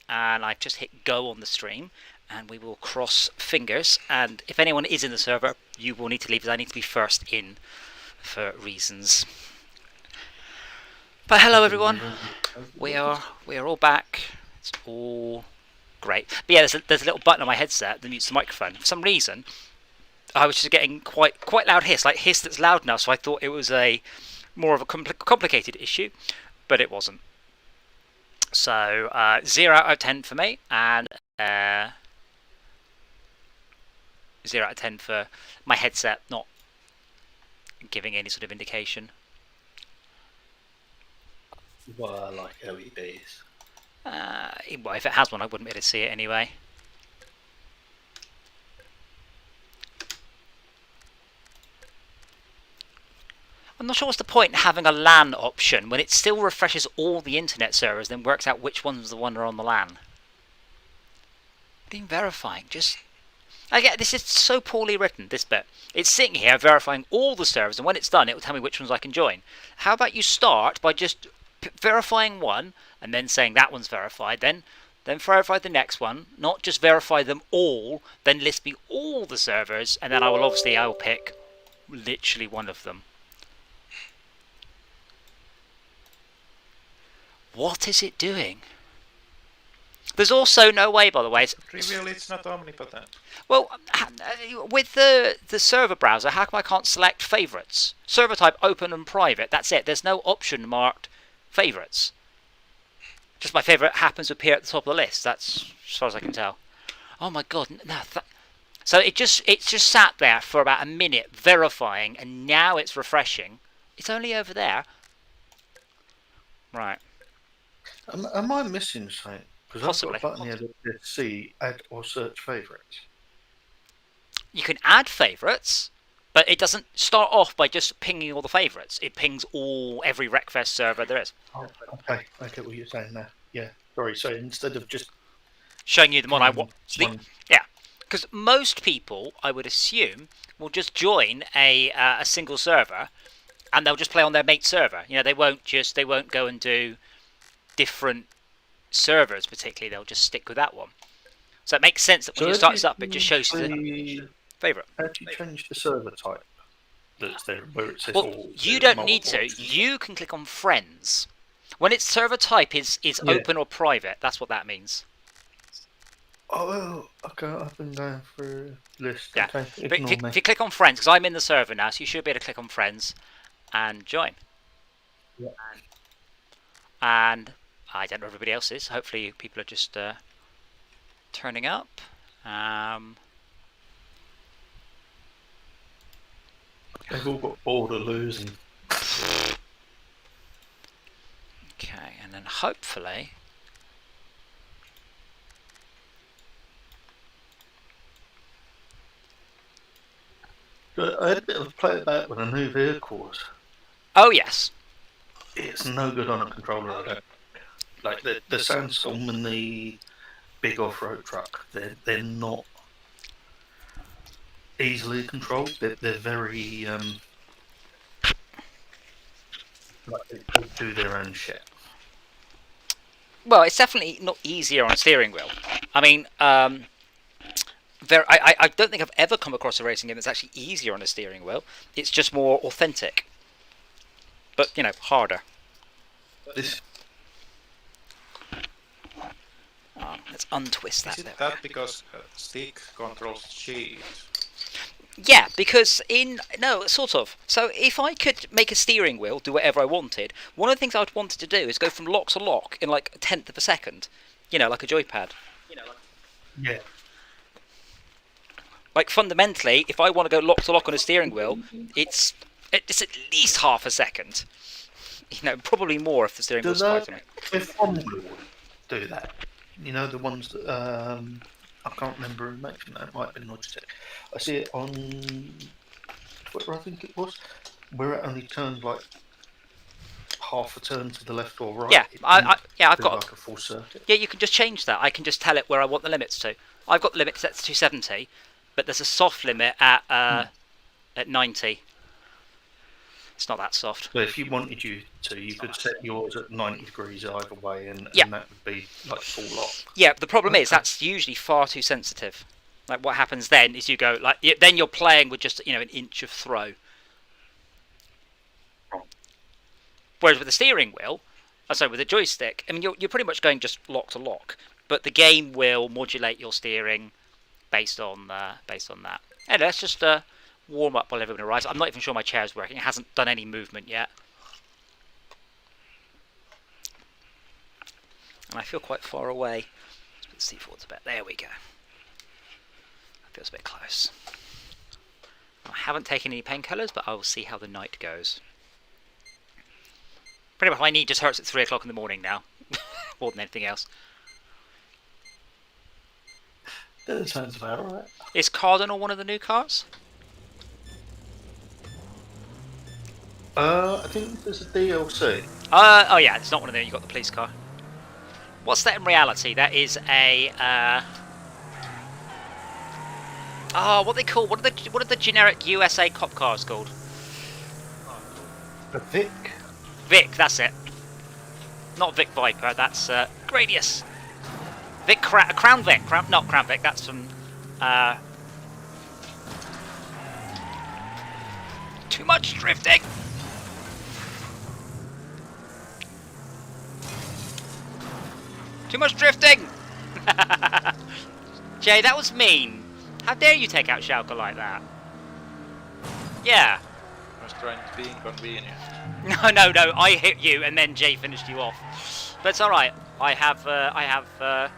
and I've just hit go on the stream, and we will cross fingers. And if anyone is in the server, you will need to leave, as I need to be first in for reasons. But hello everyone, we are all back. It's all great. But yeah, there's a little button on my headset that mutes the microphone. For some reason, I was just getting quite loud hiss, like hiss that's loud enough. So I thought it was a more of a complicated issue, but it wasn't. So 0 out of 10 for me, and 0 out of 10 for my headset not giving any sort of indication. Well, I like LEDs. Well, if it has one, I wouldn't be able to see it anyway. I'm not sure what's the point in having a LAN option when it still refreshes all the internet servers, then works out which one's the one that are on the LAN. Being verifying, just... I get this is so poorly written, this bit. It's sitting here verifying all the servers, and when it's done, it will tell me which ones I can join. How about you start by just verifying one, and then saying that one's verified, then verify the next one, not just verify them all, then list me all the servers, and then I will pick literally one of them. What is it doing? There's also no way, by the way. Trivial, it's not omnipotent. Well, with the server browser, how come I can't select favorites? Server type open and private. That's it. There's no option marked favorites. Just my favorite happens to appear at the top of the list. That's as far as I can tell. Oh my god! No. So it just sat there for about a minute verifying, and now it's refreshing. It's only over there. Right. Am I missing something? Because I've got a button here that says see, add or search favourites. You can add favourites, but it doesn't start off by just pinging all the favourites. It pings every WreckFest server there is. Oh, okay, I get what you're saying now. Yeah, sorry. So instead of just showing you the one I want, yeah, because most people, I would assume, will just join a single server, and they'll just play on their mate server. You know, they won't go and do different servers particularly. They'll just stick with that one. So it makes sense that when you start this up, it just shows you the favourite. How do you change the server type that's there where it says? Well, you don't need to. You can click on friends. When its server type is open or private, that's what that means. Oh, okay. I've been going through a list. Yeah. Okay, if you click on friends, because I'm in the server now, so you should be able to click on friends and join. Yeah. And I don't know if everybody else is. Hopefully people are just turning up. They've all got bored of losing. Okay, and then hopefully... I had a bit of a play about with a new vehicle. Oh, yes. It's no good on a controller, I don't. Like the Sandstorm and the big off-road truck, they're not easily controlled. They're very like they do their own shit. Well, it's definitely not easier on a steering wheel. I mean, I don't think I've ever come across a racing game that's actually easier on a steering wheel. It's just more authentic, but you know, harder. Let's untwist that. Is it that because stick controls cheat? Yeah, because sort of. So if I could make a steering wheel do whatever I wanted, one of the things I would want to do is go from lock to lock in like a tenth of a second. You know, like a joypad. Yeah. Like fundamentally, if I want to go lock to lock on a steering wheel, it's at least half a second. You know, probably more if the steering wheel's quite on it. If one will do that, you know, the ones that I can't remember who makes them. It might be Logitech. I see it on Twitter, I think it was, where it only turned like half a turn to the left or right. Yeah, I've got like a full circuit. Yeah, you can just change that. I can just tell it where I want the limits to. I've got the limit set to 270, but there's a soft limit at 90. It's not that soft. But if you wanted you to, you could set yours at 90 degrees either way, and Yeah. that would be like full lock. Yeah, but the problem is Okay. that's usually far too sensitive. Like what happens then is you go like then you're playing with just an inch of throw. Whereas with the steering wheel, with the joystick, I mean you're pretty much going just lock to lock, but the game will modulate your steering based on that. And let's just warm up while everyone arrives. I'm not even sure my chair's working. It hasn't done any movement yet. And I feel quite far away. Let's put the seat forwards a bit. There we go. That feels a bit close. I haven't taken any painkillers, but I will see how the night goes. Pretty much my knee just hurts at 3 o'clock in the morning now. More than anything else. That sounds about right. Is Cardinal one of the new cars? I think there's a DLC. Oh yeah, it's not one of them. You got the police car. What's that in reality? That is a. What they call what are the generic USA cop cars called? A Vic. Vic, that's it. Not Vic Viper. That's Gradius. Crown Vic. Not Crown Vic. That's from. Too much drifting. Too much drifting! Jay, that was mean. How dare you take out Schalke like that? Yeah. I was trying to be inconvenient. No, I hit you and then Jay finished you off. But it's alright. I have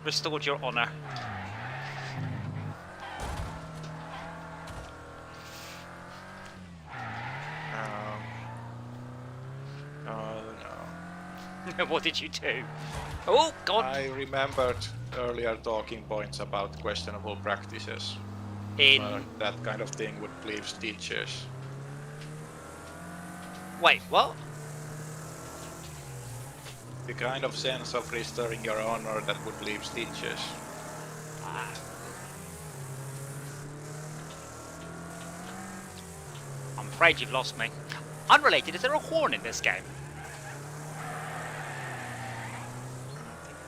restored your honour. Oh no. What did you do? Oh, God. I remembered earlier talking points about questionable practices. In... That kind of thing would please teachers. Wait, what? The kind of sense of restoring your honor that would leave teachers. I'm afraid you've lost me. Unrelated, is there a horn in this game?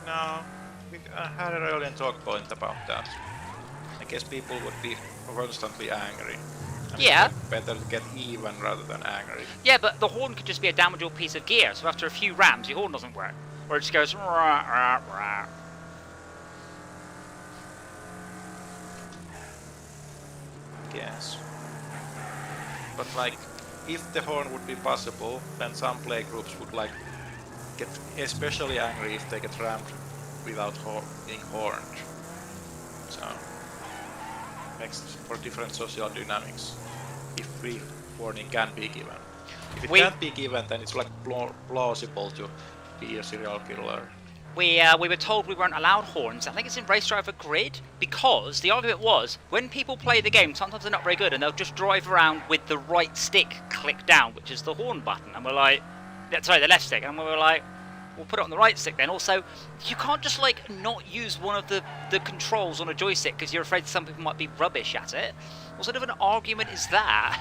No, we had an earlier talk point about that. I guess people would be constantly angry. And Yeah. it's better to get even rather than angry. Yeah, but the horn could just be a damageable piece of gear, so after a few rams, your horn doesn't work. Or it just goes... Rah, rah, rah. Yes. But like, if the horn would be possible, then some playgroups would like get especially angry if they get rammed without being horned. So, makes for different social dynamics. If free warning can be given. If it can't be given, then it's like plausible to be a serial killer. We were told we weren't allowed horns. I think it's in Race Driver Grid, because the argument was, when people play the game, sometimes they're not very good, and they'll just drive around with the right stick clicked down, which is the horn button, and we're like, sorry, the left stick, and we were like, we'll put it on the right stick then. Also, you can't just like not use one of the controls on a joystick because you're afraid some people might be rubbish at it. What sort of an argument is that?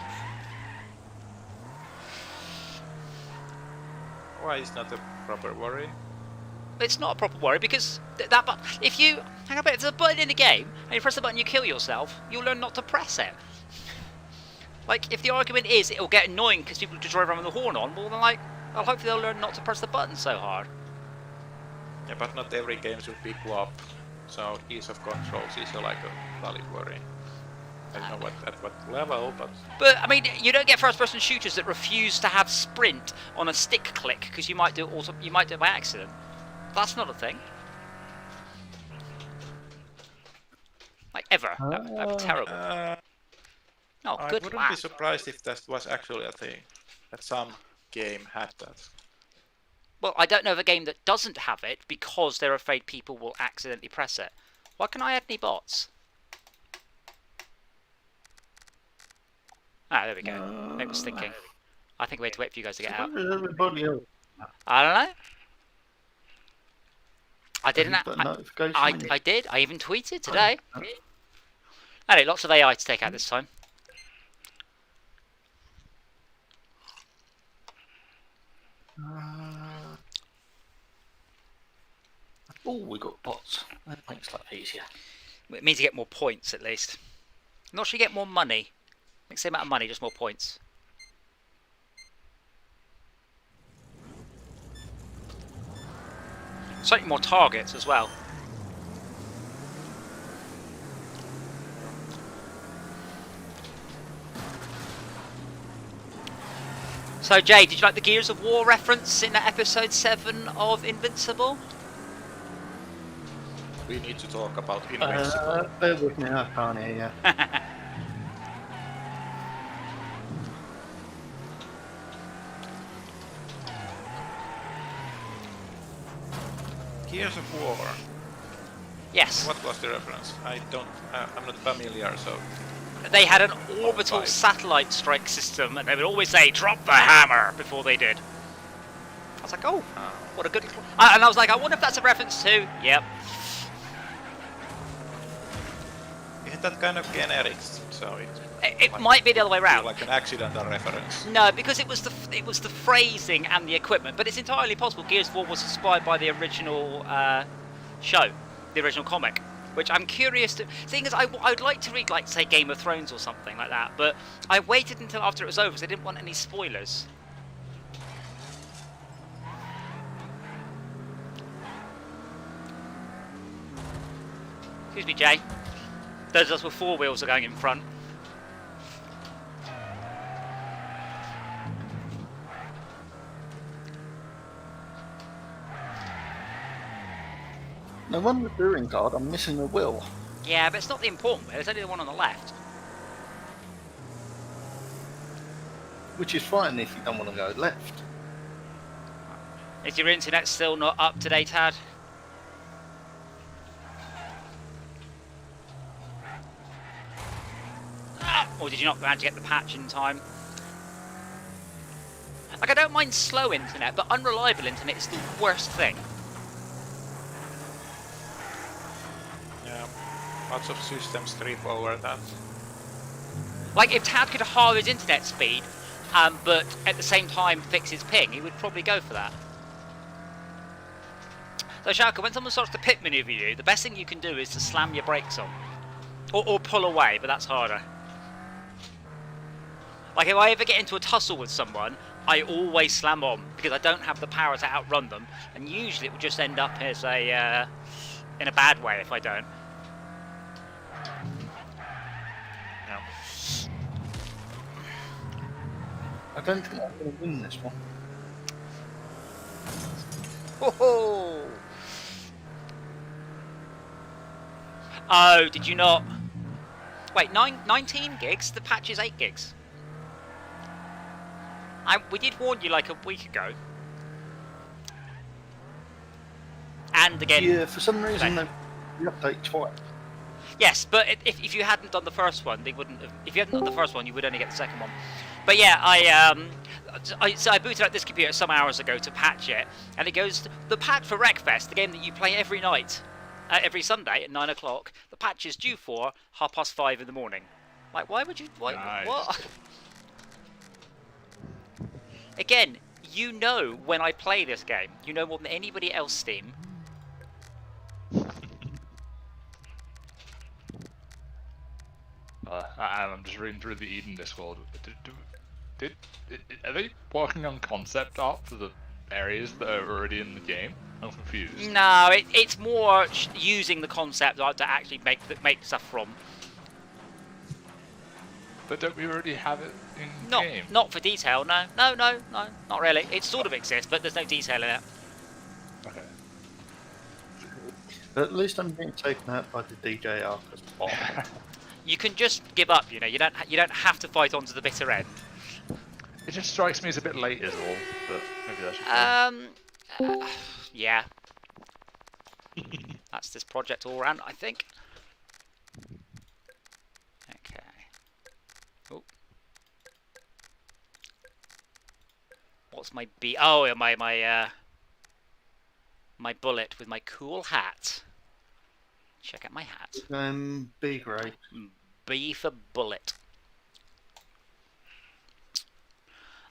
Why is not a proper worry? It's not a proper worry because that button, if you hang on a bit, there's a button in the game and you press the button you kill yourself, you'll learn not to press it. Like, if the argument is it'll get annoying because people just drive around with the horn on, well then like, well, hopefully they'll learn not to press the button so hard. Yeah, but not every game should be co-op, so ease of controls is like a valid worry. I don't know at what level, but... But, I mean, you don't get first-person shooters that refuse to have sprint on a stick click because you might do it by accident. That's not a thing. Like, ever. That'd be terrible. Oh, I good wouldn't lad. be surprised if that was actually a thing. That some game had that. Well, I don't know of a game that doesn't have it because they're afraid people will accidentally press it. Why can I add any bots? Ah, there we go. I was thinking. I think we had to wait for you guys to get out. Where is everybody else? I don't know. I didn't. Have you put a notification in? I did. I even tweeted today. Anyway, lots of AI to take out this time. Oh, we got bots. That makes life easier. It means you get more points, at least. Not sure you get more money. Makes the same amount of money, just more points. Certainly more targets as well. So, Jay, did you like the Gears of War reference in episode 7 of Invincible? We need to talk about Invincible. Bear with me, I can't hear you. Gears of War. Yes. What was the reference? I'm not familiar, so... They had an orbital Right. satellite strike system, and they would always say, "Drop the hammer," before they did. I was like, oh, what a good... And I was like, I wonder if that's a reference to... Yep. Isn't that kind of generic? So It might be the other way around. like an accidental reference. No, because it was the phrasing and the equipment, but it's entirely possible Gears of War was inspired by the original show, the original comic, which I'm curious to... Thing is, I'd like to read, like, say, Game of Thrones or something like that, but I waited until after it was over because I didn't want any spoilers. Excuse me, Jay. Those of us with 4 wheels are going in front. No wonder the touring card, I'm missing a wheel. Yeah, but it's not the important bit, it's only the one on the left. Which is fine if you don't want to go left. Is your internet still not up to date, Tad? Or did you not manage to get the patch in time? Like, I don't mind slow internet, but unreliable internet is the worst thing. Yeah. Lots of systems trip over that. Like, if Tad could halve his internet speed, but at the same time fix his ping, he would probably go for that. So, Shaka, when someone starts to pit maneuver you, the best thing you can do is to slam your brakes on. Or pull away, but that's harder. Like, if I ever get into a tussle with someone, I always slam on, because I don't have the power to outrun them, and usually it will just end up as a, in a bad way if I don't. No. I don't think I'm going to win this one. Ho-ho! Oh, did you not? Wait, 19 gigs? The patch is 8 gigs. We did warn you like a week ago. And again... Yeah, for some reason the update twice. Yes, but if you hadn't done the first one, they wouldn't have... If you hadn't done the first one, you would only get the second one. But yeah, I booted up this computer some hours ago to patch it, and it goes... The patch for WreckFest, the game that you play every night, every Sunday at 9 o'clock, the patch is due for 5:30 in the morning. Like, why would you... Why, Nice. What? Again, you know when I play this game. You know more than anybody else, Steam. I'm just reading through the Eden Discord. Are they working on concept art for the areas that are already in the game? I'm confused. No, it's more using the concept art to actually make stuff from. But don't we already have it in game? Not for detail, no, not really. It sort of exists, but there's no detail in it. Okay. But at least I'm being taken out by the DJ Arcus bot. You can just give up, you know. You don't have to fight on to the bitter end. It just strikes me as a bit late is all, but maybe that's just Yeah. That's this project all around, I think. Okay. Oh. What's my B? Oh, my bullet with my cool hat. Check out my hat. B grade. B for bullet.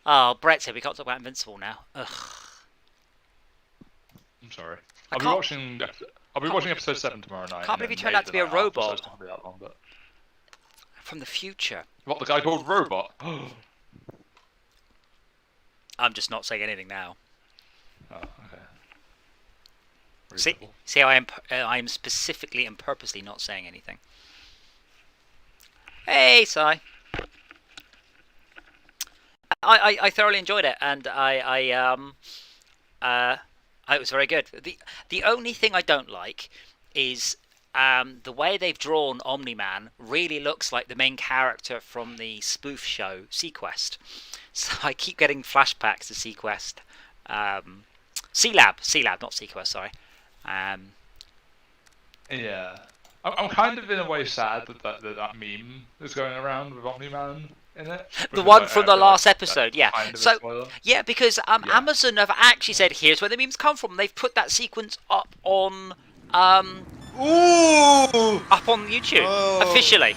Oh, Brett said we can't talk about Invincible now. Ugh. I'm sorry. I I'll be can't- watching. I'll be watching episode 7 tomorrow night. Can't and believe he then turned out to be a maybe the night after, so robot. it's not gonna be that long, but... From the future. What, the guy called Robot? Oh, I'm just not saying anything now. okay. See, Reasonable. see, I am specifically and purposely not saying anything. Hey, Si. I thoroughly enjoyed it, and it was very good. The only thing I don't like is the way they've drawn Omni-Man really looks like the main character from the spoof show Sequest. So I keep getting flashbacks to Sequest. C-Lab, not Sequest, sorry. Yeah. I'm kind of in a way sad that meme is going around with Omni-Man in it. The one from the last episode, yeah. Kind of a So, spoiler. yeah, because Amazon have actually said, here's where the memes come from. They've put that sequence up on YouTube officially.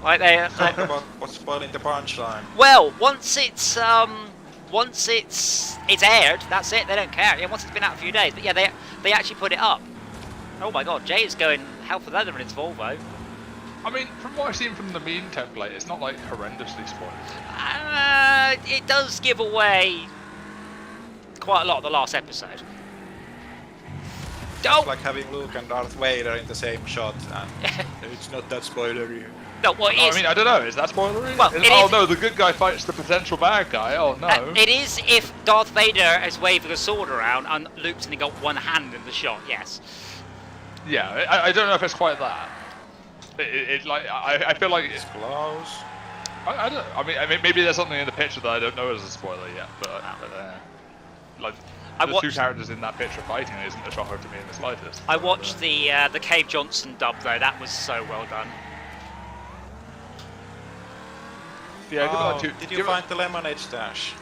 Like they Talk about what's spoiling the punchline. well, once it's aired, that's it. They don't care. Yeah, once it's been out a few days, but yeah, they actually put it up. Oh my God, Jay is going hell for leather in his Volvo. I mean, from what I've seen from the meme template, it's not like horrendously spoiled. It does give away quite a lot of the last episode. It's like having Luke and Darth Vader in the same shot, and it's not that spoilery. No, well, it is. I mean, I don't know. Is that spoilery? Well, No, the good guy fights the potential bad guy. Oh no. It is if Darth Vader is waving a sword around and Luke's only got one hand in the shot. Yes. Yeah, I don't know if it's quite that. I feel like It's close. I don't. I mean, maybe there's something in the picture that I don't know as a spoiler yet, but like the two characters in that picture fighting isn't a shocker to me in the slightest. I watched the Cave Johnson dub though. That was so well done. Yeah. Did you find the lemonade stash?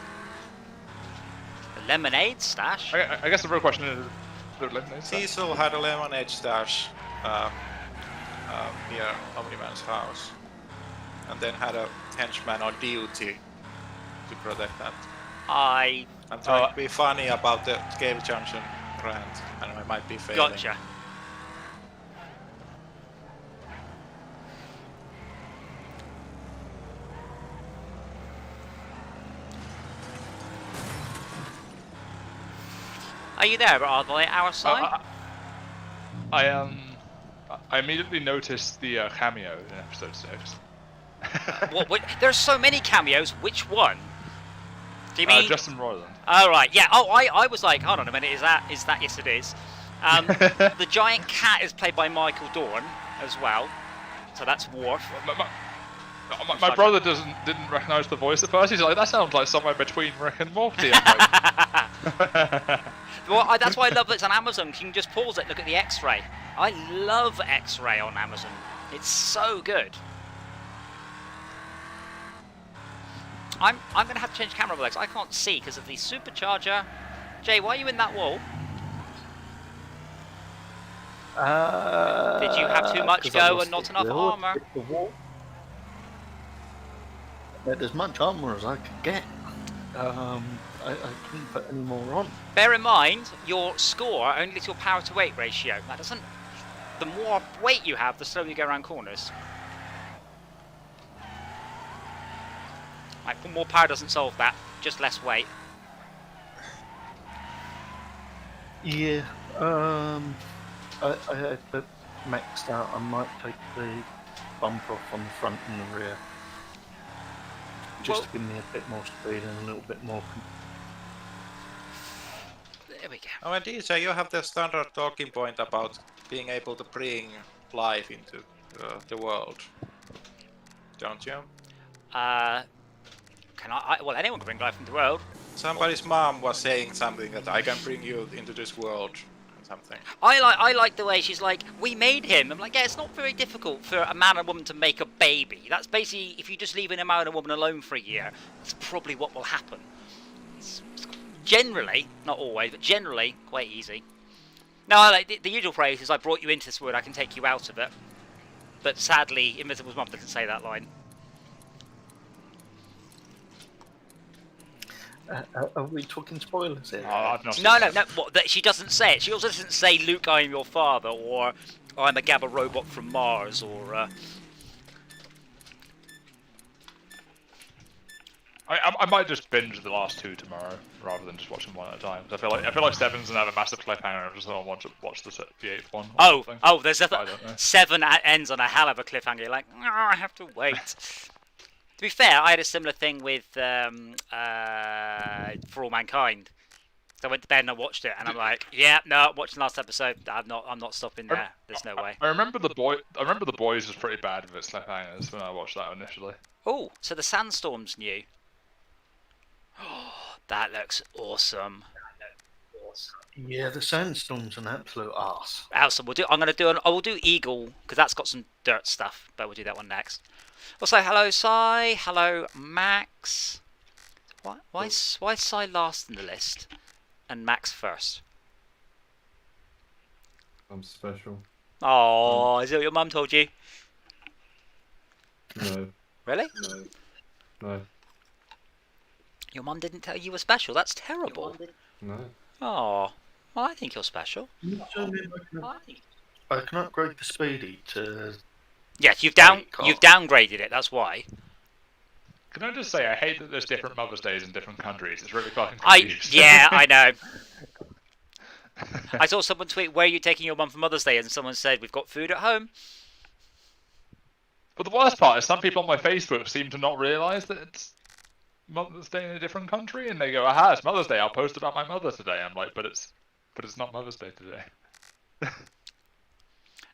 The lemonade stash. I guess the real question is the lemonade stash. Cecil had a lemonade stash near Omni-Man's house, and then had a henchman on duty to protect that. I'm trying to be funny about the Cave Johnson rant, and I might be failing. Gotcha. Are you there, are they our side? I immediately noticed the cameo in episode 6. What, there's so many cameos. Which one? Do you mean Justin Roiland? Oh right, yeah. Oh, I was like, hold on a minute. Is that? Yes, it is. The giant cat is played by Michael Dorn as well. So that's Worf. My brother didn't recognise the voice at first. He's like, that sounds like somewhere between Rick and Morty. I'm like, well, that's why I love that it's on Amazon. You can just pause it and look at the X-ray. I love X-ray on Amazon. It's so good. I'm going to have to change camera legs. I can't see because of the supercharger. Jay, why are you in that wall? Did you have too much go and not enough armour? As much armour as I could get. I couldn't put any more on. Bear in mind, your score only to your power to weight ratio. That doesn't. The more weight you have, the slower you go around corners. Like, more power doesn't solve that. Just less weight. Yeah. I had it maxed out. I might take the bumper off on the front and the rear. Just to give me a bit more speed and a little bit more. There we go. Oh, and DJ, you have the standard talking point about being able to bring life into the world, don't you? Can I? Well, anyone can bring life into the world. Somebody's mom was saying something that I can bring you into this world. Something. I like the way she's like, we made him. I'm like, yeah, it's not very difficult for a man and woman to make a baby. That's basically, if you just leave a man and woman alone for a year, that's probably what will happen. It's generally, not always, but generally, quite easy. No, I like the usual phrase is, I brought you into this world, I can take you out of it. But sadly, Invisible's mum doesn't say that line. Are we talking spoilers here? I've not seen No. it. What, that she doesn't say it. She also doesn't say, Luke, I am your father, or I'm a Gabba robot from Mars, or... I might just binge the last 2 tomorrow rather than just watch them one at a time. 'Cause I feel like 7's gonna have a massive cliffhanger. I just don't want to watch the 8th one. Oh, there's I don't know. 7 ends on a hell of a cliffhanger. You're like, oh, I have to wait. To be fair, I had a similar thing with For All Mankind. So I went to bed and I watched it, and I'm like, yeah, no, watching the last episode. I'm not stopping there. There's no way. I remember the boys was pretty bad with its cliffhangers when I watched that initially. Oh, so the Sandstorm's new. Oh, that looks awesome. Yeah, the Sandstorm's an absolute arse. Awesome. We'll do Eagle because that's got some dirt stuff, but we'll do that one next. Also, hello Sai, hello Max. Why's Sai last in the list and Max first? I'm special. Oh, is it what your mum told you? No. Really? No. Your mum didn't tell you were special. That's terrible. No. Oh, well, I think you're special. I can upgrade the Speedy to... Yes, you've downgraded it. That's why. Can I just say, I hate that there's different Mother's Days in different countries. It's really fucking I confused. know. I saw someone tweet, "Where are you taking your mum for Mother's Day?" and someone said, "We've got food at home." But the worst part is some people on my Facebook seem to not realise that it's Mother's Day in a different country, and they go, "Aha, it's Mother's Day. I'll post about my mother today." I'm like, but it's not Mother's Day today.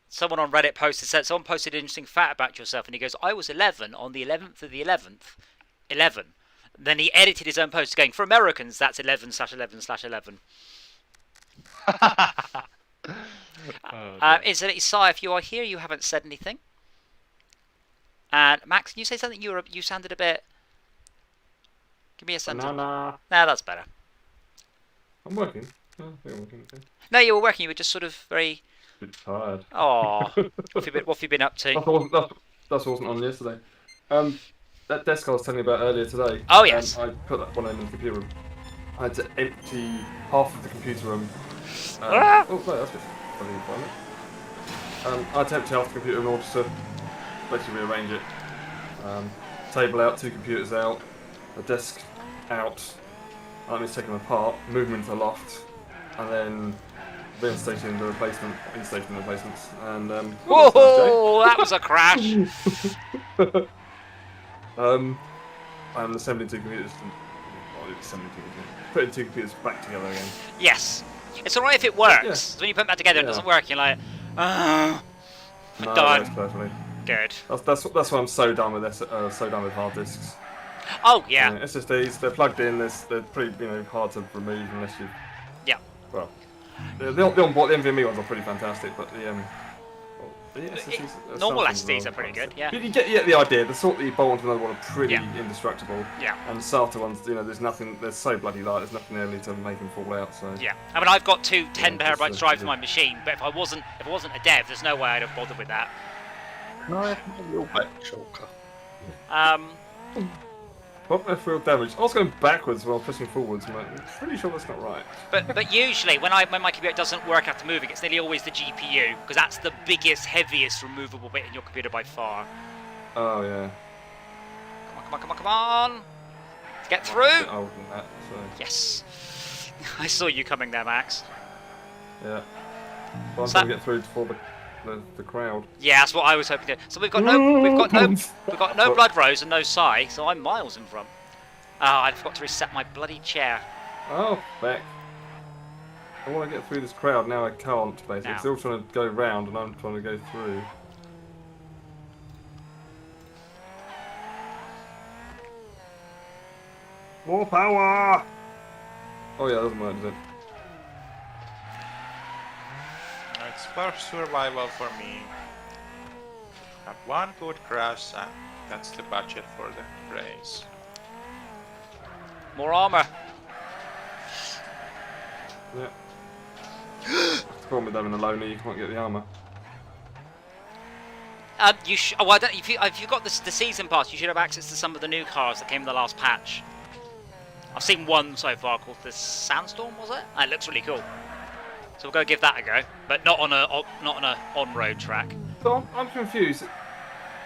Someone on Reddit someone posted an interesting fact about yourself, and he goes, "I was 11 on the 11th of the 11th, 11." Then he edited his own post going, "For Americans, that's 11/11/11." Incidentally, Sai, if you are here, you haven't said anything. And Max, can you say something? You sounded a bit. Give me a sentence. Banana. No, that's better. I'm working. I think I'm working. Okay. No, you were working. You were just sort of very. A bit tired. Oh, what have you been up to? That wasn't on yesterday. That desk I was telling you about earlier today. Oh yes. I put that one in the computer room. I had to empty half of the computer room. Oh, no, that's good. I had to empty half the computer room in order to basically rearrange it. Table out, 2 computers out, a desk out. That means taking them apart, move them into the loft, and then reinstating the replacements. And whoa, that was a crash. I'm assembling 2 computers. Putting 2 computers back together again. Yes. It's alright if it works. Yeah. So when you put them back together, it doesn't work. You're like, No, it done. works perfectly. Good. That's why I'm so done with hard disks. Oh yeah. SSDs, they're plugged in. They're pretty hard to remove unless you. Yeah. Well, the NVMe ones are pretty fantastic, but the SSDs, normal SSDs are pretty good. Yeah. You get the idea. The sort that you bolt onto another one are pretty indestructible. Yeah. And the SATA ones, there's nothing. They're so bloody light. There's nothing there to make them fall out. So. Yeah. I mean, I've got 2 10 terabyte drives in my machine, but if I wasn't a dev, there's no way I'd have bothered with that. Can I have a little back shulker? What left wheel damage? I was going backwards while pushing forwards, but I'm pretty sure that's not right. But usually when my computer doesn't work after moving, it's nearly always the GPU because that's the biggest, heaviest removable bit in your computer by far. Oh yeah. Come on! Get through! I'm a bit older than that, so. Yes. I saw you coming there, Max. Yeah. Well, I'm trying to get through before the crowd. Yeah, that's what I was hoping to. So we've got no blood rose and no Sai, so I'm miles in front. Oh, I forgot to reset my bloody chair. Oh, back. I want to get through this crowd, now I can't, basically. They're all trying to go round and I'm trying to go through. More power! Oh yeah, that doesn't work, does it? It's for survival for me. Have 1 good crash and that's the budget for the race. More armor. Yeah. The problem with having a loner, you can't get the armor. If you've got the season pass, you should have access to some of the new cars that came in the last patch. I've seen one so far called the Sandstorm, was it? It looks really cool. So we'll go give that a go, but not on a on-road track. So I'm confused.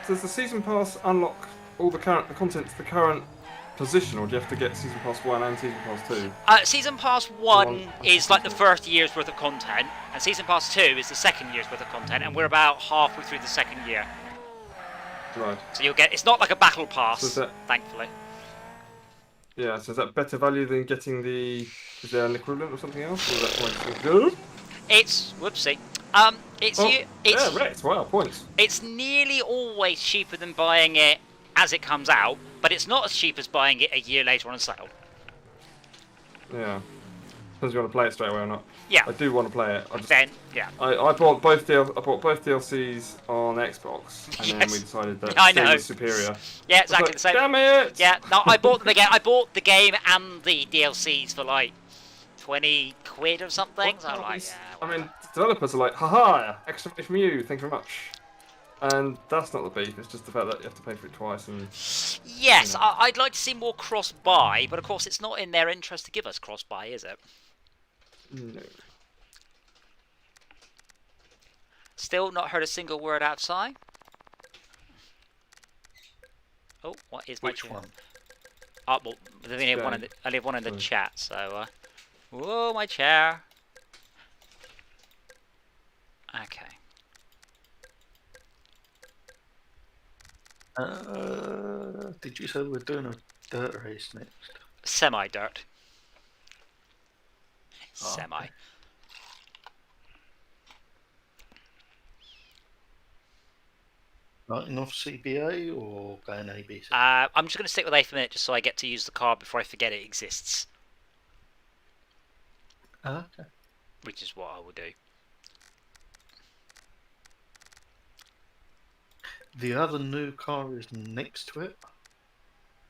Does the season pass unlock all the content to the current position, or do you have to get season pass 1 and season pass 2? Season pass 1 is like the first year's worth of content, and season pass 2 is the second year's worth of content, and we're about halfway through the second year. Right. So you'll get, it's not like a battle pass, So thankfully. Yeah, so is that better value than getting the... Is there an equivalent or something else? Or is that like good? It's, whoopsie. It's yeah, right. Wow, points. It's nearly always cheaper than buying it as it comes out, but it's not as cheap as buying it a year later on sale. Yeah. Depends if you want to play it straight away or not. Yeah. I do want to play it. Yeah. I bought both DLCs on Xbox, and then we decided that Steam was superior. Yeah, exactly the same. Damn it! Yeah, no, I bought them again. I bought the game and the DLCs for like 20 quid or something. So I'm like, yeah, I mean, developers are like, haha, extra money from you, thank you very much. And that's not the beef, it's just the fact that you have to pay for it twice. And yes, I'd like to see more cross-buy, but of course it's not in their interest to give us cross-buy, is it? No. Still not heard a single word outside. Oh, what is my Which one? Oh, well, I only have one in the chat, so... whoa, my chair. Okay. Did you say we're doing a dirt race next? Semi-dirt. Oh, Semi. okay. Writing off CBA or going ABC? I'm just going to stick with A for a minute just so I get to use the card before I forget it exists. Okay. Which is what I will do. The other new car is next to it.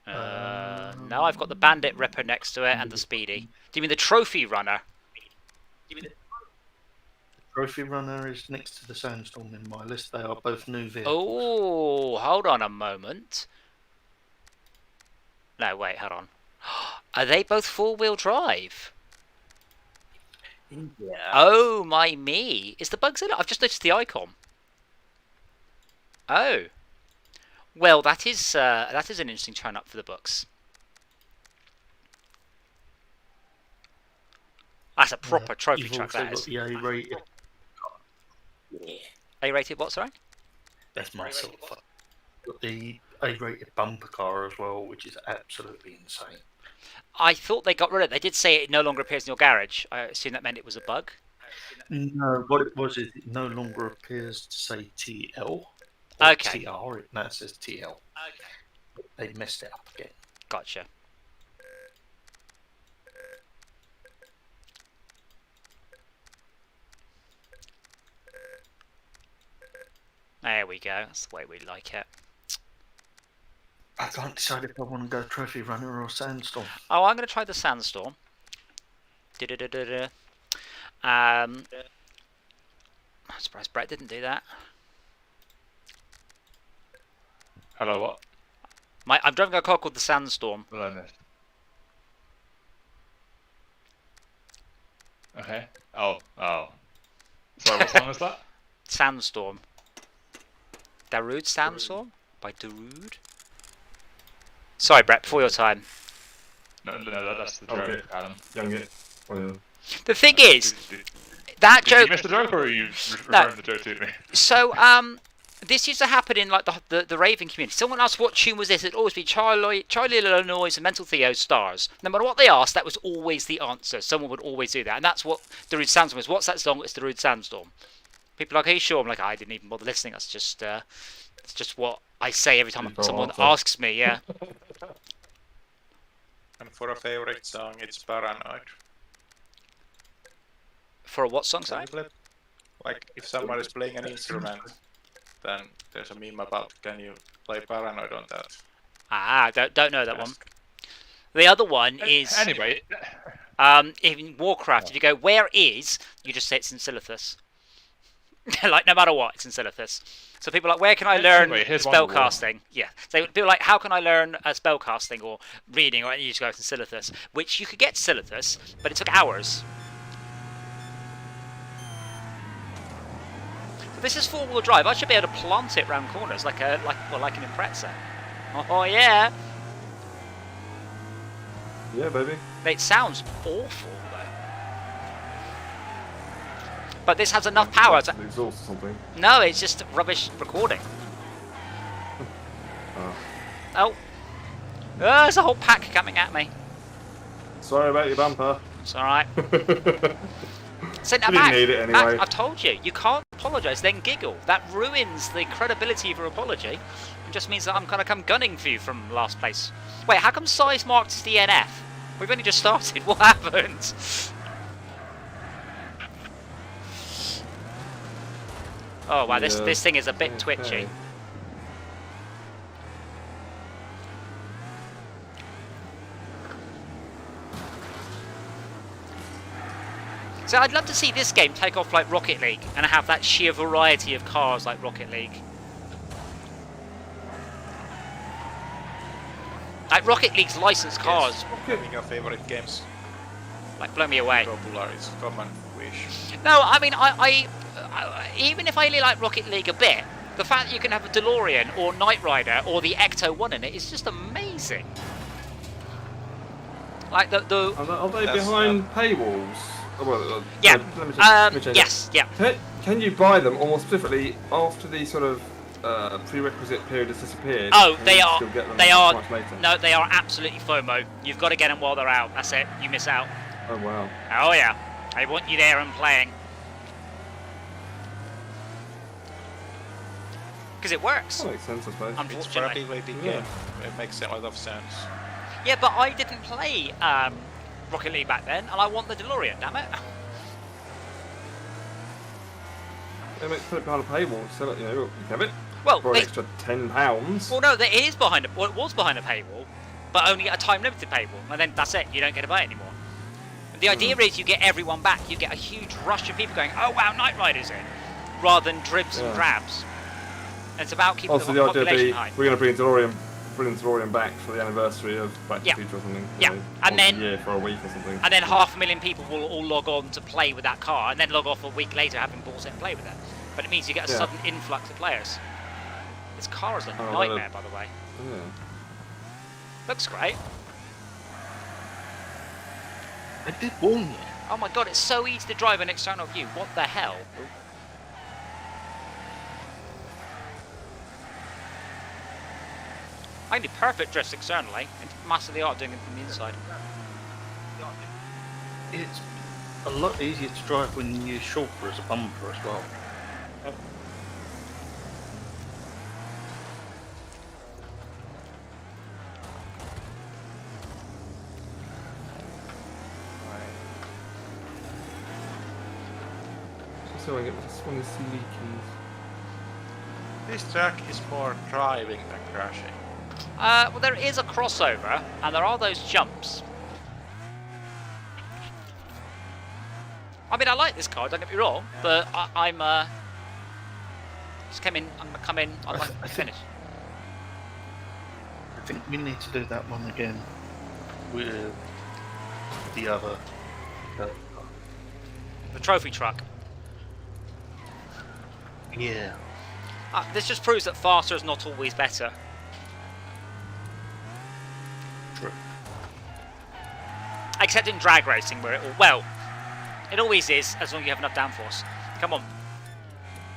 No, I've got the Bandit Ripper next to it and the Speedy. Do you mean the Trophy Runner? The Trophy Runner is next to the Sandstorm in my list. They are both new vehicles. Oh, hold on a moment. No, wait, hold on. Are they both four-wheel drive? Yeah. Oh, my me. Is the Bugs in it? I've just noticed the icon. Oh. Well, that is an interesting turn up for the books. That's a proper trophy You've truck, also that is. got the A-rated. Yeah. A-rated what, sorry? That's my sort of. Got the A-rated bumper car as well, which is absolutely insane. I thought they got rid of it. They did say it no longer appears in your garage. I assume that meant it was a bug. No, what it was is it no longer appears to say TL. Or Okay. TR, it now says TL. Okay. They messed it up again. Gotcha. There we go. That's the way we like it. I can't decide if I want to go Trophy Runner or Sandstorm. Oh, I'm going to try the Sandstorm. I'm surprised Brett didn't do that. Hello, what? I'm driving a car called the Sandstorm. Okay. Oh. Sorry, what song is that? Sandstorm. Darude Sandstorm? By Darude? Sorry, Brett, before your time. No, that's the joke, Okay. Adam. Youngit. Well, The thing is, that Did joke... you miss the joke, or are you referring the joke to me? So, this used to happen in like the raving community. Someone asked what tune was this, it'd always be Charlie Illinois and Mental Theo's Stars. No matter what they asked, that was always the answer. Someone would always do that, and that's what Darude Sandstorm is. What's that song? It's Darude Sandstorm. People are like, "Are you sure?" I'm like, I didn't even bother listening. That's just it's just what I say every time someone asks me. Yeah. And for a favorite song, it's Paranoid. For a what song, sorry? Like, if someone is playing an instrument, then there's a meme about, can you play Paranoid on that? Ah, don't know that one. The other one is Anyway. in Warcraft. If you go, where is? You just say it's in Silithus. Like, no matter what, it's in Silithus. So people are like, where can I learn Anyway, here's one more. spellcasting? Yeah. So people are like, how can I learn spellcasting or reading? Or you just go to Silithus, which you could get to Silithus, but it took hours. But this is 4-wheel drive. I should be able to plant it round corners like an Impreza. Oh yeah. Yeah, baby. It sounds awful though. But this has enough power to... The exhaust or something. No, it's just rubbish recording. Oh. There's a whole pack coming at me. Sorry about your bumper. It's alright. Send that You didn't back. need it Back. anyway. I've told you. You can't apologise, then giggle. That ruins the credibility of your apology. It just means that I'm going to come gunning for you from last place. Wait, how come size marked as DNF? We've only just started. What happened? Oh wow, this thing is a bit twitchy. So I'd love to see this game take off like Rocket League and have that sheer variety of cars like Rocket League. Like Rocket League's licensed cars. One of your favorite games. Like blow me away. Popular is common wish. No, I mean, I even if I really like Rocket League a bit, the fact that you can have a DeLorean or Knight Rider or the Ecto 1 in it is just amazing. Like the Are they That's, behind paywalls? Oh, well, yeah, let me check yes, yeah. Can you buy them almost specifically after the sort of prerequisite period has disappeared? Oh, and they you are. still get them They are. much later? No, they are absolutely FOMO. You've got to get them while they're out. That's it. You miss out. Oh wow. Oh yeah, I want you there and playing. Because it works. That makes sense, I suppose. It's Unfortunately. probably a big Yeah. game. It makes a lot of sense. Yeah, but I didn't play Rocket League back then, and I want the DeLorean. Damn it. They might put it behind a paywall, so that, you know, you can have it Well, for an they, extra £10. well, no, it is behind. Well, it was behind a paywall, but only a time-limited paywall, and then that's it. You don't get to buy it anymore. And the idea is you get everyone back. You get a huge rush of people going, "Oh wow, Knight Rider's in," rather than dribs and drabs. And it's about keeping Also, the the idea would population be high. we're going to bring DeLorean back for the anniversary of Back to Yeah. the Future or something. Yeah. You know, And once then- a year for a week or something. And then 500,000 people will all log on to play with that car, and then log off a week later having bought it and play with it. But it means you get a Yeah. sudden influx of players. This car is a Oh, nightmare, by the way. Yeah. Looks great. I did warn you. Oh my god, it's so easy to drive an external view. What the hell? I can do perfect drifts externally. It's massively hard doing it from the inside. It's a lot easier to drive when you use shorter as a bumper as well. So I get just one of the CD keys. This track is more driving than crashing. Well, there is a crossover, and there are those jumps. I mean, I like this car, don't get me wrong, but I'm just come in, I'm gonna come in on my finish. I think we need to do that one again with the other. The trophy truck. Yeah. This just proves that faster is not always better. True. Except in drag racing, where well, it always is, as long as you have enough downforce. Come on.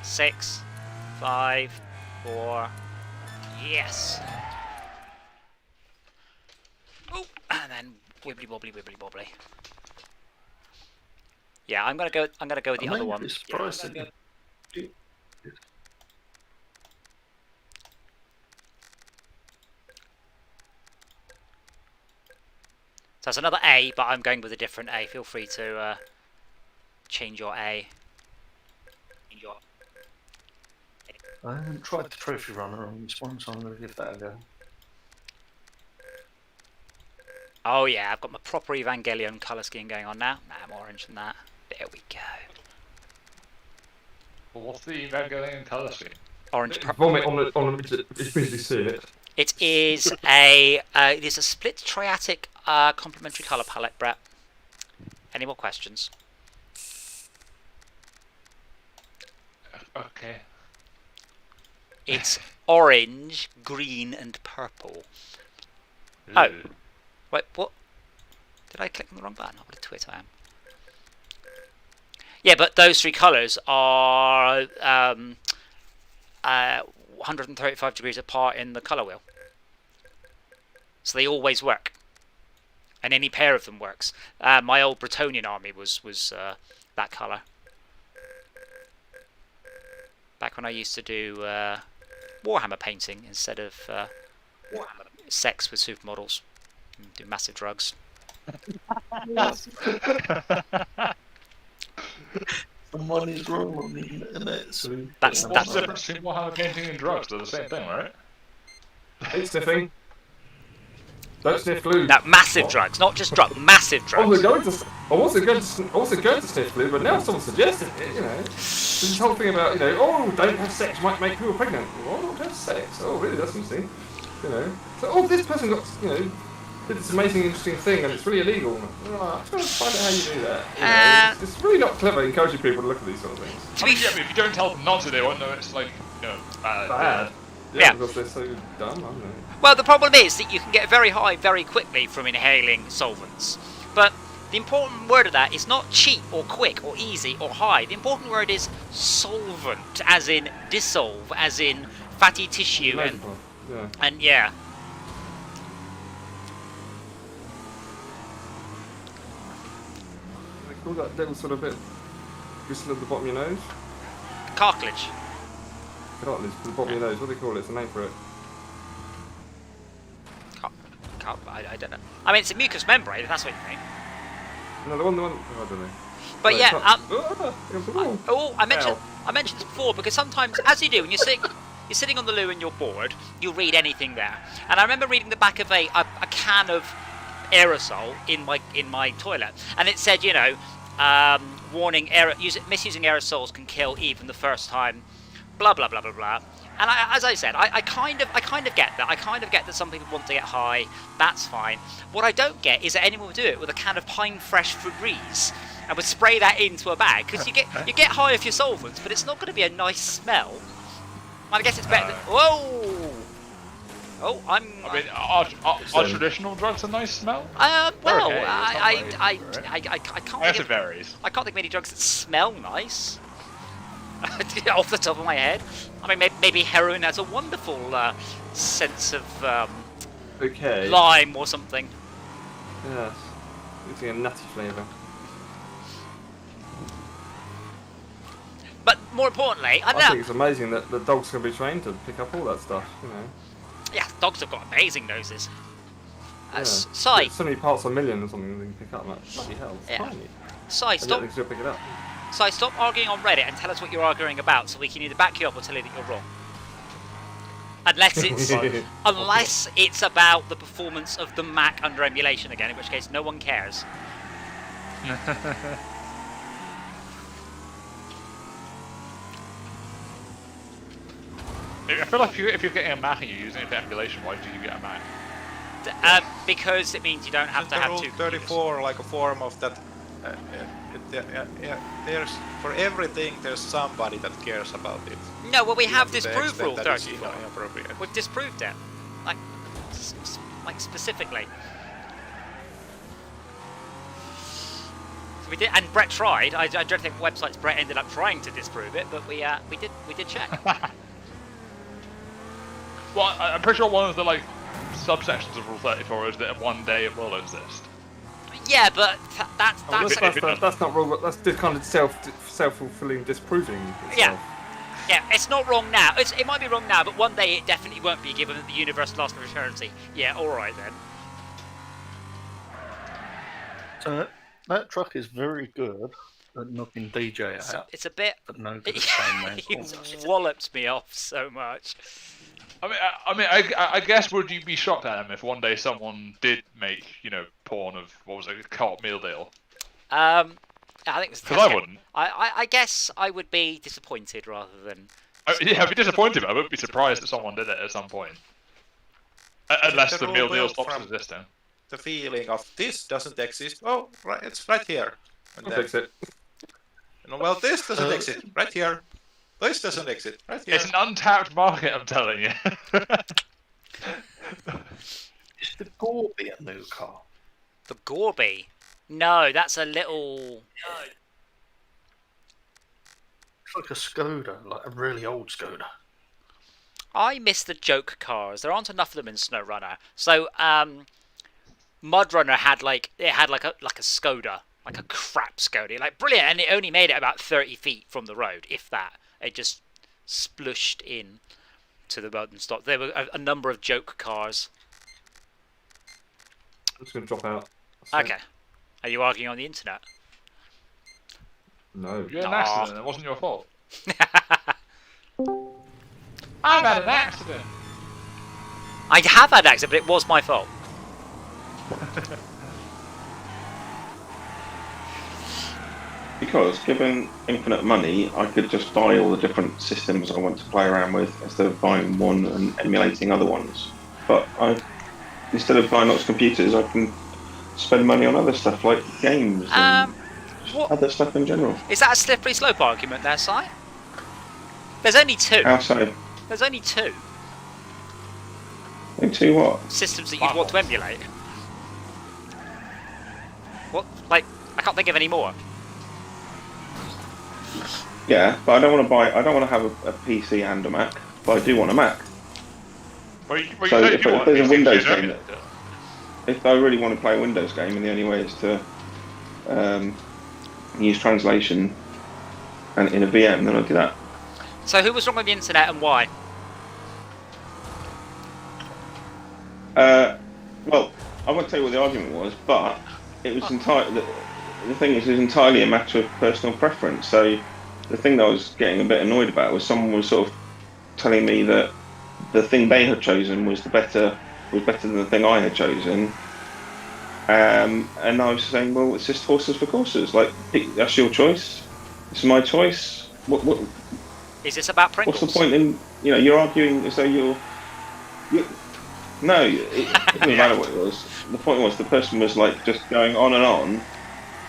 6, 5, 4. Yes. Oh, and then wibbly wobbly, wibbly wobbly. Yeah, I'm gonna go with the other one. It's surprising. So that's another A, but I'm going with a different A. Feel free to change your A. I haven't tried the trophy runner on this one, so I'm going to give that a go. Oh yeah, I've got my proper Evangelion colour scheme going on now. Nah, I'm orange than that. There we go. What's the Mongolian colour scheme? Orange. Vomit on the it's visually see it. It is it is a split triatic complementary colour palette, Brett. Any more questions? Okay. It's orange, green, and purple. Oh. Wait, what? Did I click on the wrong button? What a twit I am. Yeah, but those three colours are 135 degrees apart in the colour wheel. So they always work. And any pair of them works. My old Bretonian army was that colour. Back when I used to do Warhammer painting instead of sex with supermodels. Do massive drugs. Someone is wrong on the internet, so That's What's the difference between Warhammer painting and drugs? They're the same thing, right? Hate sniffing. Don't sniff glue. No, massive drugs, not just drugs, massive I was drugs. going to sniff glue, but now someone suggested it. You know, this whole thing about don't have sex might make people pregnant. Well, don't have sex. Oh, really? That's interesting. You know, so this person got did this amazing, interesting thing, and it's really illegal. I'm trying to find out how you do that. You know, it's really not clever encouraging people to look at these sort of things. But if you don't tell them not to, they won't know it's like, Bad. Yeah. Because they're so dumb, aren't they? Well, the problem is that you can get very high very quickly from inhaling solvents. But the important word of that is not cheap or quick or easy or high. The important word is solvent, as in dissolve, as in fatty tissue, and yeah. They call that little sort of bit bristle at the bottom of your nose. Cartilage. Cartilage at the bottom of your nose. What do they call it? It's a name for it. I don't know. I mean, it's a mucous membrane, if that's what you mean. No, the one. Oh, I don't know. But No, yeah, I mentioned this before because sometimes, as you do, when you're sitting on the loo and you're bored, you read anything there. And I remember reading the back of a can of aerosol in my toilet, and it said, warning: misusing aerosols can kill even the first time. Blah blah blah blah blah. And as I said, I kind of get that. I kind of get that some people want to get high. That's fine. What I don't get is that anyone would do it with a can of Pine Fresh Febreze and would spray that into a bag, because you get high off your solvents, but it's not going to be a nice smell. I guess it's better. Whoa! Oh, I mean, are traditional drugs a nice smell? Well, Okay, I right? can't. I guess it varies. I can't think of any drugs that smell nice. Off the top of my head, I mean, maybe heroin has a wonderful sense of lime or something. Yes, using a nutty flavour. But more importantly, I think it's amazing that the dogs can be trained to pick up all that stuff. Yeah, dogs have got amazing noses. Yeah. So many parts per million or something they can pick up. Like, bloody hell, it's tiny. They can still pick it up. So stop arguing on Reddit and tell us what you're arguing about, so we can either back you up or tell you that you're wrong. Unless it's about the performance of the Mac under emulation again, in which case no one cares. I feel like if you're getting a Mac and you're using it for emulation, why do you get a Mac? Because it means you don't have to have two computers. 34, like a form of that. There's for everything there's somebody that cares about it. No, well, we have To the disprove extent rule that it's 34. inappropriate. We've disproved it, like specifically. We did, and Brett tried. I don't think websites Brett ended up trying to disprove it, but we did check. Well, I'm pretty sure one of the subsections of Rule 34 is that one day it will exist. Yeah, but that's not wrong. That's just kind of self-fulfilling disproving itself. Yeah, it's not wrong now. It might be wrong now, but one day it definitely won't be, given that the universe lasts for eternity. Yeah, all right then. So that truck is very good at knocking DJ out. It's a bit. But no good at saying man's You horns. walloped me off so much. I guess would you be shocked at him if one day someone did make porn of what was it, Co-op Meal Deal? I think it's the Because test I game. wouldn't. I guess I would be disappointed rather than. Yeah, I'd be disappointed, but I wouldn't be surprised if someone did it at some point. Unless the meal deal stops existing. The feeling of this doesn't exist. Oh, right, it's right here. And I'll then, fix it. well, this doesn't exist. Right here. This doesn't exist. Right here. It's an untapped market, I'm telling you. Is the Gorby a new car? The Gorby? No, that's a little. It's like a Skoda, like a really old Skoda. I miss the joke cars. There aren't enough of them in SnowRunner. So, Mudrunner had like a Skoda, like a crap Skoda, like brilliant, and it only made it about 30 feet from the road, if that. It just splushed in to the road and stopped. There were a number of joke cars. I'm just going to drop out. Okay. Are you arguing on the internet? No. You had an accident. It wasn't your fault. I've had an accident. I have had an accident, but it was my fault. Because given infinite money, I could just buy all the different systems I want to play around with instead of buying one and emulating other ones. But instead of buying lots of computers, I can spend money on other stuff like games and What? other stuff in general. Is that a slippery slope argument there, Si? There's only two. Outside, There's only two into what? systems that you'd want to emulate. What? Like, I can't think of any more. Yeah, but I don't want to have a PC and a Mac, but I do want a Mac. Well, So if there's a Windows game, emulate it. if I really want to play a Windows game, and the only way is to use translation and in a VM, then I'll do that. So who was wrong with the internet and why? Well, I won't tell you what the argument was, but it was entirely. The thing is, it was entirely a matter of personal preference. So, the thing that I was getting a bit annoyed about was someone was sort of telling me that the thing they had chosen was better than the thing I had chosen. And I was saying, well, it's just horses for courses. Like, that's your choice. It's my choice. What? Is this about Pringles? What's the point in you're arguing as though you're no, it doesn't matter what it was. The point was the person was like just going on and on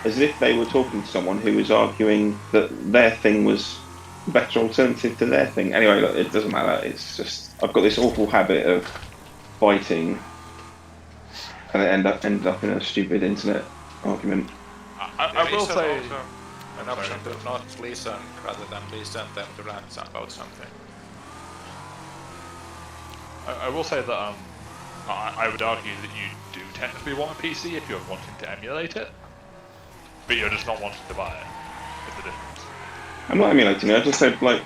as if they were talking to someone who was arguing that their thing was a better alternative to their thing. Anyway, look, it doesn't matter. It's just I've got this awful habit of fighting and it ended up in a stupid internet argument. I will say an option to not listen rather than listen them to rant about something. I will say that I would argue that you do technically want a PC if you're wanting to emulate it, but you're just not wanting to buy it. Is the difference? I'm not emulating it. I just said like.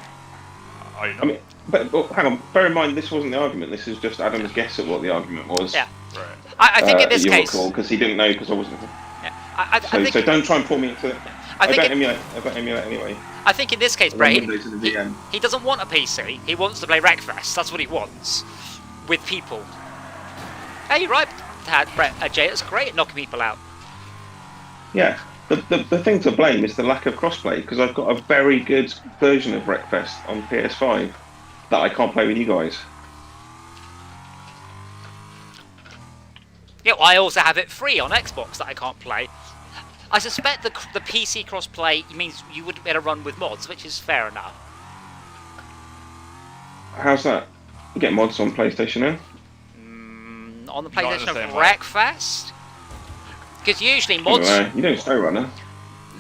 Are you not? I mean, but hang on. Bear in mind, this wasn't the argument. This is just Adam's guess at what the argument was. Yeah. Right. I think in this case. because he didn't know because I wasn't. Yeah, I think, So don't try and pull me into it. I think I don't emulate anyway. I think in this case, I run Brett, Windows in the VM. he doesn't want a PC. He wants to play WreckFest. That's what he wants. With people. Hey, you're right, Brett. Jay, it's great at knocking people out. Yeah. The thing to blame is the lack of crossplay because I've got a very good version of WreckFest on PS5 that I can't play with you guys. Yeah, well, I also have it free on Xbox that I can't play. I suspect the PC crossplay means you wouldn't be able to run with mods, which is fair enough. How's that? You get mods on PlayStation now? On the Not in PlayStation the of same way. WreckFest? Because usually mods... You don't SnowRunner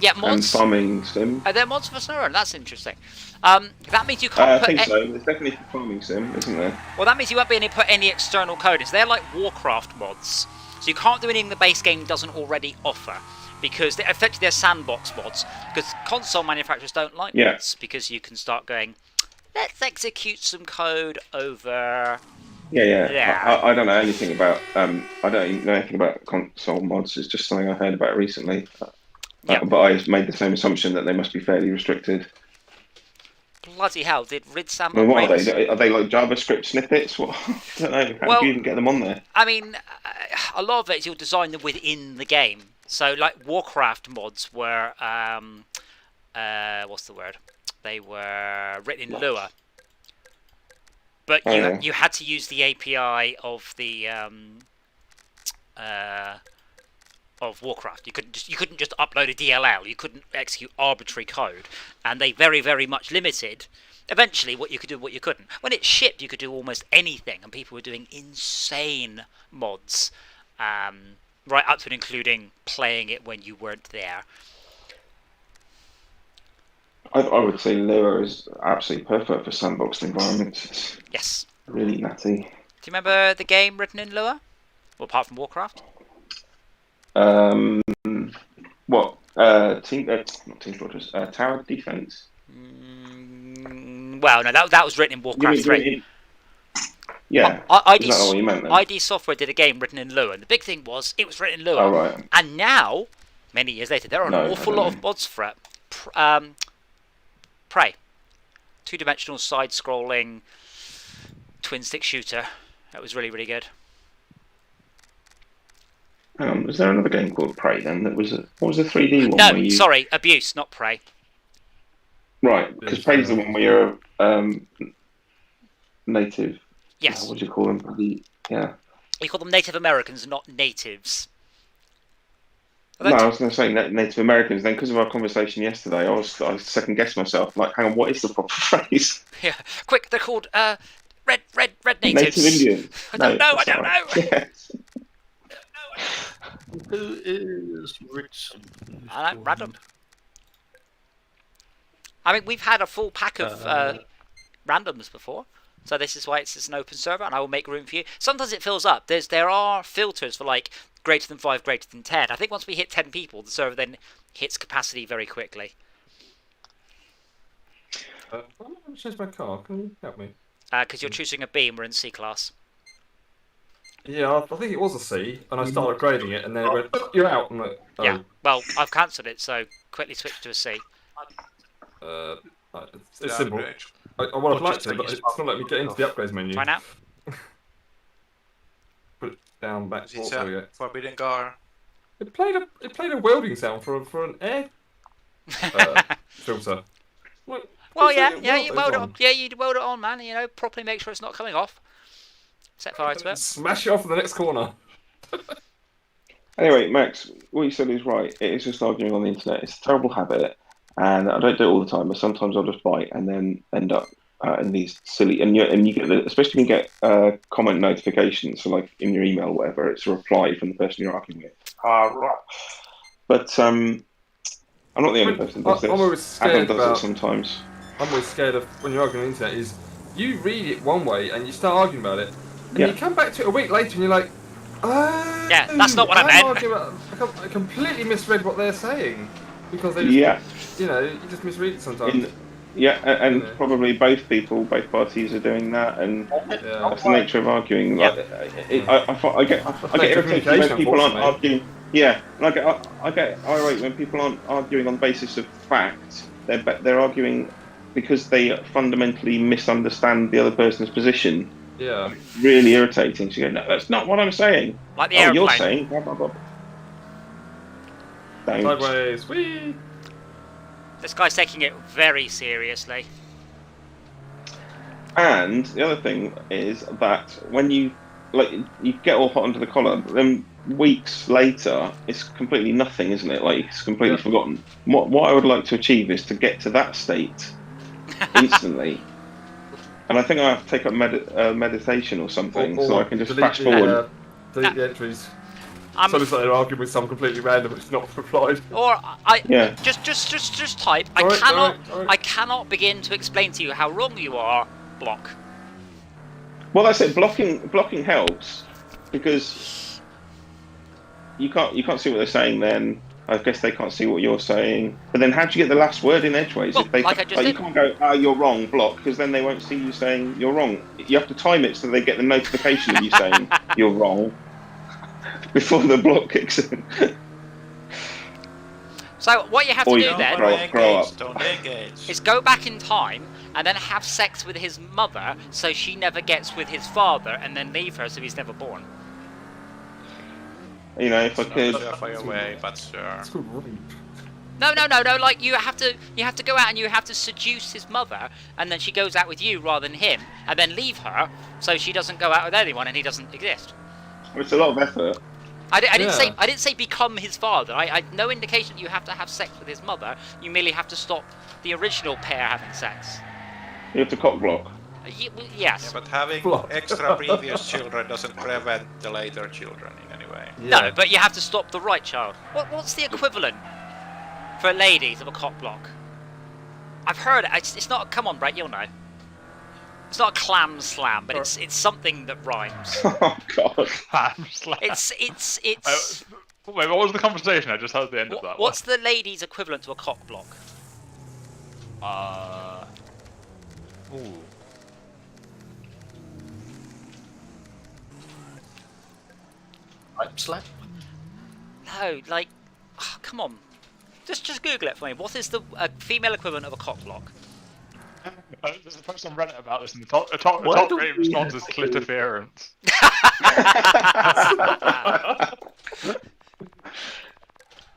Yeah, and mods... Farming Sim. Are there mods for SnowRunner? That's interesting. That means you can't I put... think so. There's definitely for Farming Sim, isn't there? Well, that means you won't be able to put any external code in. So they're like Warcraft mods. So you can't do anything the base game doesn't already offer. Because effectively they're sandbox mods. Because console manufacturers don't like mods. Because you can start going, let's execute some code over... Yeah. I don't know anything about. I don't even know anything about console mods. It's just something I heard about recently. But I made the same assumption that they must be fairly restricted. Bloody hell! Did Rid Sam? Well, what are they? Are they like JavaScript snippets? What? I don't know. How do you even get them on there? I mean, a lot of it is you'll design them within the game. So like Warcraft mods were what's the word? They were written in Lua, but you had to use the API of the of Warcraft. You couldn't just upload a DLL. You couldn't execute arbitrary code, and they very much limited. Eventually, what you could do, what you couldn't. When it shipped, you could do almost anything, and people were doing insane mods, right up to and including playing it when you weren't there. I would say Lua is absolutely perfect for sandboxed environments. It's Yes. really natty. Do you remember the game written in Lua? Well, apart from Warcraft? What? Not Team Fortress. Tower Defense. Well, no, that was written in Warcraft 3. Yeah. ID, is that not what you meant then? ID Software did a game written in Lua, and the big thing was it was written in Lua. Oh, right. And now, many years later, there are an awful lot of mods for it. Prey. 2-dimensional side-scrolling twin-stick shooter. That was really good. Was there another game called Prey then? What was the 3D one? No, sorry, Abuse, not Prey. Right, because Prey's the one where you're native. Yes. What do you call them? Yeah. You call them Native Americans, not natives. No, I was going to say Native Americans. Then, because of our conversation yesterday, I second guessed myself. Like, hang on, what is the proper phrase? Yeah, quick, they're called red natives. Native Indians. I don't know. Yes. Who is Ritson? I know, random. I mean, we've had a full pack of randoms before, so this is why it's an open server, and I will make room for you. Sometimes it fills up. There are filters for like greater than 5, greater than 10. I think once we hit 10 people, the server then hits capacity very quickly. I'm going to change my car. Can you help me? Because you're choosing a B and we're in C class. Yeah, I think it was a C, and I started upgrading it, and then it went, "You're out." I'm like, oh. Yeah. Well, I've cancelled it, so quickly switch to a C. It's simple. I would have liked to, but it's not letting me get into the upgrades menu. Try now. Put it down back. It's a forbidden car. It played a welding sound for an air filter. Like, Well, yeah, you weld it on. Yeah, you weld it on, man. You know, properly make sure it's not coming off. Set fire to it. Smash it off in the next corner. Anyway, Max, what you said is right. It is just arguing on the internet. It's a terrible habit, and I don't do it all the time. But sometimes I'll just bite and then end up in these silly and you get especially when you get comment notifications, so like in your email or whatever, it's a reply from the person you're arguing with. Right. But I'm not the only person that does this. I'm always scared Adam does it sometimes. I'm always scared of when you're arguing on the internet is you read it one way and you start arguing about it, and you come back to it a week later and you're like, oh, yeah, that's not what I meant. I completely misread what they're saying because they just, you just misread it sometimes. And probably both parties are doing that, and that's the nature of arguing. Like, I get irritated when people aren't arguing. Yeah, and I get irate when people aren't arguing on the basis of fact. They're arguing because they fundamentally misunderstand the other person's position. Yeah. Really irritating. So you go, no, that's not what I'm saying. Like the airplane. You're saying blah blah blah. Sideways, whee! This guy's taking it very seriously. And the other thing is that when you get all hot under the collar, then weeks later it's completely nothing, isn't it? Like it's completely forgotten. What I would like to achieve is to get to that state instantly. And I think I have to take up meditation or something, so I can just fast forward. Delete the entries. So it's like they're arguing with some completely random that's not replied. Or just type. I cannot begin to explain to you how wrong you are. Block. Well, that's it. Blocking helps because you can't see what they're saying. Then I guess they can't see what you're saying. But then how do you get the last word in edgeways? Well, if they you can't go, you're wrong, block, because then they won't see you saying you're wrong. You have to time it so they get the notification of you saying you're wrong before the block kicks in. So what you have to do then is go back in time and then have sex with his mother so she never gets with his father, and then leave her so he's never born. You know, if I Not could. surfing away, but sure. It's called rape. No. Like you have to go out and you have to seduce his mother, and then she goes out with you rather than him, and then leave her so she doesn't go out with anyone and he doesn't exist. It's a lot of effort. I didn't say become his father. I no indication that you have to have sex with his mother. You merely have to stop the original pair having sex. You have to cock block. Yeah, Yes. but having Block. extra previous children doesn't prevent the later children in any way. No, but you have to stop the right child. What's the equivalent for ladies of a cock block? I've heard it. It's not. Come on, Brett, you'll know. It's not a clam slam, but it's something that rhymes. Oh God. Ham slam. It's. Wait, what was the conversation? I just heard the end of that. What's the ladies' equivalent to a cock block? Ooh. Pipe slap. No, like, oh, come on. Just Google it for me. What is the female equivalent of a cock block? There's a post on Reddit about this, and the top Why do rate we response have is to- clitiference.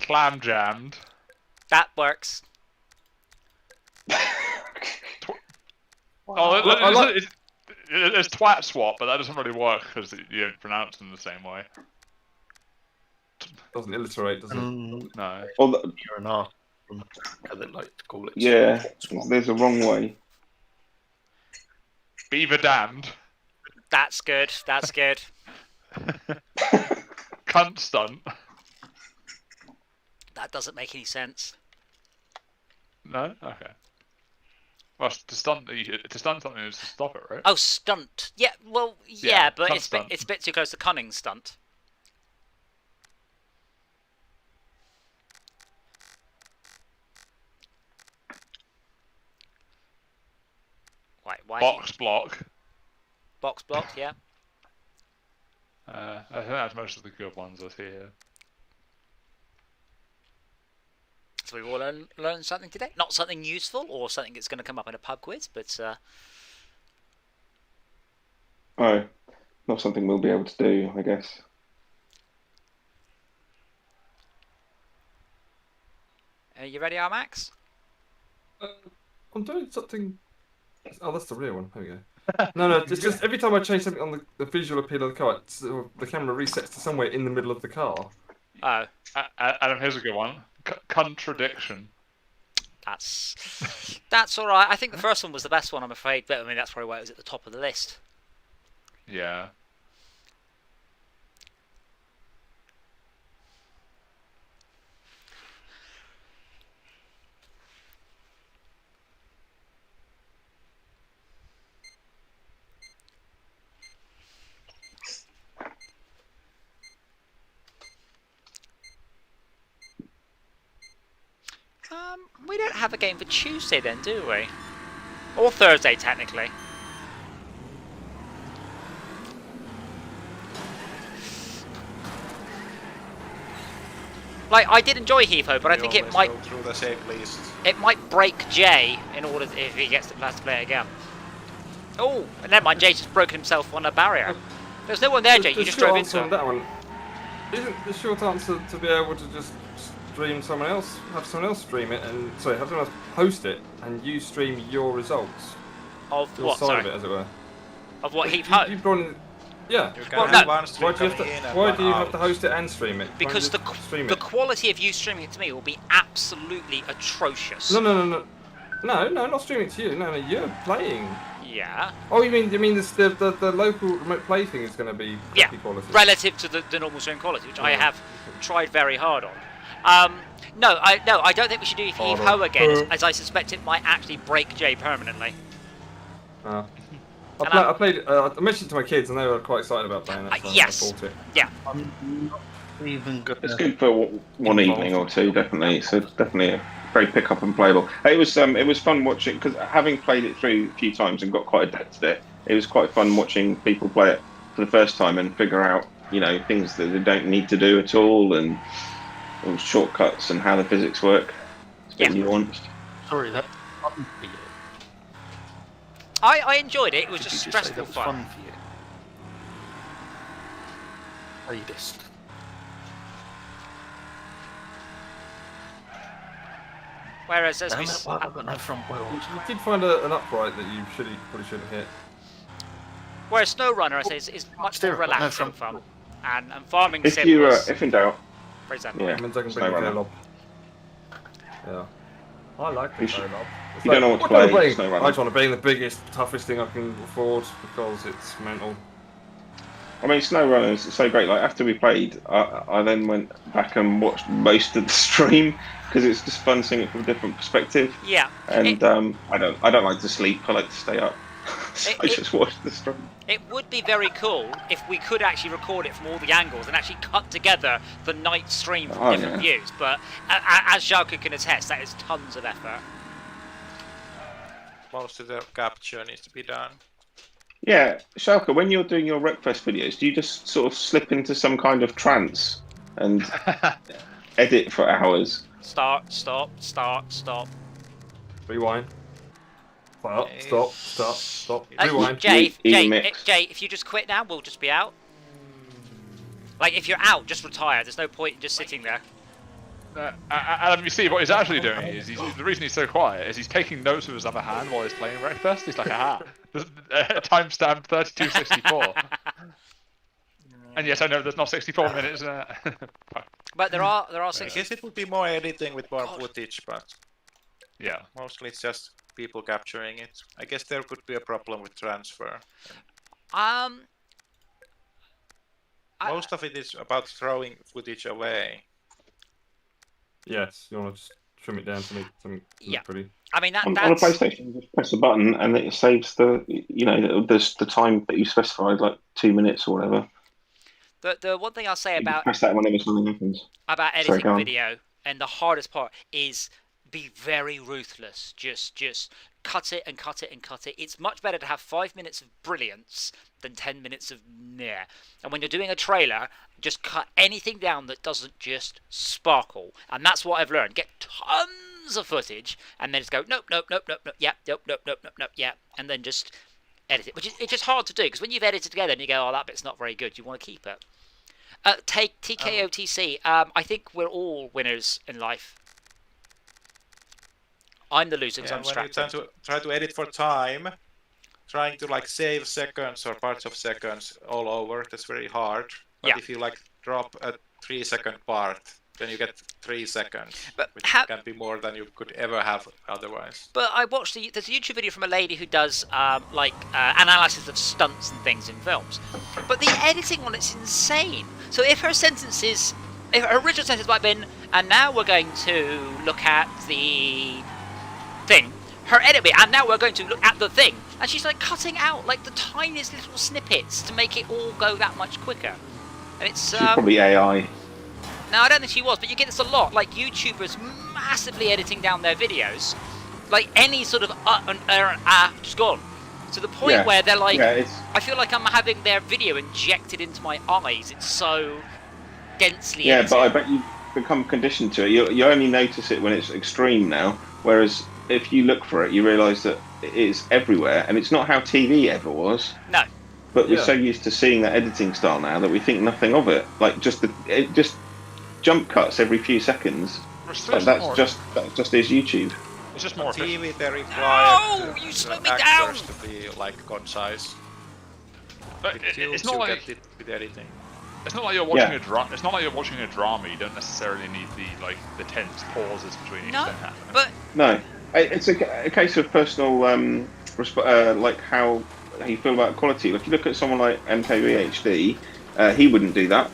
Clam jammed. That works. Oh, I like- there's twat swap, but that doesn't really work because you don't pronounce them the same way. Doesn't illiterate, does it? No. Well, You're an arse. As they like to call it. yeah, there's a wrong way. Beaver damned. That's good. That's good. Cunt stunt. That doesn't make any sense. No? Okay. Well, to stunt something is to stop it, right? Oh, stunt. Yeah. Well, yeah, Yeah, but cunt it's stunt. a bit too close to cunning stunt. Why? Box block. Box block. Yeah. I think that's most of the good ones I see here. So we've all learned something today. Not something useful or something that's going to come up in a pub quiz, but Oh, not something we'll be able to do, I guess. are you ready, Max? I'm doing something. Oh, that's the real one. There we go. No, it's just every time I change something on the visual appeal of the car, the camera resets to somewhere in the middle of the car. Oh, Adam, here's a good one. Contradiction. that's all right. I think the first one was the best one, I'm afraid. But I mean, that's probably why it was at the top of the list. Yeah. We don't have a game for Tuesday then, do we? Or Thursday, technically. Like, I did enjoy Heapo, but I think it might go through the same list. break Jay in order if he gets the plans to play it again. Oh, never mind. Jay just broke himself on a barrier. There's no one there, Jay. The You just short drove answer into on that one isn't the short answer to be able to just stream someone else, have someone else stream it, and have someone else post it, and you stream your results, of your what? side Sorry, of it, as it were. of what Heapo? You've brought in, yeah. You Well, can no. have one stream Why do you have coming in to? and Why one do you have out. to host it and stream it? Why don't you Because just stream the it? quality of you streaming it to me will be absolutely atrocious. No, not streaming it to you. No, you're playing. Yeah. Oh, you mean the local remote play thing is going to be Yeah. crappy quality? Relative to the normal stream quality, which I have tried very hard on. No, I don't think we should do Hard Heapo on. again, as I suspect it might actually break Jay permanently. I And played. I mentioned it to my kids, and they were quite excited about playing it. So yes. I bought it. Yeah. I'm not even gonna. It's good for one evening or two, definitely. So it's definitely a very pick up and playable. It was fun watching, because having played it through a few times and got quite adept at it, it was quite fun watching people play it for the first time and figure out, things that they don't need to do at all, and all shortcuts and how the physics work. It's a bit nuanced. Sorry, that's fun for you. I enjoyed it. It was Did just you say stressful that was fun. fun for you? Sadist. Whereas as Damn we it, why have I got no front wheels? You did find an upright that you probably shouldn't hit. whereas SnowRunner, I say, is much more Steering, but no relaxed and front fun. wheel. And Farming If Sim you was if in doubt, very zen. yeah. That means I can bring Snow the Runner. K-Lob. Yeah. I like the You should- K-Lob. you don't know what to what am I play, playing? Snow Runner. I just want to be the biggest, toughest thing I can afford because it's mental. I mean, SnowRunner is so great. Like after we played, I then went back and watched most of the stream because it's just fun seeing it from a different perspective. Yeah. And I don't like to sleep. I like to stay up. So I just watched the stream. It would be very cool if we could actually record it from all the angles and actually cut together the night stream from different views. But as Xiaoku can attest, that is tons of effort. Most of the capture needs to be done. Yeah, Shalka, when you're doing your WreckFest videos, do you just sort of slip into some kind of trance and edit for hours? Start, stop, start, stop. Rewind. Stop. Rewind. Jay, Even mix. Jay, if you just quit now, we'll just be out. Like, if you're out, just retire. There's no point in just sitting there. And you see what he's actually doing is the reason he's so quiet is he's taking notes with his other hand while he's playing WreckFest. He's like, aha, timestamp 3264. And yes, I know there's not 64 minutes. But there are I 6. guess it would be more editing with more footage, but Yeah. mostly it's just people capturing it. I guess there could be a problem with transfer. Most of it is about throwing footage away. Yes, you want to just trim it down to make something look pretty. I mean, On a that's... PlayStation, you just press a button and it saves the time that you specified, like 2 minutes or whatever. The one thing I'll say You about press that whenever something happens. editing go on. video, and the hardest part is be very ruthless. Just cut it and cut it and cut it. It's much better to have 5 minutes of brilliance than 10 minutes of meh. And when you're doing a trailer, just cut anything down that doesn't just sparkle. And that's what I've learned. Get tons of footage and then just go nope, yeah, and then just edit it. Which is it's just hard to do because when you've edited together and you go, oh, that bit's not very good, you want to keep it. Take TKOTC. I think we're all winners in life. I'm the loser because I'm when you distracted. try to edit for time, trying to like save seconds or parts of seconds all over, that's very hard. But if you like drop a 3-second part, then you get 3 seconds, which can be more than you could ever have otherwise. But I watched there's a YouTube video from a lady who does analysis of stunts and things in films. But the editing on it's insane. So if her original sentence might have been, and now we're going to look at the thing. Her edit bit, and now we're going to look at the thing. And she's like cutting out like the tiniest little snippets to make it all go that much quicker. And it's She's probably AI. No, I don't think she was, but you get this a lot. Like YouTubers massively editing down their videos, like any sort of just gone to the point where they're like, I feel like I'm having their video injected into my eyes. It's so densely edited. But I bet you become conditioned to it. You only notice it when it's extreme now, whereas if you look for it, you realise that it is everywhere, and it's not how TV ever was. No. But we're so used to seeing that editing style now that we think nothing of it. Like just jump cuts every few seconds. Like that's just is YouTube. It's just more TV, they require you slow me actors down. to be like concise. But it's not like it with editing. It's not like you're watching a drama. It's not like you're watching a drama. You don't necessarily need the tense pauses between each thing happening. But no, it's a case of personal like how you feel about quality. Like you look at someone like MKBHD, he wouldn't do that.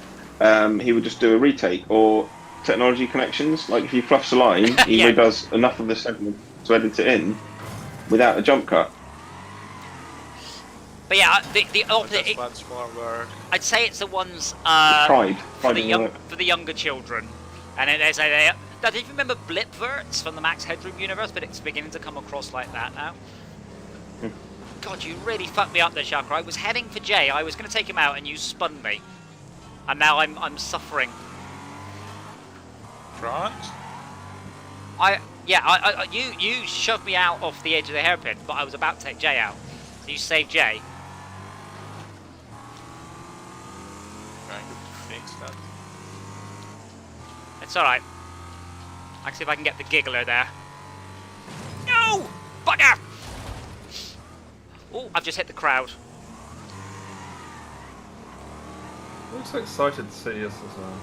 He would just do a retake or technology connections. Like if he fluffs a line, he redoes enough of the segment to edit it in without a jump cut. But yeah, the opposite. Much more work. I'd say it's the ones for the younger children, and then they say do you remember Blipverts from the Max Headroom universe? But it's beginning to come across like that now. God, you really fucked me up there, Shaka. I was heading for Jay. I was going to take him out, and you spun me, and now I'm suffering. Front? You shoved me out off the edge of the hairpin, but I was about to take Jay out. So you saved Jay. Trying to fix that. It's alright. I can see if I can get the giggler there. Motherfucker! Oh, I've just hit the crowd. I'm so excited to see us as well.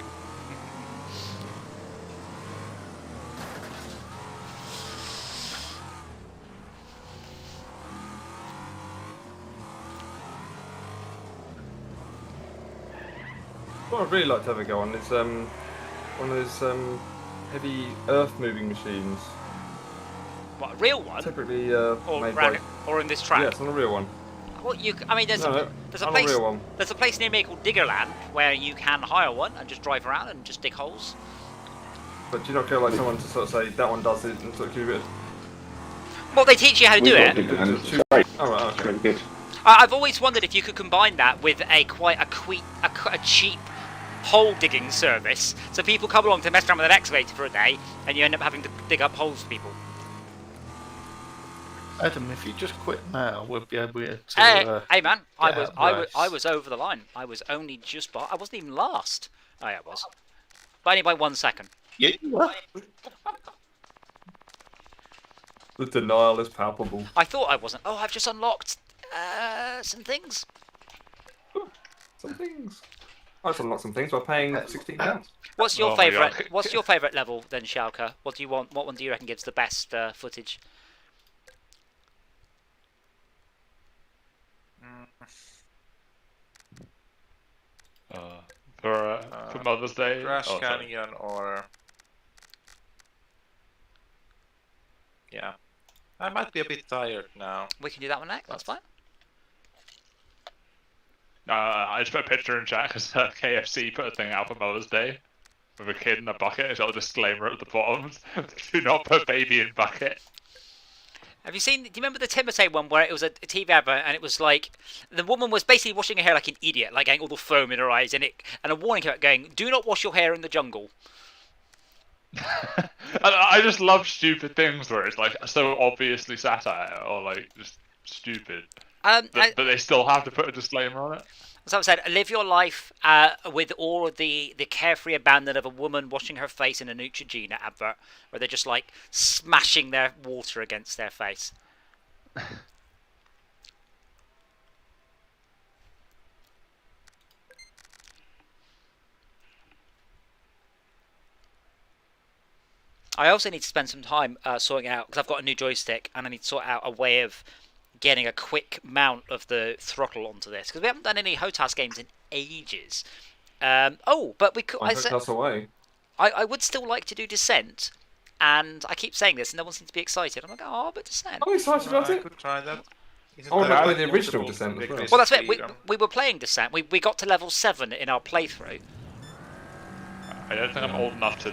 What I'd really like to have a go on is one of those heavy earth-moving machines. What, a real one? Typically Or, made by... or in this track? Yes, on a real one. Well, I mean, there's No, a on place. a real one. There's a place near me called Diggerland where you can hire one and just drive around and just dig holes. But do you not feel like someone to sort of say that one does it and sort of keep it? Well, they teach you how to do it. It's great. Oh, right, It's okay. really good. I've always wondered if you could combine that with a cheap hole digging service, so people come along to mess around with an excavator for a day, and you end up having to dig up holes for people. Adam, if you just quit now, we'll be able to. Hey man, I right. was over the line. I was only just by. I wasn't even last. Oh yeah, I was, but only by 1 second. Yeah, you were. The denial is palpable. I thought I wasn't. Oh, I've just unlocked some things. Some things. I just unlocked some things by paying £16. What's your Oh my favourite? God. What's your favourite level then, Schalke? What do you want? What one do you reckon gives the best footage? For Mother's Day. Crash Oh, sorry. Canyon or... Yeah. I might be a bit tired now. We can do that one next. That's fine. I just put a picture in chat because KFC put a thing out for Mother's Day with a kid in a bucket. It's got a disclaimer at the bottom: "Do not put baby in bucket." Have you seen? Do you remember the Timotei one where it was a TV advert and it was like the woman was basically washing her hair like an idiot, like getting all the foam in her eyes, and a warning came out going, "Do not wash your hair in the jungle." I just love stupid things where it's like so obviously satire or like just stupid, but they still have to put a disclaimer on it. As I said, live your life with all of the carefree abandon of a woman washing her face in a Neutrogena advert, where they're just like smashing their water against their face. I also need to spend some time sorting out, because I've got a new joystick, and I need to sort out a way of getting a quick mount of the throttle onto this, because we haven't done any HOTAS games in ages. But we could. I would still like to do Descent, and I keep saying this, and no one seems to be excited. I'm like, oh, but Descent. I'm excited about I it. could try that. Isn't Oh, that no, the original multiple Descent as well. degrees Well, that's of it. freedom? We were playing Descent. We got to level 7 in our playthrough. I don't think I'm old enough to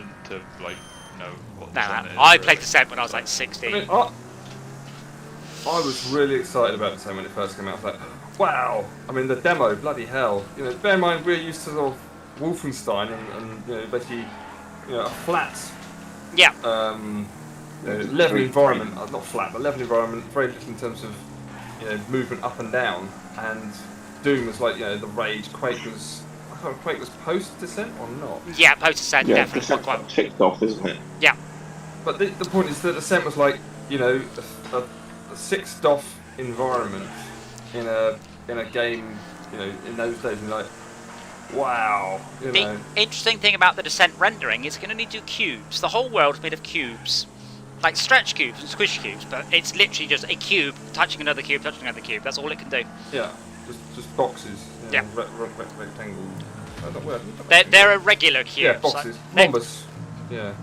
like know what No, Descent is. I played Descent when I was like 16. I mean, I was really excited about Descent when it first came out. I was like, wow! I mean, the demo, bloody hell! You know, bear in mind we're used to sort of Wolfenstein and you know, basically, you know, a flat, Yeah. you know, level environment. Not flat, but level environment. Very little in terms of, you know, movement up and down. And Doom was like, you know, the rage. Quake was. I can't remember, Quake was post Descent or not. Yeah, post Descent, Yeah, definitely. Descent's got ticked off, isn't it? Yeah. But the point is that Descent was like, you know, a 6 DOF environment in a game, you know, in those days, and like, wow, you The know. interesting thing about the Descent rendering is it can only do cubes. The whole world's made of cubes. Like stretch cubes and squish cubes, but it's literally just a cube touching another cube, touching another cube. That's all it can do. Yeah, just boxes. You know, Yeah. rectangle. They're a regular cube. Yeah, boxes. Like, Rhombus. Yeah.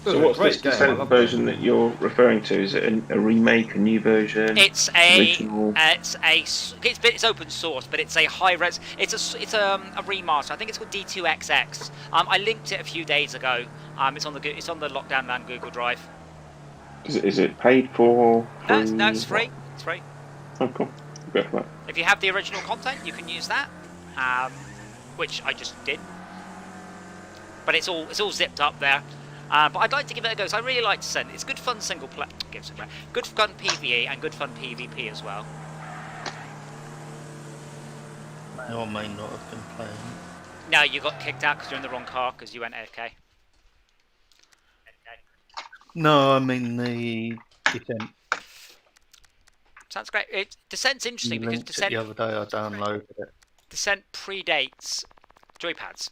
So what's Great this game, I Descent love version that you're referring to? Is it a remake, a new version? it's original? it's open source, but it's a high res. It's a remaster. I think it's called D2XX. I linked it a few days ago. It's on the LockDown LAN Google Drive. Is it paid for? No, it's free. It's free. Oh, cool. Go for that. If you have the original content, you can use that, which I just did. But it's all zipped up there. But I'd like to give it a go. So I really like Descent. It's good fun single player. Good fun PvE and good fun PvP as well. May or may not have been playing. No, you got kicked out because you're in the wrong car because you went AFK. No, I mean the Descent. Sounds great. Descent's You interesting because linked it the other day. I downloaded it. Descent predates joypads.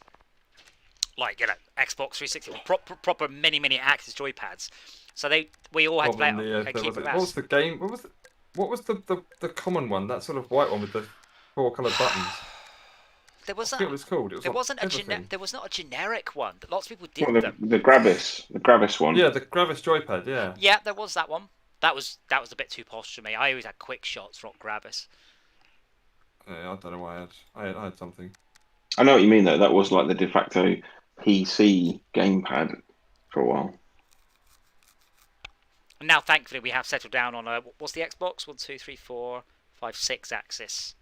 Like, you know, Xbox 360, proper mini axis joypads. So we all had to play Problem, it and there keep was it what was the game? What was the common one? That sort of white one with the 4 coloured buttons. There I wasn't. forget what it's called. It was There on wasn't a everything. there was not a generic one, but lots of people did Well, them. the Gravis one. Yeah, the Gravis joypad. Yeah. Yeah, there was that one. That was a bit too posh for me. I always had quick shots, not Gravis. Yeah, I don't know why I had something. I know what you mean though. That was like the de facto PC gamepad for a while. And now, thankfully, we have settled down on what's the Xbox? 1, 2, 3, 4, 5, 6 axis,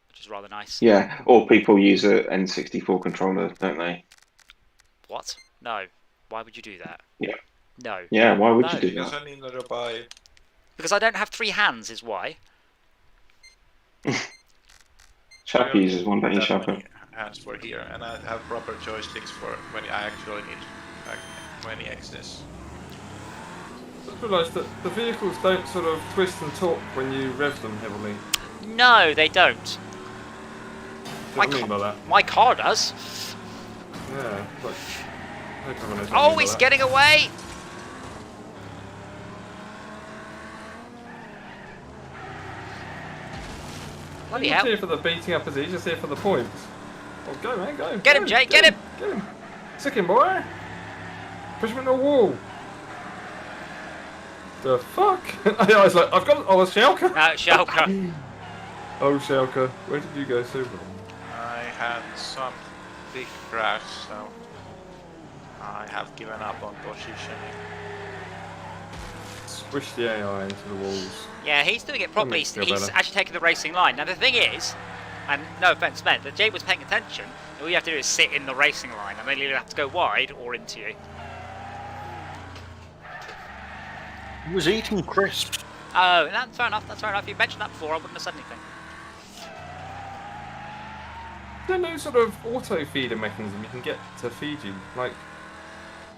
which is rather nice. Yeah, or people use a N64 controller, don't they? What? No. Why would you do that? Yeah. No. Yeah, why would No. you do Because that? I need to buy. Because I don't have 3 hands, is why. Sharp uses one, don't you, that Sharper? many hands for here, and I have proper joysticks for when I actually need many access. I just realised that the vehicles don't sort of twist and torque when you rev them heavily. No, they don't. What do you mean by that? My car does. Yeah, like. I don't know what I mean Oh, by he's that. getting away! Bloody He's not hell. here for the beating up, is he? He's just here for the points. Oh, go, man, go. Get him, Jay, get him! Get him. Sick him, boy. Push him into a wall. The fuck? I was like, oh, it's Schalke. Schalke. Oh, Schalke. Where did you go so wrong? I had some big crash, so I have given up on positioning. Squish the AI into the walls. Yeah, he's doing it properly. makes me He's feel better. actually taking the racing line. Now, the thing is, and no offence meant, that Jay was paying attention, and all you have to do is sit in the racing line, and then you either have to go wide or into you. He was eating crisps. Oh, that's fair enough. That's fair enough. You mentioned that before, I wouldn't have said anything. There no sort of auto feeder mechanism you can get to feed you, like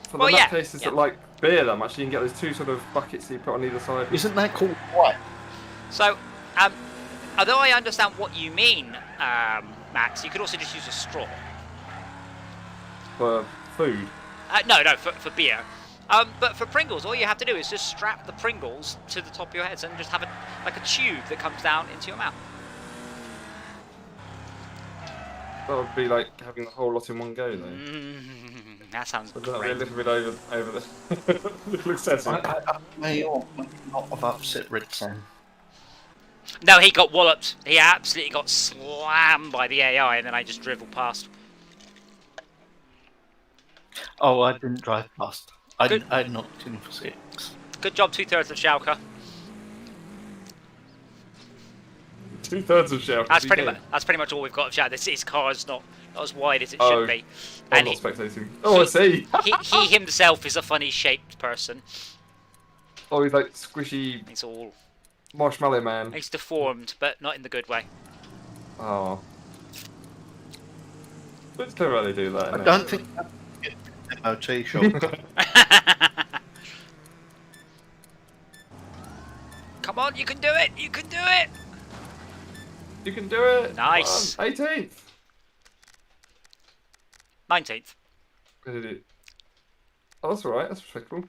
for Well, the yeah, nutcases yeah. that like beer that much. You can get those 2 sort of buckets that you put on either side. Isn't that called what? So, although I understand what you mean, Max, you could also just use a straw. For food. No, for beer. But for Pringles, all you have to do is just strap the Pringles to the top of your heads and just have like a tube that comes down into your mouth. That would be like having the whole lot in one go, though. That sounds Would that be a great. little bit over the a little excessive? I may or may not have upset Red Sam. No, he got walloped. He absolutely got slammed by the AI, and then I just dribbled past. Oh, I didn't drive past. Good. I knocked in for 6. Good job, 2/3 of Schalke. 2/3 of Schalke. That's pretty much all we've got of Schalke. His car is not as wide as it Oh, should be, I'm and not spectating. Oh, I see. he himself is a funny shaped person. Oh, he's like squishy He's all marshmallow man. he's deformed, but not in the good way. Oh. It's clever how they do that. I innit? don't think that's MOT shop. Come on, you can do it! You can do it! You can do it. Nice. Come on, 18th. 19th. I did it. Oh, that's alright. That's respectable.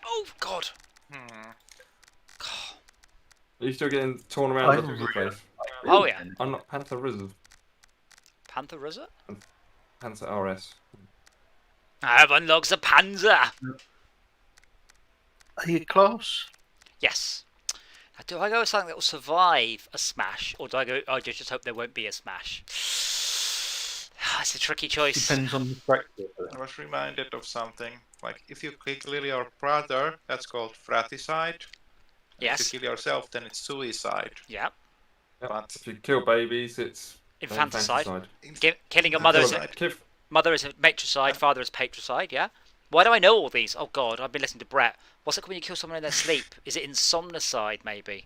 Oh God! Are you still getting torn around all over the place? Oh yeah. I'm not Panther Reserve. Panther Rizzer? Panther RS. I have unlocked the Panzer! Are you close? Yes. Now, do I go with something that will survive a smash, or do I go, I just hope there won't be a smash? It's a tricky choice. Depends on the track. I was reminded of something. Like, if you kill your brother, that's called fratricide. Yes. If you kill yourself, then it's suicide. Yeah. Yep. But If you kill babies, it's Infanticide. infanticide. Killing a mother is Kill- mother is a matricide, father is patricide, yeah? Why do I know all these? Oh God, I've been listening to Brett. What's it called when you kill someone in their sleep? Is it insomnicide, maybe?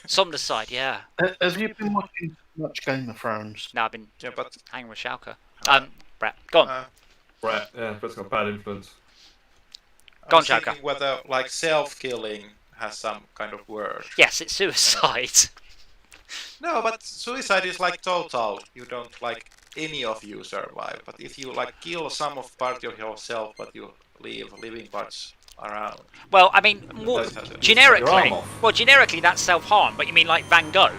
Somnicide, yeah. Have you been watching much Game of Thrones? No, I've been yeah, but hanging with Schalke. Brett, go on. uh, Brett, yeah, Brett's got bad influence. Go on, was Joker. thinking whether like self-killing has some kind of word. Yes, it's suicide. No, but suicide is like total. You don't like any of you survive. But if you like kill some of part of yourself, but you leave living parts around. Well, I mean, more That's how to- Your generically. arm off. Well, generically that's self-harm, but you mean like Van Gogh?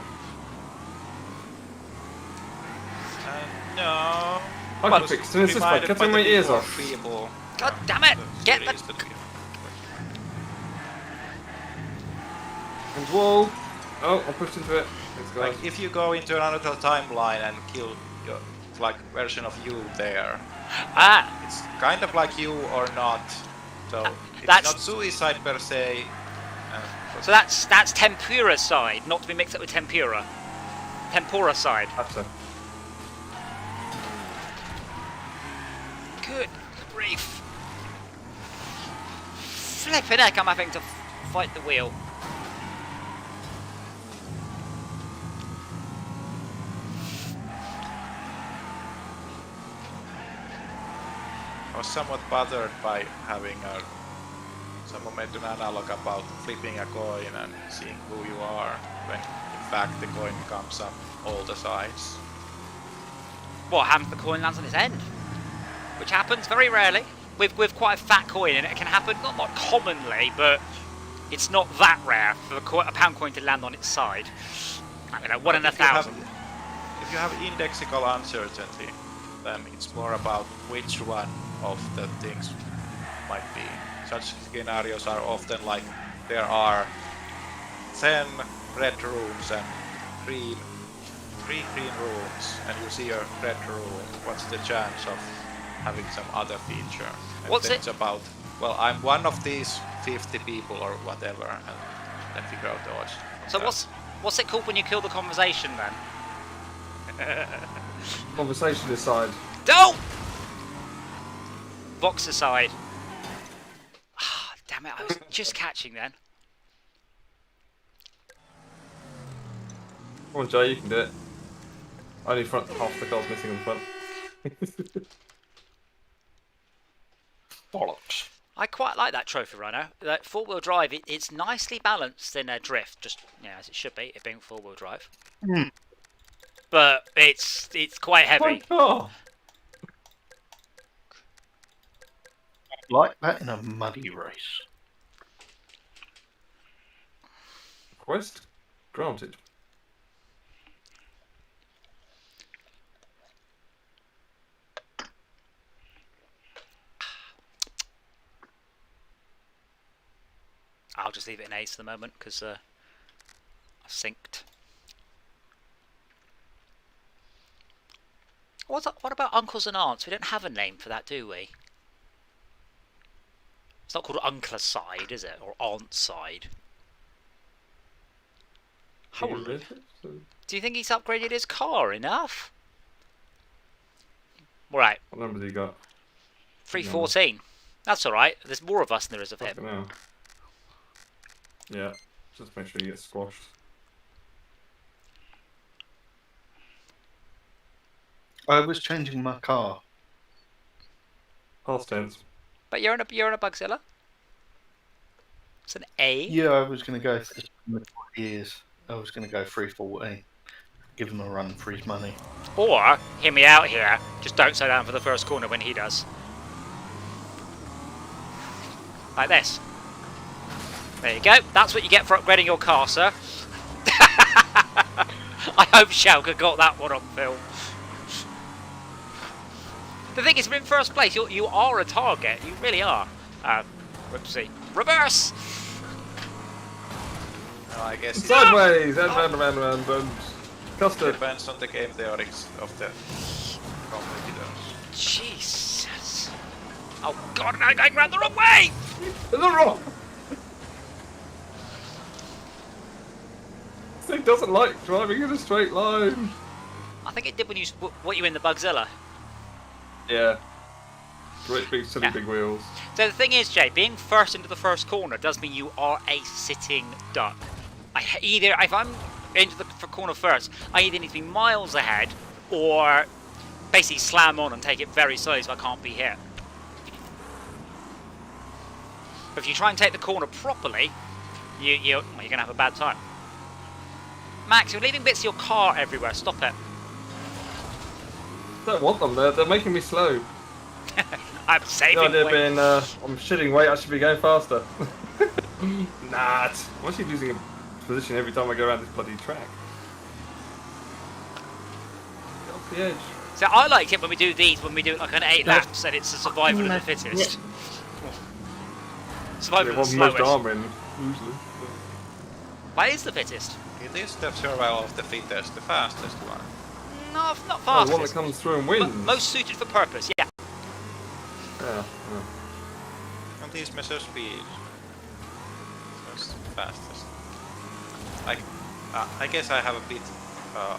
No. I Well, can fix this by Reminded cutting by my the ears poor off. People. God damn it! Get the... And wall. Oh, I pushed into it. Thanks, guys. Like if you go into another timeline and kill your like version of you there, Ah, it's kind of like you or not. So it's that's- not suicide per se. so that's tempura side, not to be mixed up with tempura. Tempura side. After. Good grief. Flipping heck, I'm having to fight the wheel. I was somewhat bothered by having someone made an analog about flipping a coin and seeing who you are, when in fact the coin comes up all the sides. What happens? The coin lands on its end, which happens very rarely. With quite a fat coin, and it can happen not commonly, but it's not that rare for a pound coin to land on its side. I don't know, 1 in 1,000. If you have indexical uncertainty, then it's more about which one of the things might be. Such scenarios are often like there are 10 red rooms and 3 green rooms, and you see a red room. What's the chance of having some other feature? And What's then it? It's about, well, I'm one of these 50 people or whatever, and then figure out the odds. So what's it called when you kill the conversation then? Conversation aside. Don't! Box aside. Ah, damn it, I was just catching then. Come on, Jay, you can do it. Only front half the car's missing on the front. Bollocks. I quite like that trophy runner. That four-wheel drive, it's nicely balanced in a drift, just as it should be, it being four-wheel drive. Mm. But it's quite heavy. Oh, Like that in a muddy race. quest granted. I'll just leave it in Ace for the moment because I've synced. What about uncles and aunts? We don't have a name for that, do we? It's not called uncle's side, is it? Or aunt's side? Holy. Do you think he's upgraded his car enough? Right, What number do you got? 314. That's alright. There's more of us than there is of him. Fucking hell. Yeah, just make sure you get squashed. I was changing my car. Past tense. But you're in a Bugzilla. It's an A. Yeah, I was going to go for this in 4 years. I was going to go 314. Give him a run for his money. Or, hear me out here, just don't slow down for the first corner when he does. Like this. There you go. That's what you get for upgrading your car, sir. I hope Schalke got that one on film. The thing is, in first place, you are a target. You really are. Whoopsie. Reverse! No, I guess it Sideways! And round. Custard. depends on the game theories of the competitors. Jesus. Oh god, I'm going round the wrong way! Is that wrong? This thing doesn't like driving in a straight line. I think it did when you put you in the Bugzilla. Yeah. Great big silly Yeah. big wheels. So the thing is, Jay, being first into the first corner does mean you are a sitting duck. If I'm into the corner first, I either need to be miles ahead or basically slam on and take it very slowly so I can't be hit. But if you try and take the corner properly, you're going to have a bad time. Max, you're leaving bits of your car everywhere. Stop it. I don't want them. They're making me slow. I'm The saving idea weight. being, I'm shitting weight. I should be going faster. Nah, I'm actually losing a position every time I go around this bloody track. Get off the edge. So I like it when we do these, when we do like an 8 laps, and it's a survival of the fittest. Survival of the One most slowest. armor in, usually. What is the fittest? It is the survival of the fittest, the fastest one. No, not Oh, the one that fastest. comes through and wins. Most suited for purpose, yeah. Yeah. And these measure speed. That's the fastest. Like, I guess I have a bit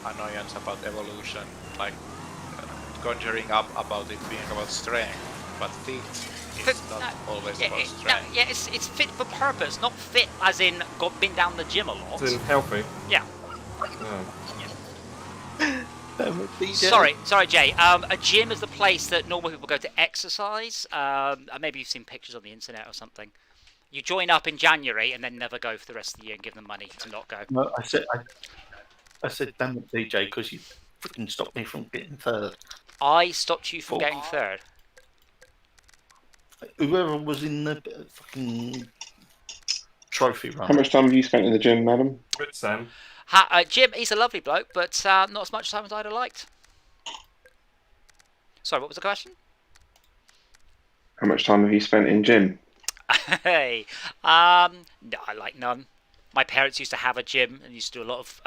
annoyance about evolution, like conjuring up about it being about strength, but fit is not always about strength. Yeah, it's fit for purpose, not fit as in been down the gym a lot. It's in healthy. Yeah. Yeah. Sorry, Jay. A gym is the place that normal people go to exercise. Maybe you've seen pictures on the internet or something. You join up in January and then never go for the rest of the year and give them money to not go. No, I said damn it, DJ, because you freaking stopped me from getting third. I stopped you from getting third. Whoever was in the fucking trophy run. How much time have you spent in the gym, madam? With Sam. Jim, he's a lovely bloke, but not as much time as I'd have liked. Sorry, what was the question? How much time have you spent in gym? Hey, no, I like none. My parents used to have a gym and used to do a lot of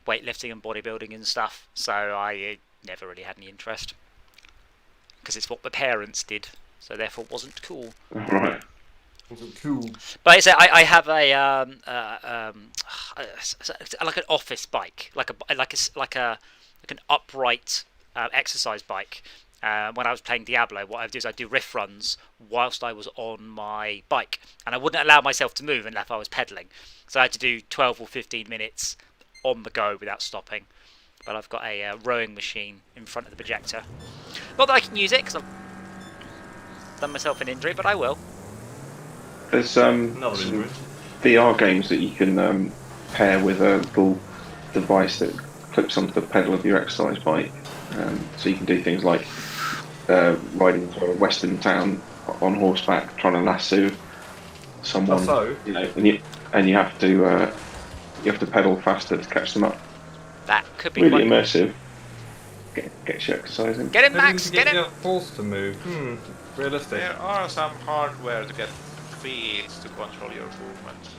weightlifting and bodybuilding and stuff, so I never really had any interest because it's what my parents did, so therefore it wasn't cool. Right. Wasn't cool. But I say I have a like an office bike, like an upright exercise bike. When I was playing Diablo, what I do is I do riff runs whilst I was on my bike, and I wouldn't allow myself to move unless I was pedaling. So I had to do 12 or 15 minutes on the go without stopping. But I've got a rowing machine in front of the projector. Not that I can use it because I've done myself an injury, but I will. There's Another some injury. VR games that you can pair with a little device that clips onto the pedal of your exercise bike, so you can do things like riding to a western town on horseback, trying to lasso someone. Also, You know, and you have to pedal faster to catch them up. That could be Really quite immersive. Get your exercise in. Get him, maybe Max! to Get him! your force to move. Realistic. There are some hardware to get feet to control your movements.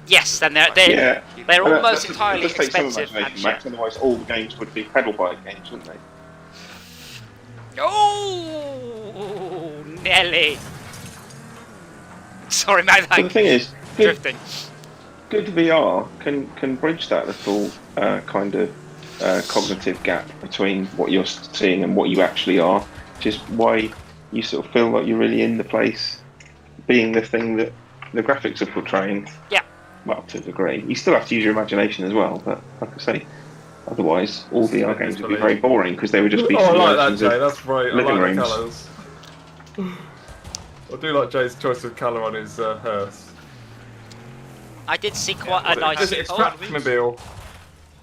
Yes, then they're Yeah. they're But almost that entirely does take some expensive and imagination, Max, shit. otherwise all the games would be pedal bike games, wouldn't they? Oh, Nelly! Sorry, man, But the thing is, good drifting. VR can bridge that little kind of cognitive gap between what you're seeing and what you actually are, which is why you sort of feel like you're really in the place, being the thing that the graphics are portraying. Yeah. Well, to a degree. You still have to use your imagination as well, but like I say, otherwise all VR games would be very boring because they would just be Oh, I like simulations that, Jay. of That's right. I living like the rooms. colours. I do like Jay's choice of colour on his hearse. I did see quite a nice. It's Oh, Batmobile.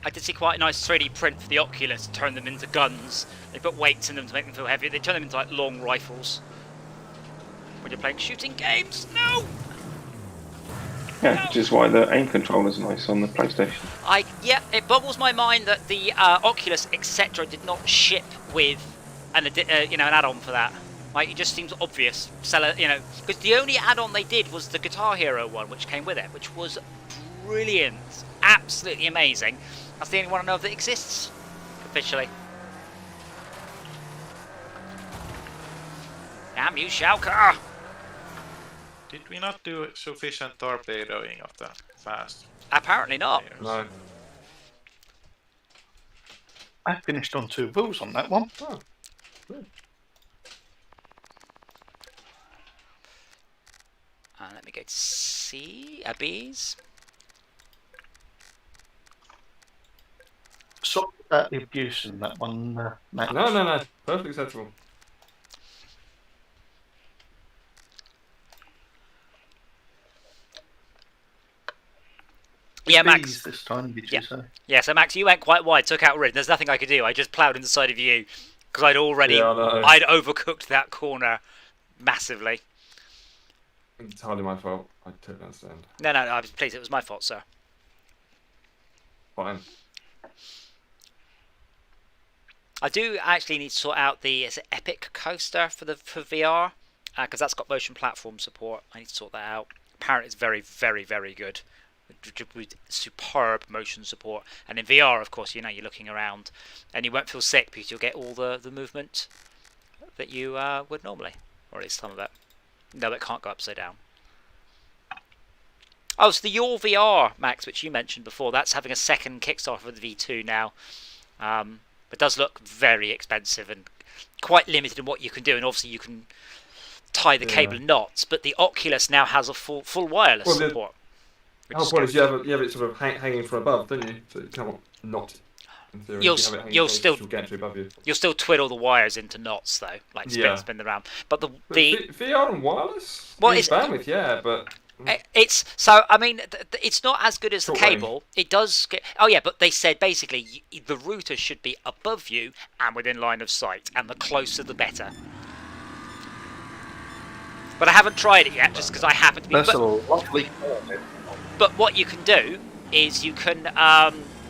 I did see quite a nice 3D print for the Oculus to turn them into guns. They put weights in them to make them feel heavier. They turn them into like long rifles. When you're playing shooting games, no. Yeah, which is why the aim controller's nice on the PlayStation. It boggles my mind that the Oculus etc. did not ship with an add-on for that. Like, it just seems obvious. Because the only add-on they did was the Guitar Hero one, which came with it, which was brilliant, absolutely amazing. That's the only one I know of that exists officially. Damn you, Schalke! Did we not do sufficient torpedoing of the fast Apparently not. players? No. I finished on 2 wheels on that one. Oh, good. Let me go to C, B's. Stop the abuse in that one, Matt. No. Perfectly acceptable. Yeah, Bees Max. this time, did Yeah. you say? Yeah, so Max, you went quite wide, took out Rid. There's nothing I could do. I just ploughed in the side of you because I'd already, Yeah, I know. I'd overcooked that corner massively. It's hardly my fault. I totally understand. No, I was pleased. It was my fault, sir. Fine. I do actually need to sort out the Epic coaster for VR because that's got motion platform support. I need to sort that out. Apparently, it's very, very, very good with superb motion support. And in VR, of course, you're looking around, and you won't feel sick because you'll get all the movement that you would normally, or at least some of it. No, it can't go upside down. Oh, so the Your VR, Max, which you mentioned before, that's having a second Kickstarter for the V2 now. It does look very expensive and quite limited in what you can do, and obviously you can tie the cable in knots. But the Oculus now has a full wireless support. The whole point is you have it sort of hanging from above, don't you? So you can't not. In theory, You'll still get to above you. You'll still twiddle the wires into knots though, like spin them around. But the VR and wireless. Well, it's bandwidth, but. It's so. I mean, it's not as good as the cable. Range. It does get. Oh yeah, but they said basically the router should be above you and within line of sight, and the closer the better. But I haven't tried it yet, just because I happen to be. That's a lovely. But what you can do is you can,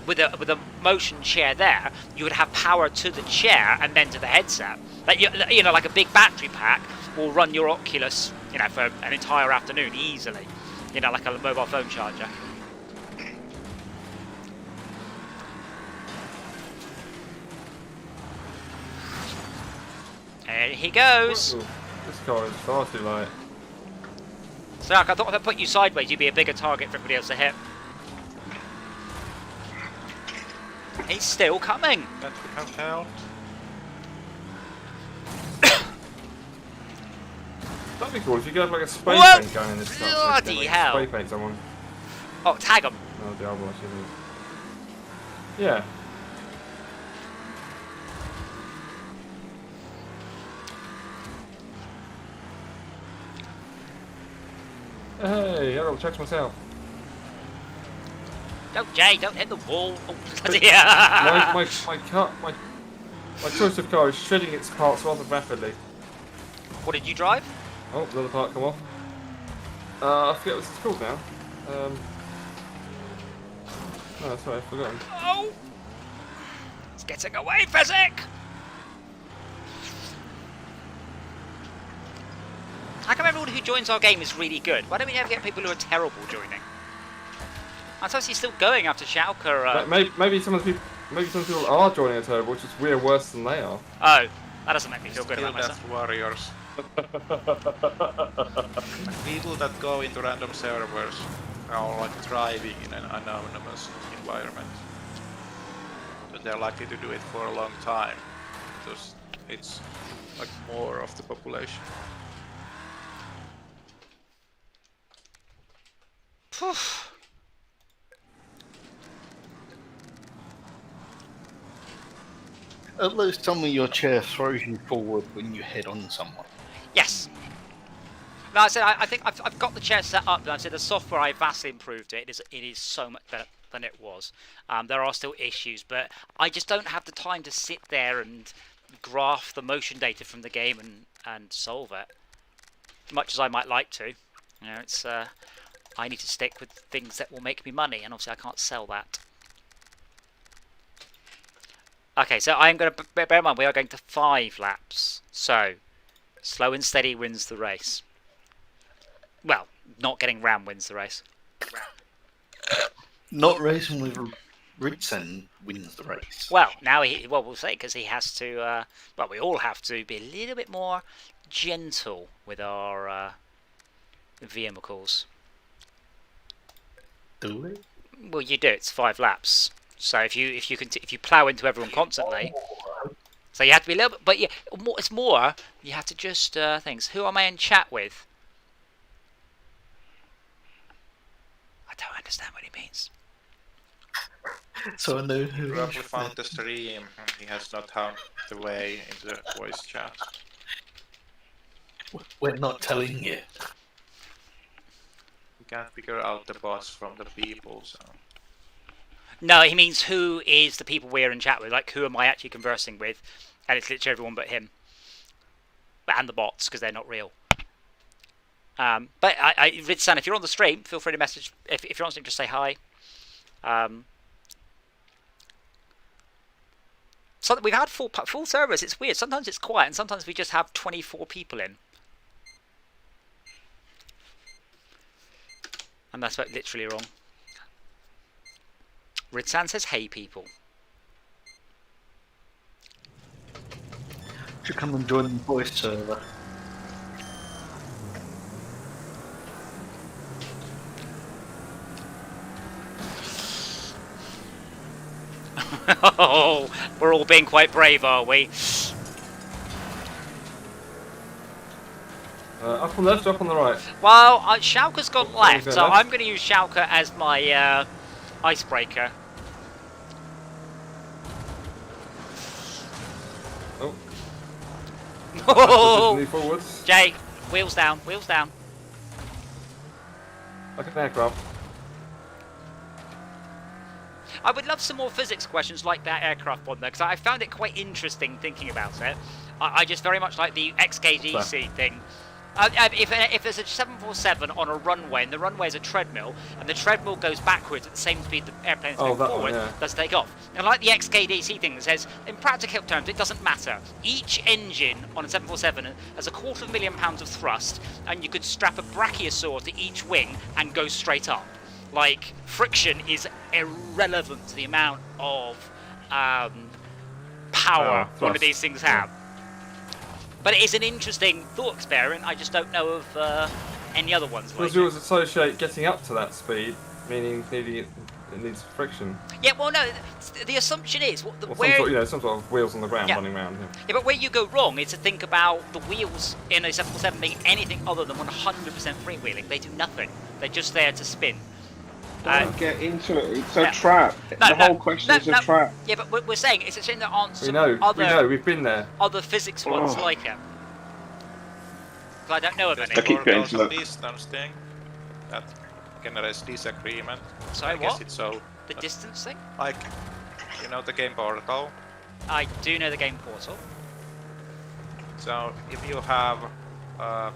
with a motion chair there, you would have power to the chair and then to the headset. Like like a big battery pack will run your Oculus, for an entire afternoon easily. Like a mobile phone charger. There he goes. Ooh, this car is far too light. Sark, I thought if I put you sideways, you'd be a bigger target for everybody else to hit. He's still coming. That would have helped. That'd be cool if you could have like a spray What? paint gun in this car. Bloody hell. Spray paint someone. Oh, tag him. Oh, Diablo, actually. Yeah. Hey, I gotta check myself. No, Jay, don't hit the wall. Oh, bloody hell. My choice of car is shredding its parts rather rapidly. What did you drive? Oh, another part come off. I forget what it's called now. No, sorry, I've forgotten. Oh! It's getting away, Physic! How come everyone who joins our game is really good? Why don't we ever get people who are terrible joining? I'm supposed he's still going after Schalke. Maybe some of the people are joining a terrible, just we're worse than they are. Oh, that doesn't make me feel good about myself. Death warriors. People that go into random servers are like thriving in an anonymous environment. But they're likely to do it for a long time. Because it's like more of the population. Phew. At least tell me your chair throws you forward when you head on someone. Yes. No, I said I think I've got the chair set up. And I said the software I vastly improved it. It is so much better than it was. There are still issues, but I just don't have the time to sit there and graph the motion data from the game and solve it. As much as I might like to, it's I need to stick with things that will make me money, and obviously I can't sell that. Okay, so I'm going to bear in mind we are going to 5 laps. So slow and steady wins the race. Well, not getting rammed wins the race. Not racing with Ritsen wins the race. Well, now we'll say because he has to. Well, we all have to be a little bit more gentle with our vehicles. Do we? Well, you do. It's 5 laps. So if you plough into everyone constantly, so you have to be a little bit. But yeah, it's more. You have to just things. Who am I in chat with? I don't understand what he means. So I know who. He probably found the stream and he has not found the way into the voice chat. We're not telling you. You can't figure out the bots from the people, so... No, he means who is the people we're in chat with. Like, who am I actually conversing with? And it's literally everyone but him. And the bots, because they're not real. But Ridsan, if you're on the stream, feel free to message. If you're on the stream, just say hi. So we've had full servers. It's weird. Sometimes it's quiet, and sometimes we just have 24 people in. And that's literally wrong. Ridsan says, "Hey, people." Should come and join the voice server. Oh, we're all being quite brave, are we? Up on the left or up on the right? Well, Schalke's gone left, go so left? I'm going to use Schalke as my icebreaker. Oh. Oh, Move forwards. Jay, wheels down, wheels down. Like an aircraft. I would love some more physics questions like that aircraft one there, because I found it quite interesting thinking about it. I just very much like the XKDC thing. If there's a 747 on a runway, and the runway is a treadmill, and the treadmill goes backwards at the same speed the airplane is going forward, does take off. And like the XKDC thing that says, in practical terms, it doesn't matter. Each engine on a 747 has £250,000 of thrust, and you could strap a brachiosaur to each wing and go straight up. Like, friction is irrelevant to the amount of power one of these things have. But it is an interesting thought experiment. I just don't know of any other ones. Because we always associate getting up to that speed, meaning it needs friction. Yeah, well, no. The assumption is Or some sort of wheels on the ground running around. Yeah, but where you go wrong is to think about the wheels in a 747 being anything other than 100% freewheeling. They do nothing. They're just there to spin. Don't get into it. It's a trap. The whole question is a trap. Yeah, but we're saying it's a shame there aren't some we know, we've been there. Other physics ones like it. I don't know of any. I keep getting to the distance thing that generates disagreement. Sorry, I guess what? it's so. The distance thing? Like, you know the game Portal? I do know the game Portal. So if you have a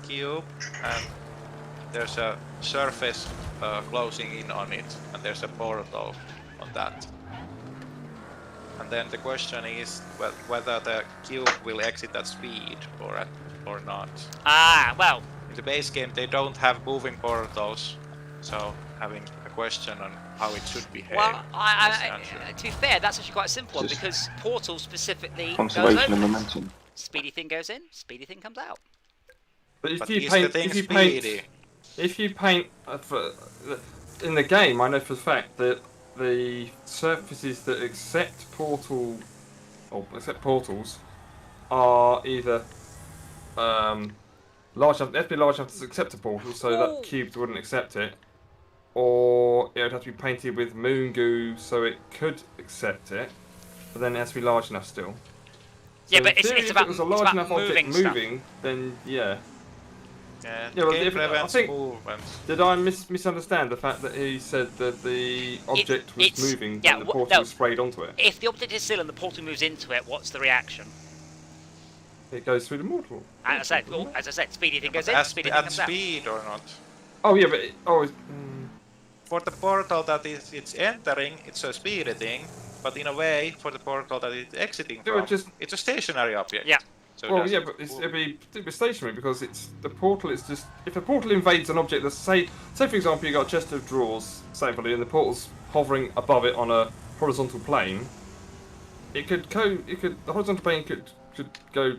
cube and there's a surface closing in on it, and there's a portal on that. And then the question is whether the cube will exit at speed or not. Ah, well. In the base game, they don't have moving portals, so having a question on how it should behave. Well, to be fair, that's actually quite a simple one, because Portal specifically conservation goes of momentum. Speedy thing goes in, speedy thing comes out. But If you paint in the game, I know for the fact that the surfaces that accept portals are either large enough. They have to be large enough to accept a portal, so that cubes wouldn't accept it, or it would have to be painted with moon goo so it could accept it, but then it has to be large enough still. Yeah, So but it's if about it was a large enough object moving, then yeah. Yeah, well, game I prevents think, movement. did I misunderstand the fact that he said that the object was moving yeah, and the portal was sprayed onto it? If the object is still and the portal moves into it, what's the reaction? It goes through the portal. As I said, speedy thing goes in, speedy thing At comes out. speed or not? Oh yeah, but For the portal that it's entering, it's a speedy thing, but in a way, for the portal that it's exiting from, it's a stationary object. Yeah. So well, yeah, but it'd be stationary because it's the portal. It's just if the portal invades an object, let's say for example, you got a chest of drawers, and the portal's hovering above it on a horizontal plane. The horizontal plane could go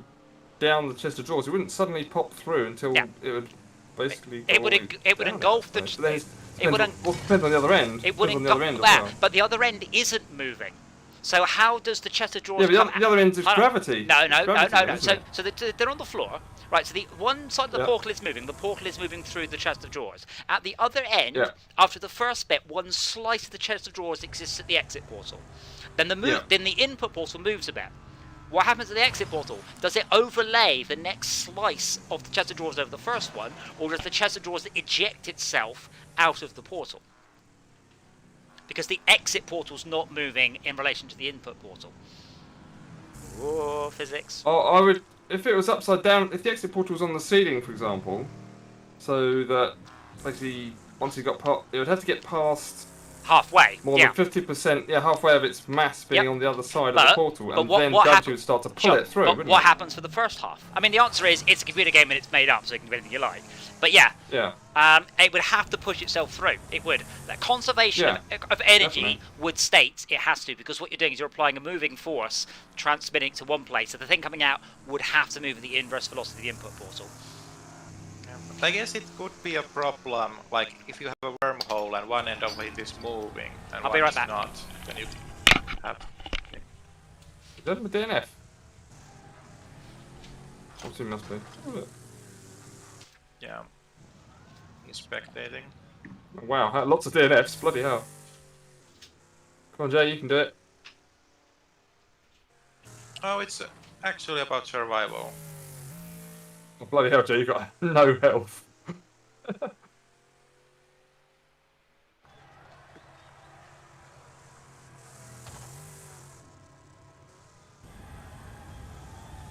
down the chest of drawers. It wouldn't suddenly pop through until it would basically. It would engulf the. It would depend on the other end. It would engulf that, but the other end isn't moving. So how does the chest of drawers come out? The other end is gravity. No. Gravity, So they're on the floor, right? So the one side of the portal is moving. The portal is moving through the chest of drawers. At the other end, after the first bit, one slice of the chest of drawers exists at the exit portal. Then the input portal moves a bit. What happens at the exit portal? Does it overlay the next slice of the chest of drawers over the first one, or does the chest of drawers eject itself out of the portal? Because the exit portal's not moving in relation to the input portal. Whoa, physics. Oh, I would, if it was upside down, if the exit portal was on the ceiling, for example, so that basically once it got past, it would have to get past Halfway. more than 50%, halfway of its mass being on the other side of the portal, and then gravity would start to pull it through. But what happens for the first half? I mean, the answer is it's a computer game and it's made up, so you can do anything you like. But it would have to push itself through. It would. That conservation of energy would state it has to, because what you're doing is you're applying a moving force, transmitting it to one place. So the thing coming out would have to move at the inverse velocity of the input portal. I guess it could be a problem, like if you have a wormhole and one end of it is moving and I'll one be right is back. not, then you have... Is that with DNF? Obviously must be. Yeah. He's spectating. Wow, lots of DNFs, bloody hell. Come on Jay, you can do it. Oh, it's actually about survival. Oh, bloody hell Jay, you got no health. But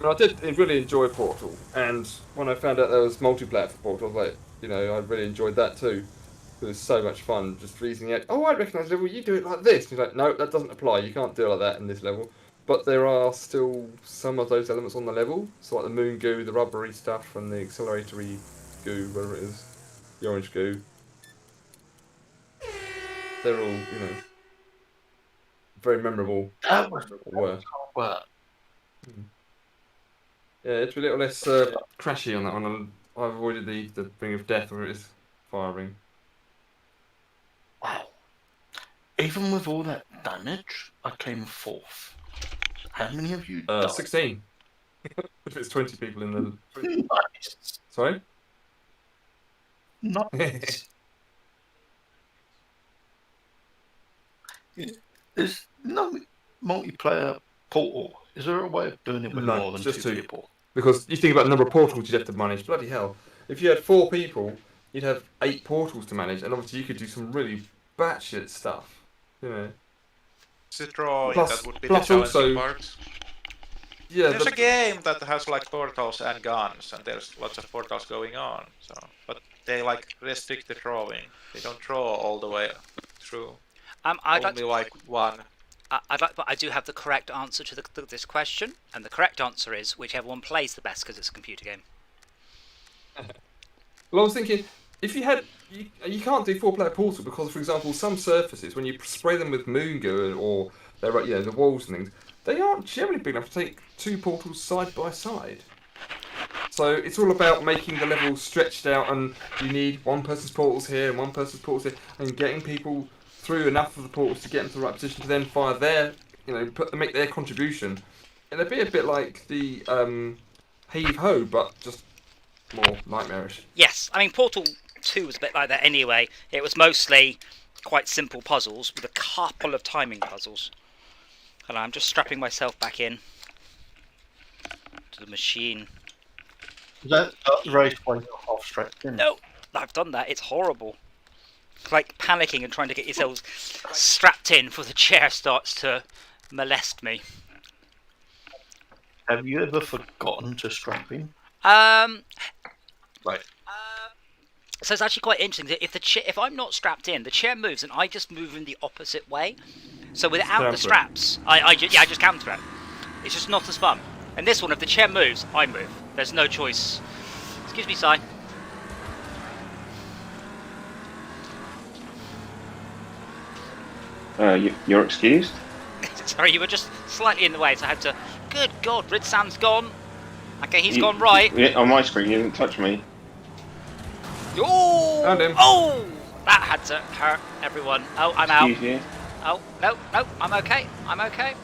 I did really enjoy Portal, and when I found out there was multiplayer for Portal, I was like, I really enjoyed that too. It was so much fun, just reasoning out, oh, I recognise level, you do it like this. And you're like, no, that doesn't apply, you can't do it like that in this level. But there are still some of those elements on the level, so like the moon goo, the rubbery stuff, and the acceleratory goo, whatever it is, the orange goo. They're all, very memorable. That was Were. work. Yeah, it's a little less crashy on that one. I avoided the ring of death where it is firing. Wow. Even with all that damage, I came fourth. How many of you died? 16. If it's 20 people in the... Nice. Sorry? Nice. There's no multiplayer Portal. Is there a way of doing it with No, more than just two two. people? Because you think about the number of portals you'd have to manage, bloody hell. If you had 4 people, you'd have 8 portals to manage, and obviously you could do some really batshit stuff. It's a drawing Plus- that would be plus the challenging also- part. Yeah, There's a game that has like portals and guns, and there's lots of portals going on. So, but they like restrict the drawing. They don't draw all the way through. Only like one. But I do have the correct answer to this question, and the correct answer is whichever one plays the best, because it's a computer game. Well, I was thinking, if you had... You can't do 4-player Portal because, for example, some surfaces, when you spray them with moon goo or they're the walls and things, they aren't generally big enough to take 2 portals side by side. So it's all about making the level stretched out, and you need one person's portals here and one person's portals here, and getting people through enough of the portals to get them to the right position to then fire their, make their contribution. And it'd be a bit like the Heave Ho, but just more nightmarish. Yes, I mean Portal 2 was a bit like that anyway. It was mostly quite simple puzzles with a couple of timing puzzles. And I'm just strapping myself back in to the machine. Is that the race when you're half strapped in? No, I've done that. It's horrible. It's like panicking and trying to get yourselves strapped in before the chair starts to molest me. Have you ever forgotten to strap in? Right. So it's actually quite interesting that if I'm not strapped in, the chair moves and I just move in the opposite way. So without the straps, I just counter it. It's just not as fun. And this one, if the chair moves, I move. There's no choice. Excuse me, Si. You're excused. Sorry, you were just slightly in the way, so I had to... Good God, Ridsam's gone. Okay, he's gone right. Yeah, on my screen, you didn't touch me. Oh! Found him. Oh! That had to hurt everyone. Oh, I'm out. Excuse you. Oh, no, I'm okay. I'm okay.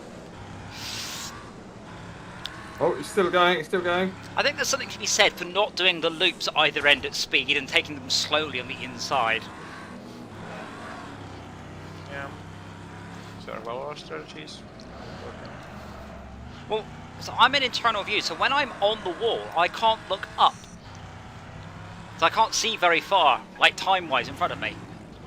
Oh, it's still going, it's still going. I think there's something to be said for not doing the loops at either end at speed and taking them slowly on the inside. Yeah. Survival strategies. Well, So I'm in internal view, so when I'm on the wall, I can't look up. So I can't see very far, like time-wise, in front of me.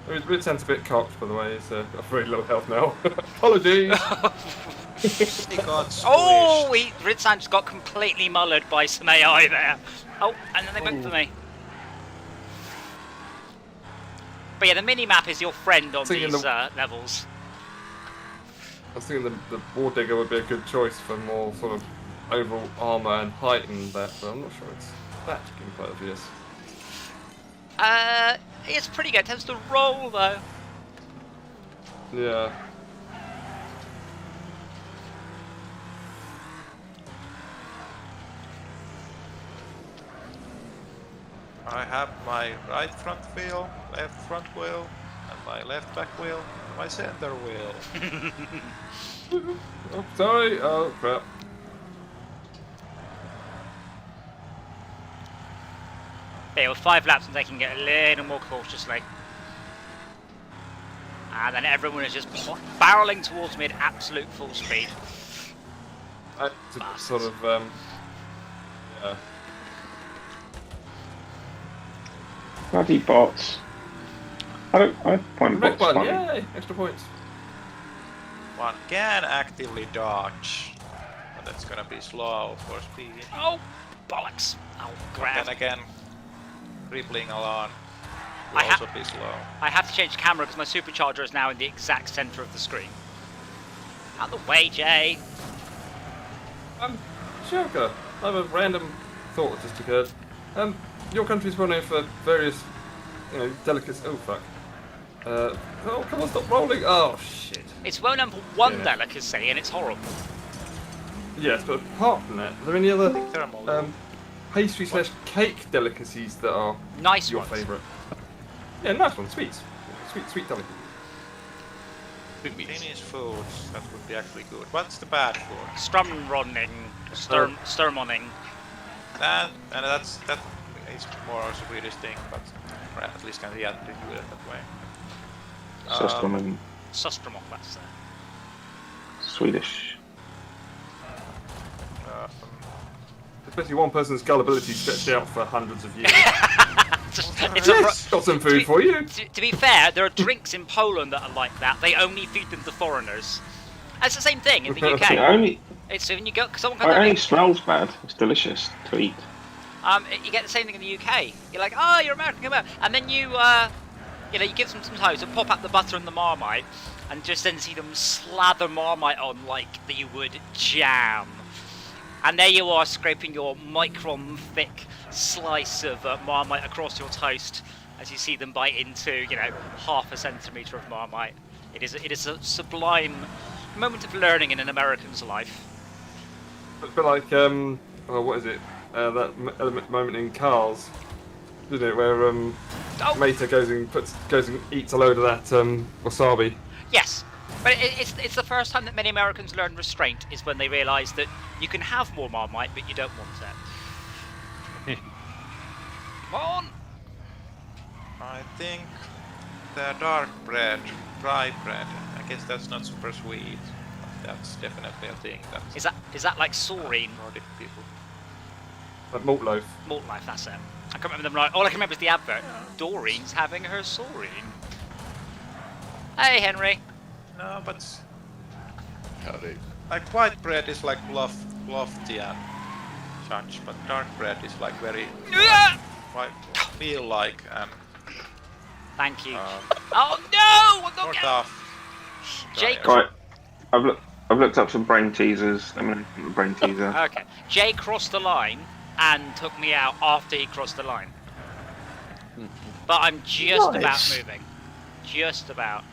Ritsan's a bit cocked, by the way. He's got very low health now. Apologies. He got squished. Oh, Ritsan just got completely mullered by some AI there. Oh, and then they went for me. But yeah, the mini-map is your friend on these levels. I was thinking the War Digger would be a good choice for more sort of overall armour and height and that, but I'm not sure it's that gameplay obvious. It's pretty good. It tends to roll though. Yeah. I have my right front wheel, left front wheel, and my left back wheel, and my center wheel. Oh, sorry. Oh, crap. Yeah, with 5 laps and they can get a little more cautiously. And then everyone is just barreling towards me at absolute full speed. Sort of, yeah. Bloody bots. I find Red bots one, funny. yay! Extra points. One can actively dodge, but that's gonna be slow for speed. Oh, bollocks. Oh, grab. Then again, crippling alarm will I also be slow. I have to change the camera because my supercharger is now in the exact centre of the screen. Out of the way, Jay. Joker, I have a random thought that just occurred. Your country's well known for various, delicacies. Oh, fuck. Oh, come on, stop rolling! Oh, shit. It's well known for one Yeah. delicacy and it's horrible. Yes, but apart from that, are there any other Thermal. pastry/cake delicacies that are Nice your ones. favourite? Yeah, nice one. Sweets. Sweet delicacy. Finnish foods, that would be actually good. What's the bad food? Strumroning, Sturmoning. That is more a Swedish thing, but at least can do it that way. Susterman, Sustromok, that's Swedish. Especially one person's gullibility stretched out for hundreds of years. it's Yes, got some food for you. To be fair, there are drinks in Poland that are like that. They only feed them to foreigners. And it's the same thing in the It UK. only, It's when you go, someone it comes only over, smells bad. It's delicious to eat. you get the same thing in the UK. You're like, oh, you're American, come out. And then you give them some toast and pop out the butter and the Marmite, and just then see them slather Marmite on like you would jam. And there you are, scraping your micron thick slice of Marmite across your toast as you see them bite into, half a centimetre of Marmite. It is a sublime moment of learning in an American's life. It's a bit like, what is it? That moment in Cars, isn't it? Where Mater goes and eats a load of that wasabi. Yes, but it's the first time that many Americans learn restraint is when they realise that you can have more Marmite, but you don't want it. Come on! I think the dark bread, dry bread, I guess that's not super sweet. That's definitely a thing. Is that like saurine? Nordic people. Like malt loaf. Malt life, that's it. I can't remember them right. All I can remember is the advert. Doreen's having her saurine. Hey, Henry. No, but Howdy. like white bread is like lofty and such, but dark bread is like very like feel like and Thank you. Oh no! I'm not more getting... tough. Jake. Right, I've looked up some brain teasers. I'm gonna put the brain teaser. Okay. Jay crossed the line and took me out after he crossed the line. But I'm just about moving. Just about.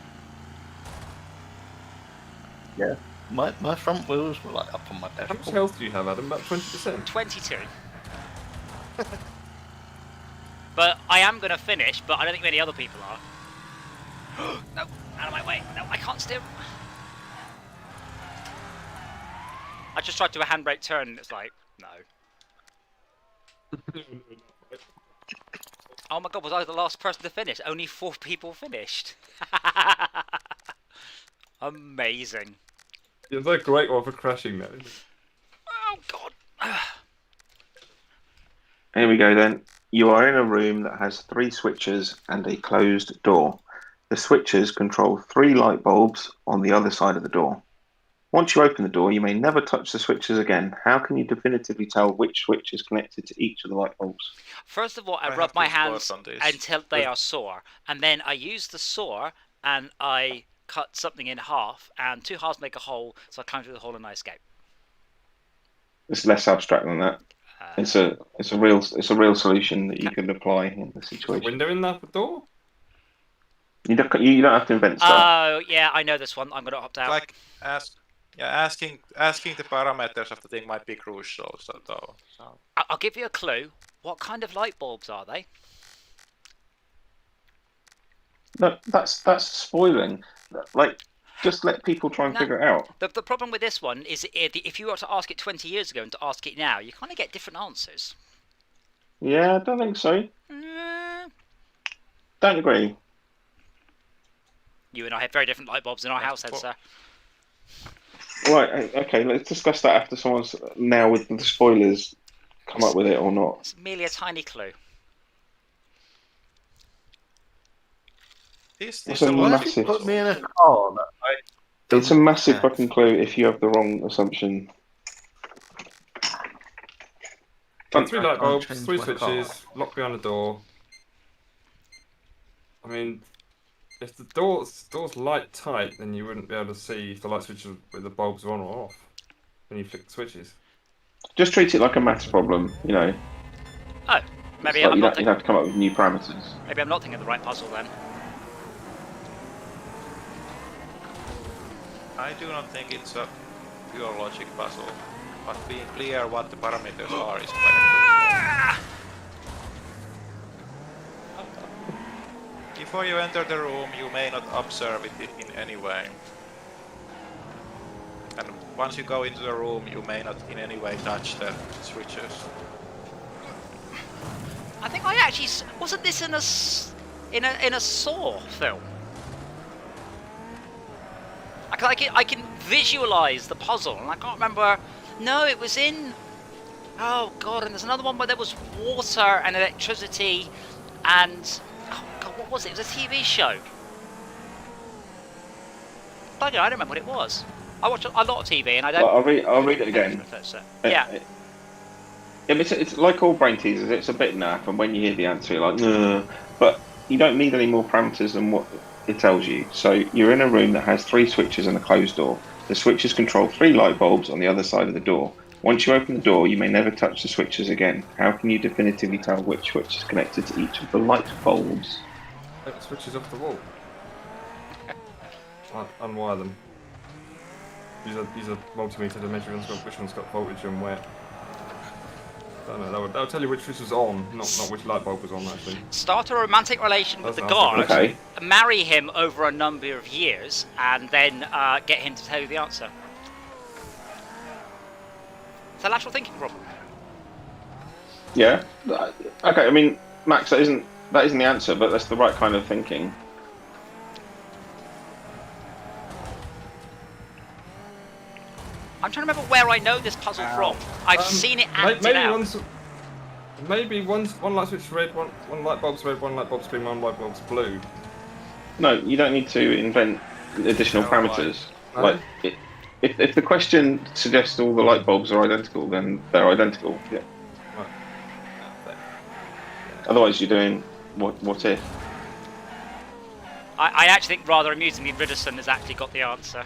Yeah. My front wheels were like up on my How much dashboard. health do you have, Adam? About 20%. 22. But I am going to finish, but I don't think many other people are. No, out of my way. No, I can't steer. I just tried to do a handbrake turn and it's like, no. Oh my god, was I the last person to finish? Only 4 people finished. Amazing. It's a great one for crashing now. Isn't it? Oh. Here we go then. You are in a room that has 3 switches and a closed door. The switches control 3 light bulbs on the other side of the door. Once you open the door, you may never touch the switches again. How can you definitively tell which switch is connected to each of the light bulbs? First of all, I I rub have my two thoughts hands on this. until they are sore, and then I use the saw and I cut something in half, and 2 halves make a hole, so I climb through the hole and I escape. It's less abstract than that. It's a real solution that you could apply in the Is a situation. window in the door? You don't have to invent stuff. Oh, yeah, I know this one. I'm going to opt out. Like asking the parameters of the thing might be crucial. So. I'll give you a clue. What kind of light bulbs are they? No, that's spoiling. Like, just let people try and figure it out. The problem with this one is if you were to ask it 20 years ago and to ask it now, you kind of get different answers. Yeah, I don't think so. Don't agree. You and I have very different light bulbs in our house, then, sir. Right, okay, let's discuss that after someone's now with the spoilers come up with it or not. It's merely a tiny clue. It's It's a a Why logic did you put puzzle. me in a car that I It's a massive have? fucking clue if you have the wrong assumption. So 3 light I bulbs, changed 3 my switches, locked behind the door. I mean, if the door's light tight, then you wouldn't be able to see if the light switches with the bulbs are on or off when you flick the switches. Just treat it like a maths problem, you know. Oh, maybe It's like I'm you not. don't have to come up with new parameters. Maybe I'm not thinking of the right puzzle then. I do not think it's a pure logic puzzle, but being clear what the parameters are is quite crucial. Before you enter the room, you may not observe it in any way. And once you go into the room, you may not in any way touch the switches. I think I actually wasn't this in a Saw film. I can visualize the puzzle, and I can't remember. No, it was in. Oh god! And there's another one where there was water and electricity, and oh god, what was it? It was a TV show. Bugger, I don't remember what it was. I watch a lot of TV, and I don't. Well, I'll read it again. Yeah. It's like all brain teasers. It's a bit naff, and when you hear the answer, you're like, ugh. But you don't need any more parameters than what it tells you. So you're in a room that has 3 switches and a closed door. The switches control 3 light bulbs on the other side of the door. Once you open the door, you may never touch the switches again. How can you definitively tell which switch is connected to each of the light bulbs? Take the switches off the wall. Unwire them. Use a multimeter to measure which one's got voltage and where. I don't know, that'll tell you which switch was on, not which light bulb was on actually. Start a romantic relation with the That's guard, okay. marry him over a number of years, and then get him to tell you the answer. It's a lateral thinking problem. Yeah. Okay. I mean, Max, that isn't the answer, but that's the right kind of thinking. I'm trying to remember where I know this puzzle from. I've seen it acted out. Maybe one light switch is red, one light bulb's red, one light bulb's green, one light bulb's blue. No, you don't need to invent additional parameters. No? Like, if the question suggests all the light bulbs are identical, then they're identical. Yeah. Right. Otherwise, you're doing what if? I actually think rather amusingly, Ridderson has actually got the answer.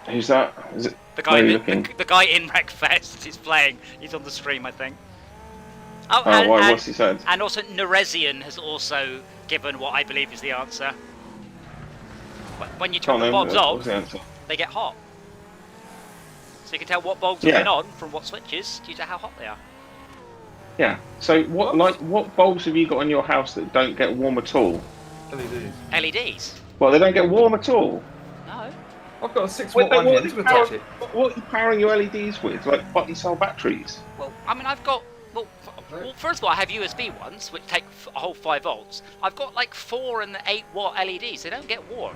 Who's that? Is it The guy, looking? the guy in WreckFest is playing. He's on the stream, I think. Oh, Oh, why? What's he said? And also, Neresian has also given what I believe is the answer. When you turn the bulbs What's off, the answer? they get hot. So you can tell what bulbs Yeah. have been on from what switches due to how hot they are. Yeah. So what bulbs have you got in your house that don't get warm at all? LEDs. LEDs? Well, they don't get warm at all. No. I've got a 6 Wait, watt but one here, it's going to touch it. What are you powering your LEDs with? Like button cell batteries? Well, I mean, I've got. Well, first of all, I have USB ones, which take a whole 5 volts. I've got like 4 and 8 watt LEDs. They don't get warm.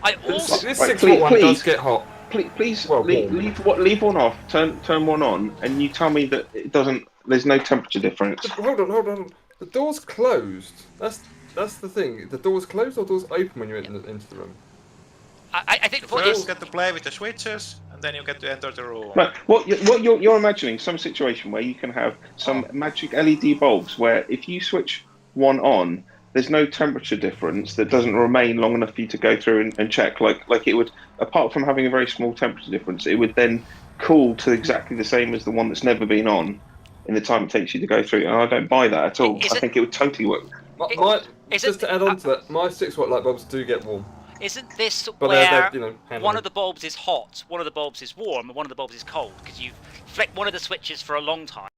I also. This Right, 6 watt one please. does get hot. Please Well, leave one off. Turn one on, and you tell me that it doesn't there's no temperature difference. Hold on. The door's closed. That's the thing. The door's closed or door's open when you're into the room? I think the point First, is, get to play with the switches, and then you get to enter the room. Right. What you're imagining some situation where you can have some magic LED bulbs where if you switch one on, there's no temperature difference that doesn't remain long enough for you to go through and check. Like it would, apart from having a very small temperature difference, it would then cool to exactly the same as the one that's never been on in the time it takes you to go through. And I don't buy that at all. I think it would totally work. Just to add on to that, my 6-watt light bulbs do get warm. isn't this But where they're one of the bulbs is hot, one of the bulbs is warm, and one of the bulbs is cold? Because you flick one of the switches for a long time,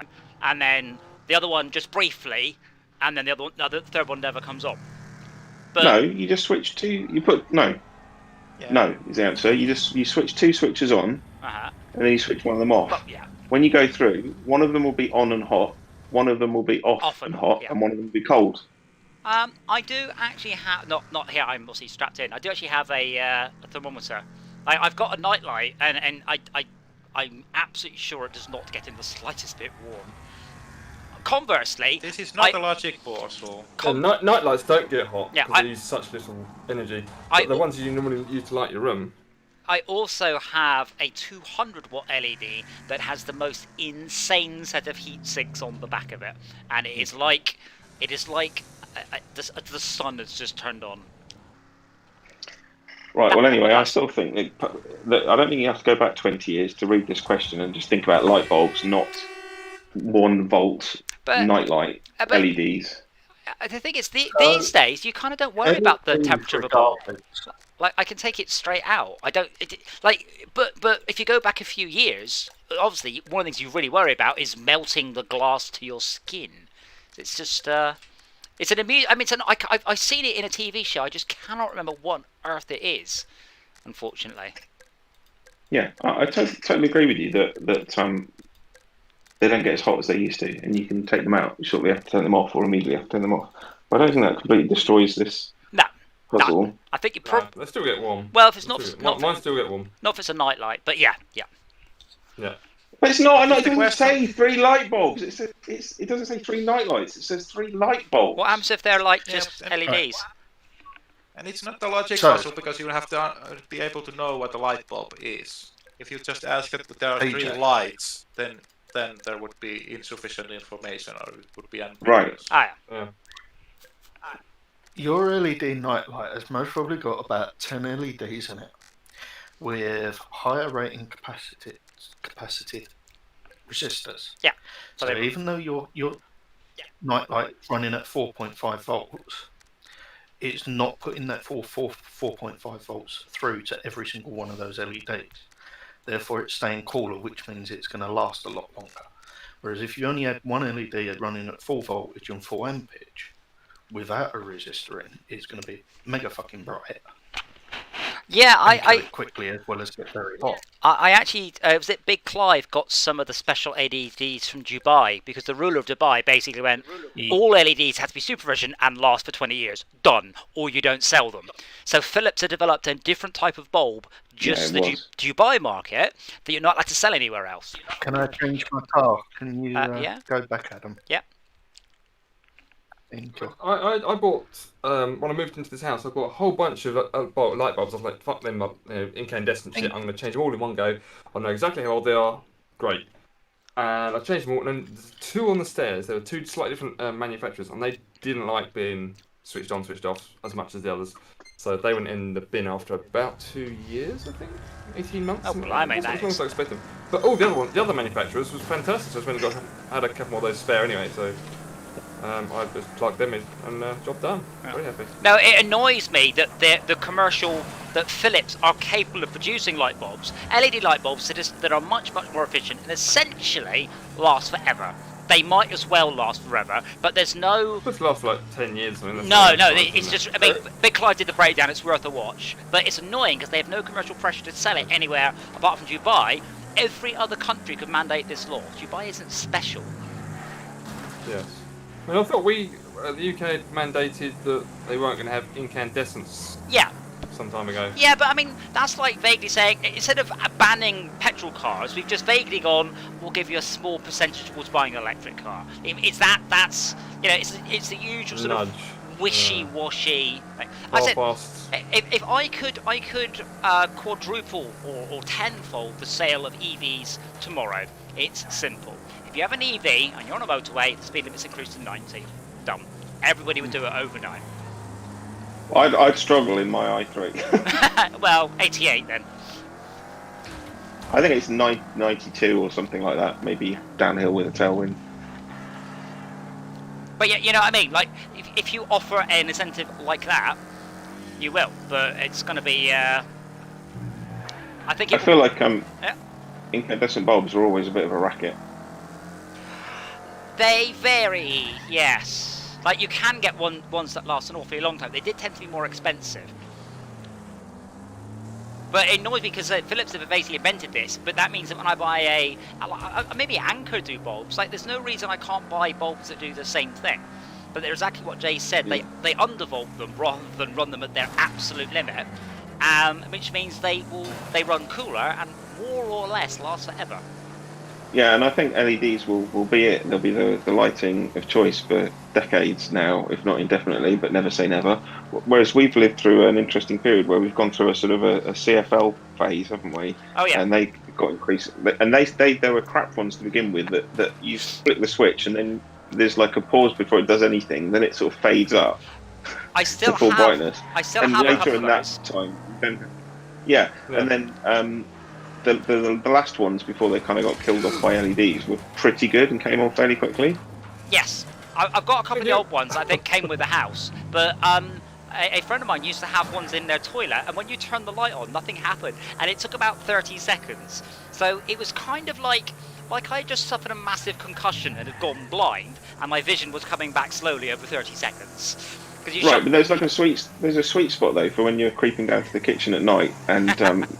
and then the other one just briefly, and then the third one never comes on. But No, you just switch no is the answer. You switch 2 switches on, and then you switch one of them off. Well, yeah. When you go through, one of them will be on and hot, one of them will be off and hot, yeah. and one of them will be cold. I do actually have not here. I'm obviously strapped in. I do actually have a thermometer. I've got a nightlight, and I'm absolutely sure it does not get in the slightest bit warm. Conversely, This is not a logic board, so... Night lights don't get hot Yeah, because they use such little energy. But the ones you normally use to light your room. I also have a 200-watt LED that has the most insane set of heat sinks on the back of it, and it is like the sun has just turned on. Right. Well, anyway, I still think that I don't think you have to go back 20 years to read this question and just think about light bulbs, not 1-volt nightlight LEDs. The thing is, these days you kind of don't worry about the temperature of a bulb. Like, I can take it straight out. I don't but if you go back a few years, obviously one of the things you really worry about is melting the glass to your skin. It's just it's an amusing. I mean, I've seen it in a TV show. I just cannot remember what on earth it is, unfortunately. Yeah, I totally agree with you that they don't get as hot as they used to, and you can take them out shortly after turn them off, or immediately after turn them off. But I don't think that completely destroys this puzzle. No, I think you probably. They still get warm. Well, if it's Mine still get warm. not if it's a nightlight, but yeah. Yeah. But it's not. It doesn't say 3 light bulbs. It doesn't say 3 night lights. It says 3 light bulbs. What happens if they're like just LEDs? And it's not the logic puzzle because you have to be able to know what a light bulb is. If you just ask that there are 3 lights, then there would be insufficient information, or it would be ambiguous. Right. Yeah. Your LED nightlight has most probably got about 10 LEDs in it, with higher rating capacitive resistors. Yeah. So even though your nightlight running at 4.5 volts, it's not putting that 4.5 volts through to every single one of those LEDs. Therefore, it's staying cooler, which means it's going to last a lot longer. Whereas if you only had one LED running at full voltage and full ampage, without a resistor in, it's going to be mega fucking bright. Yeah, I quickly as well as get very hot. I actually was it Big Clive got some of the special LEDs from Dubai, because the ruler of Dubai basically went all LEDs have to be supervision and last for 20 years, done, or you don't sell them. So Philips had developed a different type of bulb just for the Dubai market that you're not allowed to sell anywhere else. Can I change my car? Can you go back, Adam? Yeah. I bought when I moved into this house. I bought a whole bunch of light bulbs. I was like, "Fuck them, incandescent shit. I'm going to change them all in one go. I know exactly how old they are. Great." And I changed them all. And then there's 2 on the stairs. There were 2 slightly different manufacturers, and they didn't like being switched on, switched off as much as the others. So they went in the bin after about 2 years, I think, 18 months. Oh, blimey, as long as I expected. But the other manufacturers was fantastic. So I just had a couple more of those spare anyway. So. I just plugged them in and job done. Very happy. Now, it annoys me that that Philips are capable of producing light bulbs, LED light bulbs that are much, much more efficient and essentially last forever. They might as well last forever, but there's no... It's last for like 10 years. I mean, it's just... I mean, Big Clive did the breakdown, it's worth a watch. But it's annoying because they have no commercial pressure to sell it anywhere apart from Dubai. Every other country could mandate this law. Dubai isn't special. Yes. I mean, I thought the UK had mandated that they weren't going to have incandescents. Yeah, some time ago. Yeah, but I mean, that's like vaguely saying, instead of banning petrol cars, we've just vaguely gone, we'll give you a small percentage towards buying an electric car. It's that's, it's the usual sort Nudge. of wishy-washy. I said, Half-assed. if I could quadruple or tenfold the sale of EVs tomorrow. It's simple. If you have an EV and you're on a motorway, the speed limit's increased to 90. Done. Everybody would do it overnight. I'd struggle in my i3. Well, 88 then. I think it's 92 or something like that. Maybe downhill with a tailwind. But yeah, you know what I mean? Like, if you offer an incentive like that, you will. But it's going to be. I think. I feel like Yeah. incandescent bulbs are always a bit of a racket. They vary, yes. Like, you can get ones that last an awfully long time. They did tend to be more expensive. But it annoys me because Philips have basically invented this, but that means that when I buy maybe Anchor do bulbs, like there's no reason I can't buy bulbs that do the same thing. But they're exactly what Jay said, Yeah. they undervolt them rather than run them at their absolute limit, which means they run cooler and more or less last forever. Yeah, and I think LEDs will be it. They'll be the lighting of choice for decades now, if not indefinitely, but never say never. Whereas we've lived through an interesting period where we've gone through a sort of a CFL phase, haven't we? Oh yeah. And they got increased, and they were crap ones to begin with. That you flick the switch and then there's like a pause before it does anything. Then it sort of fades up I still to full have. brightness. I still And have a later couple in of that those. time, then and then. The last ones before they kind of got killed off by LEDs were pretty good and came on fairly quickly. Yes, I've got a couple of the old ones I think came with the house, but a friend of mine used to have ones in their toilet, and when you turned the light on, nothing happened, and it took about 30 seconds. So it was kind of like I just suffered a massive concussion and had gone blind, and my vision was coming back slowly over 30 seconds. Right, but there's like a sweet spot though for when you're creeping down to the kitchen at night, and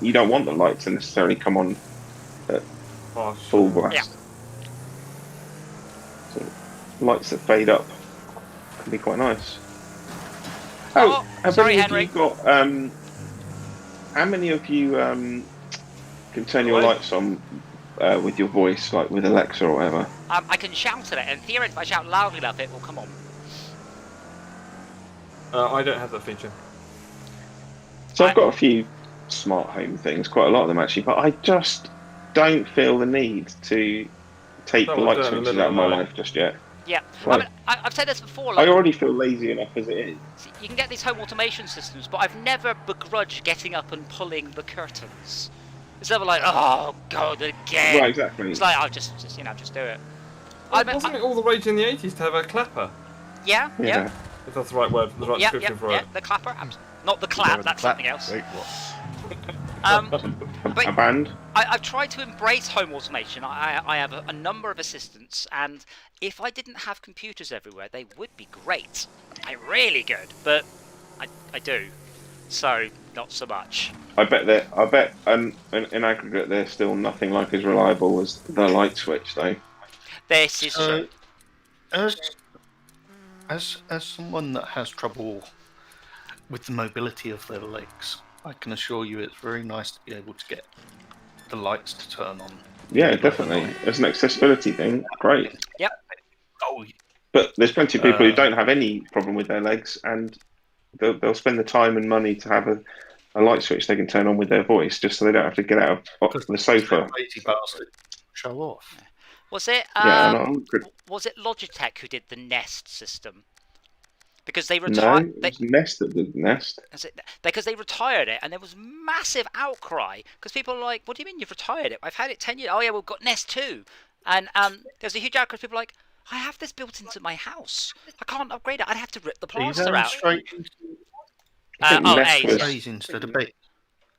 you don't want the lights to necessarily come on at full blast. Yeah. So lights that fade up can be quite nice. Oh, have sorry, any of Henry. you got? How many of you can turn your lights on with your voice, like with Alexa or whatever? I can shout at it, and theoretically, if I shout loudly enough, it will come on. I don't have that feature. So I've got a few smart home things, quite a lot of them actually, but I just don't feel the need to take the light switches out of my life just yet. Yeah, Right. I mean, I've said this before. I Like, already feel lazy enough as it is. you can get these home automation systems, but I've never begrudged getting up and pulling the curtains. It's never like, oh god, again. Right, exactly. It's like, I'll just do it. Wasn't it all the rage in the 80s to have a clapper? Yeah. If that's the right word, the right description for it. The clapper. Not the clap, that's something else. Wait, what? But A band. I've tried to embrace home automation. I have a number of assistants, and if I didn't have computers everywhere, they would be great. They're really good, but I do. So, not so much. I bet in aggregate they're still nothing like as reliable as the light switch though. This is true. As someone that has trouble with the mobility of their legs, I can assure you it's very nice to be able to get the lights to turn on. Yeah, definitely. As an accessibility thing, great. Yep. Oh, But there's plenty of people who don't have any problem with their legs, and they'll spend the time and money to have a light switch they can turn on with their voice, just so they don't have to get out of the sofa. lazy bastard. Show off. Was it? Was it Logitech who did the Nest system? Because they No, retired. it was Nest that did Nest. Because they retired it, and there was massive outcry because people were like, "What do you mean you've retired it? I've had it 10 years. Oh yeah, we've got Nest too." And there's a huge outcry. People were like, "I have this built into my house. I can't upgrade it. I'd have to rip the plaster out." Straight Nest was- A's instead of B.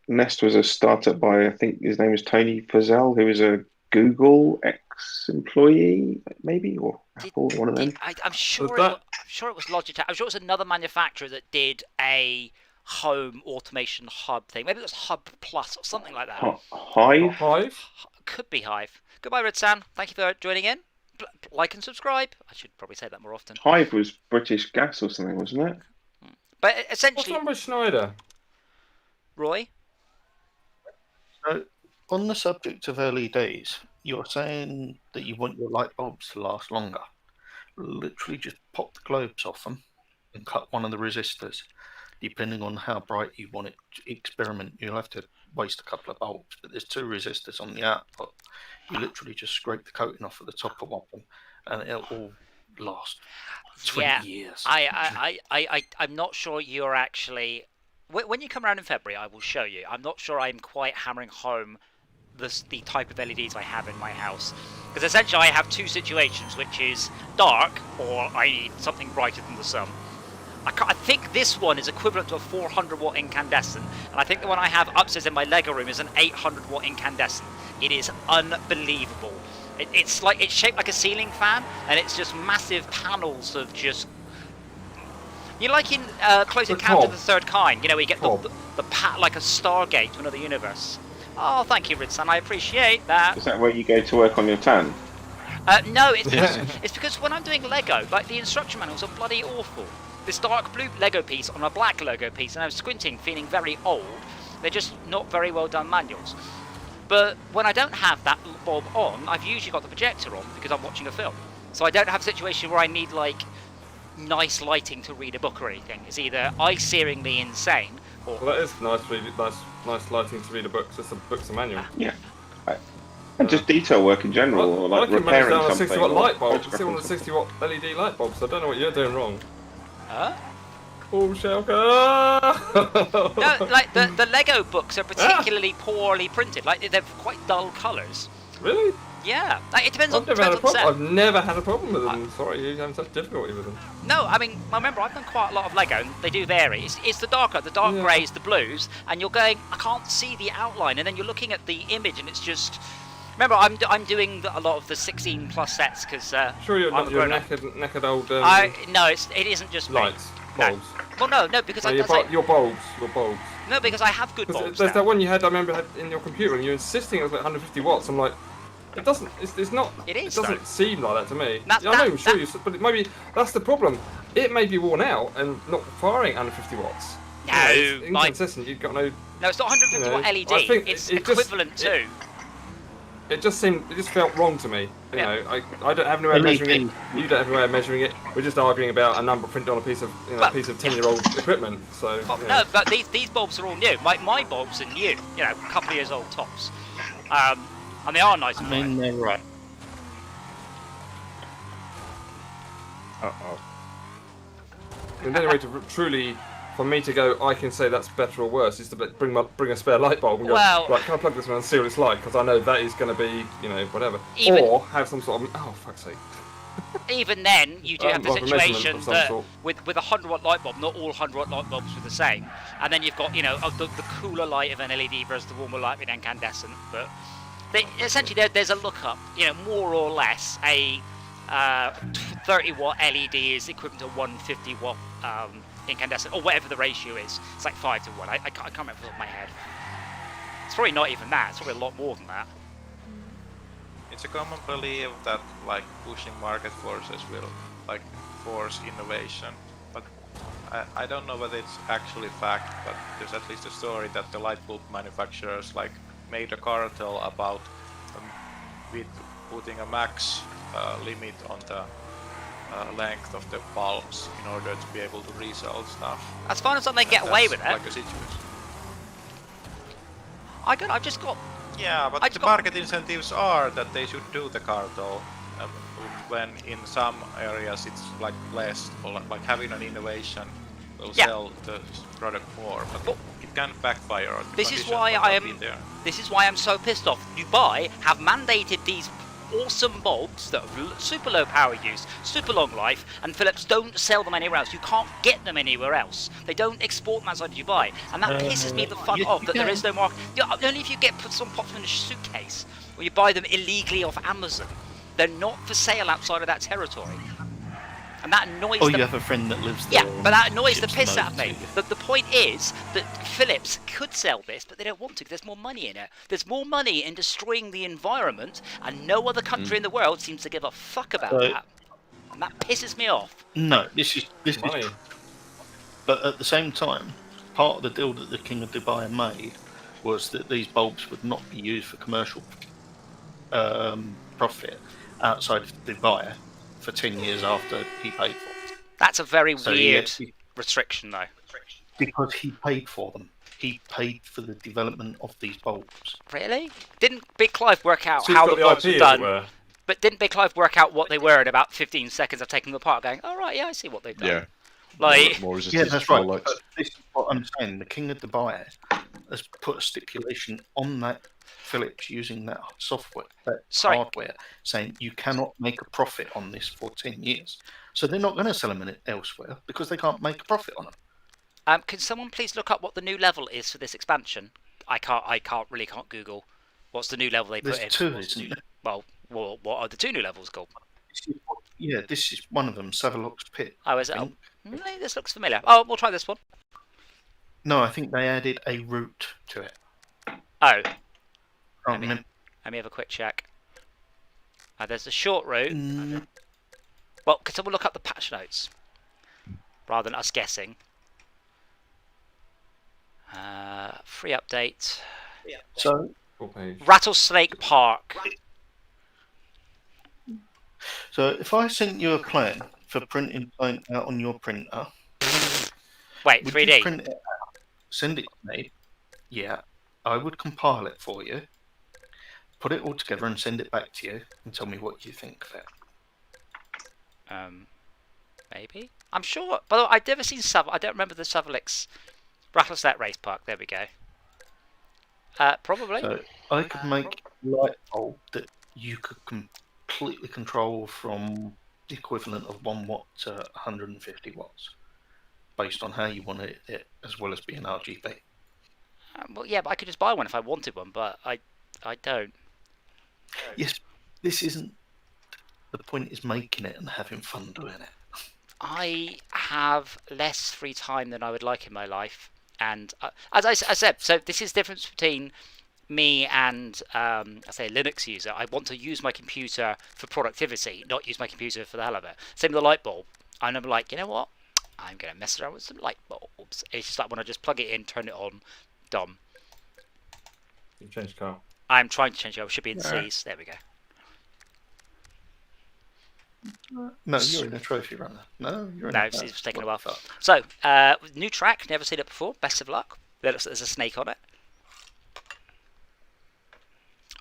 Nest was a startup by, I think his name is Tony Fazell, who was a Google ex-employee, maybe, or Apple, one of them. I'm sure. that- I'm sure it was Logitech. I'm sure it was another manufacturer that did a home automation hub thing. Maybe it was Hub Plus or something like that. Hive? Hive? Could be Hive. Goodbye, Red Sam. Thank you for joining in. Like and subscribe. I should probably say that more often. Hive was British Gas or something, wasn't it? But What's essentially, wrong with Schneider? Roy? So, on the subject of LEDs, you're saying that you want your light bulbs to last longer. Literally just pop the globes off them and cut one of the resistors. Depending on how bright you want it to experiment, you'll have to waste a couple of bulbs, but there's 2 resistors on the output. You literally just scrape the coating off at the top of one of them, and it'll all last 20 years. I'm not sure you're actually... When you come around in February, I will show you. I'm not sure I'm quite hammering home the type of LEDs I have in my house. Because essentially I have 2 situations, which is dark, or I need something brighter than the sun. I think this one is equivalent to a 400 watt incandescent, and I think the one I have upstairs in my Lego room is an 800 watt incandescent. It is unbelievable. It's shaped like a ceiling fan, and it's just massive panels of just... You know, like in Close Encounter of the Third Kind, you know, where you get the pat like a Stargate to another universe. Oh, thank you, Ridson, I appreciate that. Is that where you go to work on your tan? No, it's because when I'm doing Lego, like, the instruction manuals are bloody awful. This dark blue Lego piece on a black Lego piece, and I'm squinting, feeling very old. They're just not very well done manuals. But when I don't have that bulb on, I've usually got the projector on because I'm watching a film. So I don't have a situation where I need, like, nice lighting to read a book or anything. It's either eye-searingly insane, or... Well, that is nice lighting to read a book. Just a book's a manual. Yeah. And just detail work in general, or like repairing something. 60 watt light bulb. Still on a 60 watt LED light bulb, so I don't know what you're doing wrong. Huh? Oh, Shelka! No, like, the Lego books are particularly poorly printed. Like, they're quite dull colours. Really? Yeah. Like, it depends on the set. I've never had a problem with them. Sorry, you're having such difficulty with them. No, I mean, remember, I've done quite a lot of Lego, and they do vary. It's the dark greys, the blues, and you're going, I can't see the outline, and then you're looking at the image, and it's just... Remember, I'm doing a lot of the 16 plus sets because sure you're not your knackered old. No, it isn't just lights, me. bulbs. No. Well, no, because your bulbs. No, because I have good bulbs. There's that one you had. I remember had in your computer, and you're insisting it was like 150 watts. I'm like, it doesn't. It's not. It is. It doesn't seem like that to me. I'm sure you. But maybe that's the problem. It may be worn out and not firing 150 watts. No, it's inconsistent. You've got no. No, it's not 150 watt LED. It's equivalent to. It just felt wrong to me. You know, I don't have any way of measuring it. You don't have any way of measuring it. We're just arguing about a number printed on a piece of 10-year-old equipment. So. No, but these bulbs are all new. My bulbs are new. You know, a couple of years old tops. And they are nice and bright. They're right. And the only way to truly, for me to go, I can say that's better or worse, is to bring a spare light bulb and go, right, can I plug this one and see what it's like? Because I know that is going to be, whatever. Or have some sort of, oh, fuck's sake. Even then, you do have the situation that with a 100 watt light bulb, not all 100 watt light bulbs are the same. And then you've got, the cooler light of an LED versus the warmer light of an incandescent. But essentially, there's a lookup, more or less, a 30 watt LED is equivalent to 150 watt incandescent, or whatever the ratio is. It's like 5 to 1. I can't remember off the top of my head. It's probably not even that. It's probably a lot more than that. It's a common belief that pushing market forces will force innovation, but I don't know whether it's actually fact. But there's at least a story that the light bulb manufacturers made a cartel about with putting a max limit on the length of the bulbs in order to be able to resell stuff. As far as they get away with it. Like a situation. I've just got. Yeah, but the market incentives are that they should do the cartel, when in some areas it's less, or having an innovation will sell the product more, but it can backfire. This is why I'm so pissed off. Dubai have mandated these awesome bulbs that have super low power use, super long life, and Philips don't sell them anywhere else. You can't get them anywhere else. They don't export them outside Dubai, and that pisses me the fuck off that there is no market. Only if you put some pops in a suitcase, or you buy them illegally off Amazon. They're not for sale outside of that territory. And that annoys you have a friend that lives there. Yeah, but that annoys the piss out of me. The point is that Philips could sell this, but they don't want to because there's more money in it. There's more money in destroying the environment, and no other country in the world seems to give a fuck about that. And that pisses me off. No, this is. But at the same time, part of the deal that the King of Dubai made was that these bulbs would not be used for commercial profit outside of Dubai for 10 years after he paid for them. That's a very So, weird yeah, restriction, though. because he paid for them. He paid for the development of these bulbs. Really? Didn't Big Clive work out So he's how got the the bulbs IP, were as done? it were. But didn't Big Clive work out what they were in about 15 seconds of taking them apart, going, "Oh right, yeah, I see what they've done." Yeah. Like, more Yeah, resistance. that's right. But this is what I'm saying. The King of Dubai has put a stipulation on that Philips using that software, that Sorry. hardware, saying you cannot make a profit on this for 10 years. So they're not going to sell them elsewhere because they can't make a profit on them. can someone please look up what the new level is for this expansion? I can't Google. What's the new level they put in? There's two, isn't there? Well, what are the two new levels called? Yeah, this is one of them, Savelock's Pit. Oh, is it? I Oh, think. this looks familiar. Oh, we'll try this one. No, I think they added a route to it. Oh, Can't remember. let me have a quick check. There's a short route. Mm, Well, could someone look up the patch notes rather than us guessing? Free update. so, Full page. Rattlesnake Park. so if I sent you a plan for printing something out on your printer, Wait, would 3D. you print it out, send it to me? Yeah, I would compile it for you, put it all together, and send it back to you, and tell me what you think of it. Maybe. I'm sure. By the way, I've never seen I don't remember the Savelock's Rattlesnake Race Park. There we go. Probably. So I could make a light bulb that you could completely control from the equivalent of 1 watt to 150 watts, based on how you wanted it, as well as being RGB. Well, yeah, but I could just buy one if I wanted one, but I don't. Yes, this isn't. The point is making it and having fun doing it. I have less free time than I would like in my life, and as I said, so this is the difference between me and I say a Linux user. I want to use my computer for productivity, not use my computer for the hell of it. Same with the light bulb. I'm like, you know what? I'm gonna mess around with some light bulbs. It's just like when I just plug it in, turn it on, dumb. You changed car. I'm trying to change it. I should be in Alright. C's. There we go. No, you're in a trophy runner. No, you're in No, a it's taken a while. What the fuck? So, new track, never seen it before. Best of luck. There's a snake on it.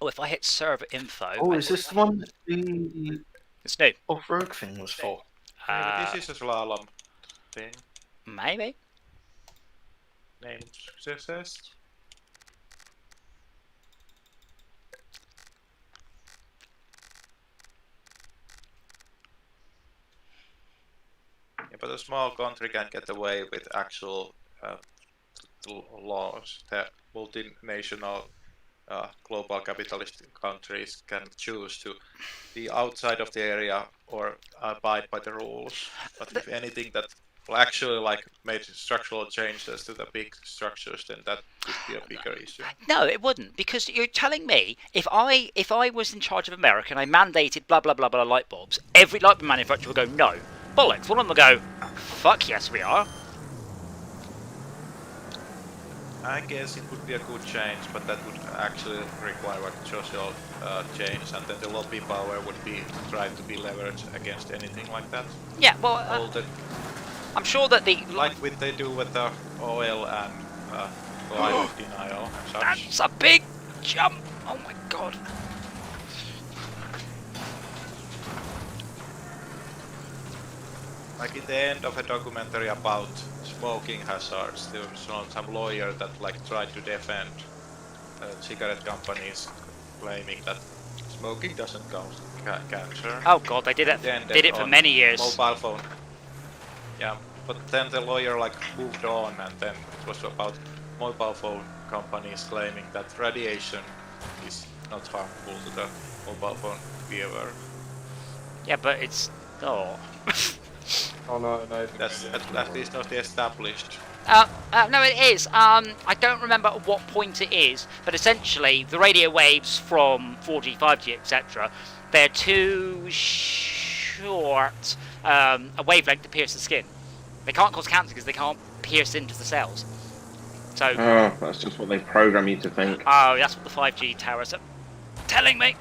Oh, if I hit server info, Oh, is this the one that the it's new. off-road thing was for? Uh, This is a slalom thing. Maybe. Named success. Yeah, but a small country can get away with actual laws that multinational global capitalist countries can choose to be outside of the area or abide by the rules. But if anything that will actually like made structural changes to the big structures, then that would be a bigger issue. No, it wouldn't, because you're telling me if I was in charge of America and I mandated blah blah blah blah light bulbs, every light bulb manufacturer would go no, bollocks. One of them would go, fuck yes we are. I guess it would be a good change, but that would actually require like social change, and then the lobby power would be tried to be leveraged against anything like that. Yeah, well, All the, I'm sure that the like what they do with the oil and climate denial and such. that's a big jump. Oh my god. Like in the end of a documentary about smoking hazards, there was some lawyer that like tried to defend cigarette companies, claiming that smoking doesn't cause cancer. Oh god, they did it. Then Did it for on many years. Mobile phone. Yeah, but then the lawyer like moved on, and then it was about mobile phone companies claiming that radiation is not harmful to the mobile phone wearer. Yeah, but it's oh. Oh no, no. That's at least not established. No, it is. I don't remember at what point it is, but essentially the radio waves from 4G, 5G, etc., they're too short a wavelength to pierce the skin. They can't cause cancer because they can't pierce into the cells. So, Oh, that's just what they program you to think. oh, that's what the 5G towers are telling me.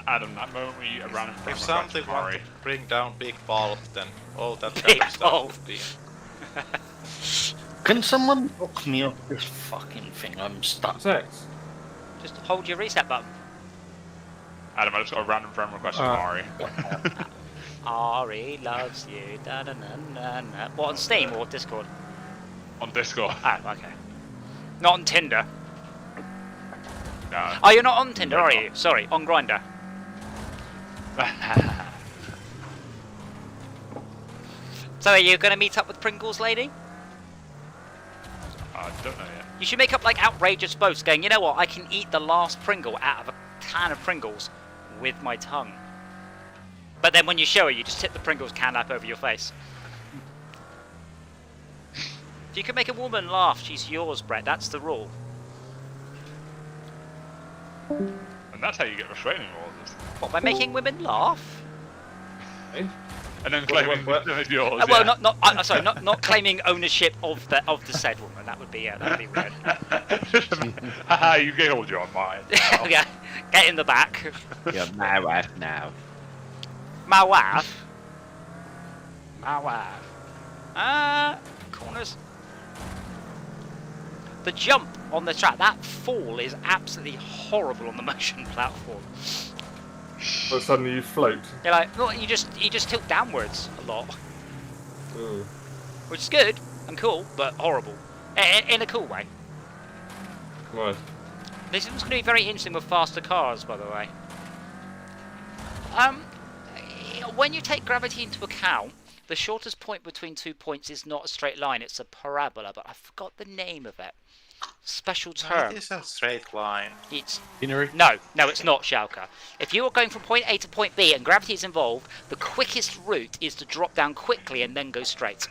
Adam, that moment where you ran in front If of something Murray. wanted to bring down Big Bulb, then all that Big kind of stuff Bulb. would be. Can someone knock me off this fucking thing? I'm stuck. Sex. Just hold your reset button. Adam, I just got a random friend request from Mari. Ari loves you. Da, da, na, na, na. What, on Steam or Discord? On Discord. Ah, okay. Not on Tinder. No. Oh, you're not on Tinder, are you? Sorry, on Grindr. So are you going to meet up with Pringles Lady? I don't know yet. You should make up like outrageous boasts going, you know what, I can eat the last Pringle out of a can of Pringles with my tongue. But then when you show her, you just tip the Pringles can up over your face. If you can make a woman laugh, she's yours, Brett. That's the rule. And that's how you get restraining orders. What, by making women laugh? And then claiming it's yours. Well, yeah. sorry, not claiming ownership of the said woman. That would be weird. Haha, you giggled, you're on mine. Yeah, get in the back. You're my wife now. My wife. My wife. Corners. The jump on the track, that fall is absolutely horrible on the motion platform. But suddenly you float. You're like, well, you just tilt downwards a lot, Ooh. which is good and cool, but horrible in a cool way. Right. This is going to be very interesting with faster cars, by the way. When you take gravity into account, the shortest point between 2 points is not a straight line; it's a parabola. But I forgot the name of it. Special term. It is a straight line. It's Binary? no, it's not, Schalke. If you are going from point A to point B and gravity is involved, the quickest route is to drop down quickly and then go straight.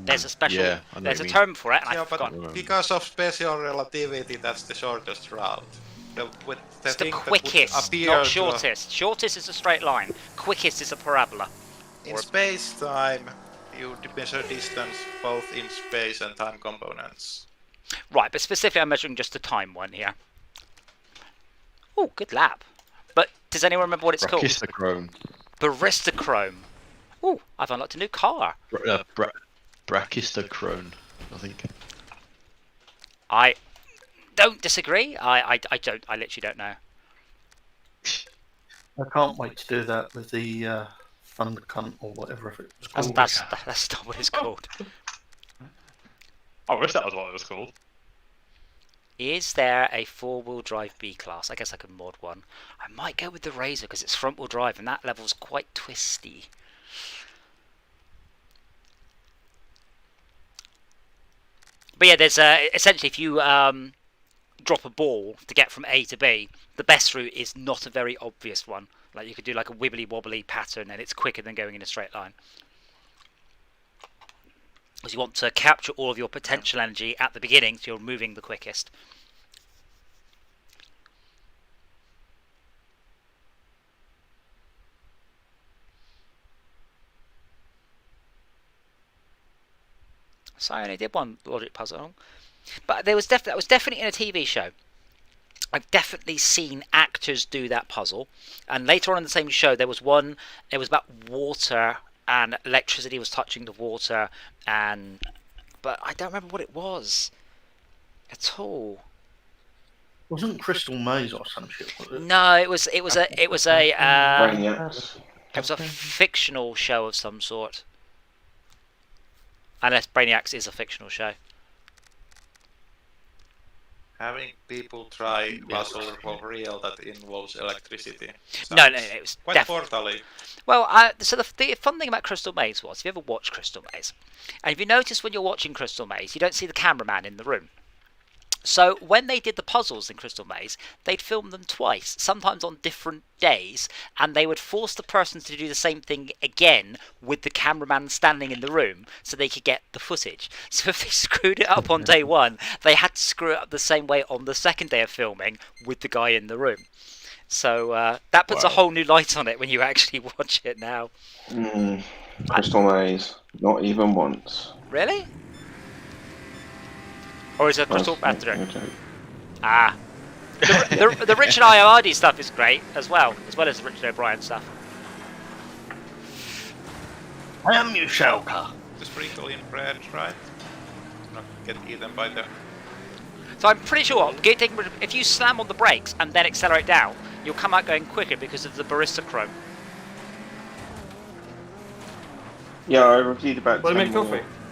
There's a special, Yeah, I know there's a what you mean. term for it, and Yeah, I forgot. but because of special relativity, that's the shortest route. It's the quickest, not shortest. Shortest is a straight line. Quickest is a parabola. In space-time, you measure distance both in space and time components. Right, but specifically I'm measuring just the time one here. Oh, good lap. But does anyone remember what it's called? Brachistochrome. Baristachrome. Oh, I've unlocked a new car. Brachistochrome, I think. I don't disagree. I literally don't know. I can't wait to do that with the Thunder Cunt or whatever it was called. That's not what it's called. I wish that was what it was called. Is there a four-wheel drive B-Class? I guess I could mod one. I might go with the Razor because it's front-wheel drive and that level's quite twisty. But yeah, there's essentially if you drop a ball to get from A to B, the best route is not a very obvious one. Like you could do like a wibbly-wobbly pattern and it's quicker than going in a straight line. Because you want to capture all of your potential energy at the beginning, so you're moving the quickest. So I only did one logic puzzle, but that was definitely in a TV show. I've definitely seen actors do that puzzle, and later on in the same show there was one. It was about water. And electricity was touching the water, but I don't remember what it was at all. Wasn't Crystal Maze or some shit? Was it? No, it was a Brainiacs. fictional show of some sort. Unless Brainiacs is a fictional show. Having people try puzzle for real that involves electricity. No, it was quite definitely. portally. Well, so the fun thing about Crystal Maze was, if you ever watched Crystal Maze, and if you notice when you're watching Crystal Maze, you don't see the cameraman in the room. So when they did the puzzles in Crystal Maze, they'd film them twice, sometimes on different days, and they would force the person to do the same thing again with the cameraman standing in the room so they could get the footage. So if they screwed it up on day one, they had to screw it up the same way on the second day of filming with the guy in the room. So that puts a whole new light on it when you actually watch it now. Crystal Maze, not even once. Really? Or is it a crystal That's better? no joke. Ah. The Richard Ioardi stuff is great as well as the Richard O'Brien stuff. I am your shelter. To sprinkle in bread, right? Not get eaten by the. So I'm pretty sure if you slam on the brakes and then accelerate down, you'll come out going quicker because of the barista chrome. Yeah, I reviewed about Well, 10 make more,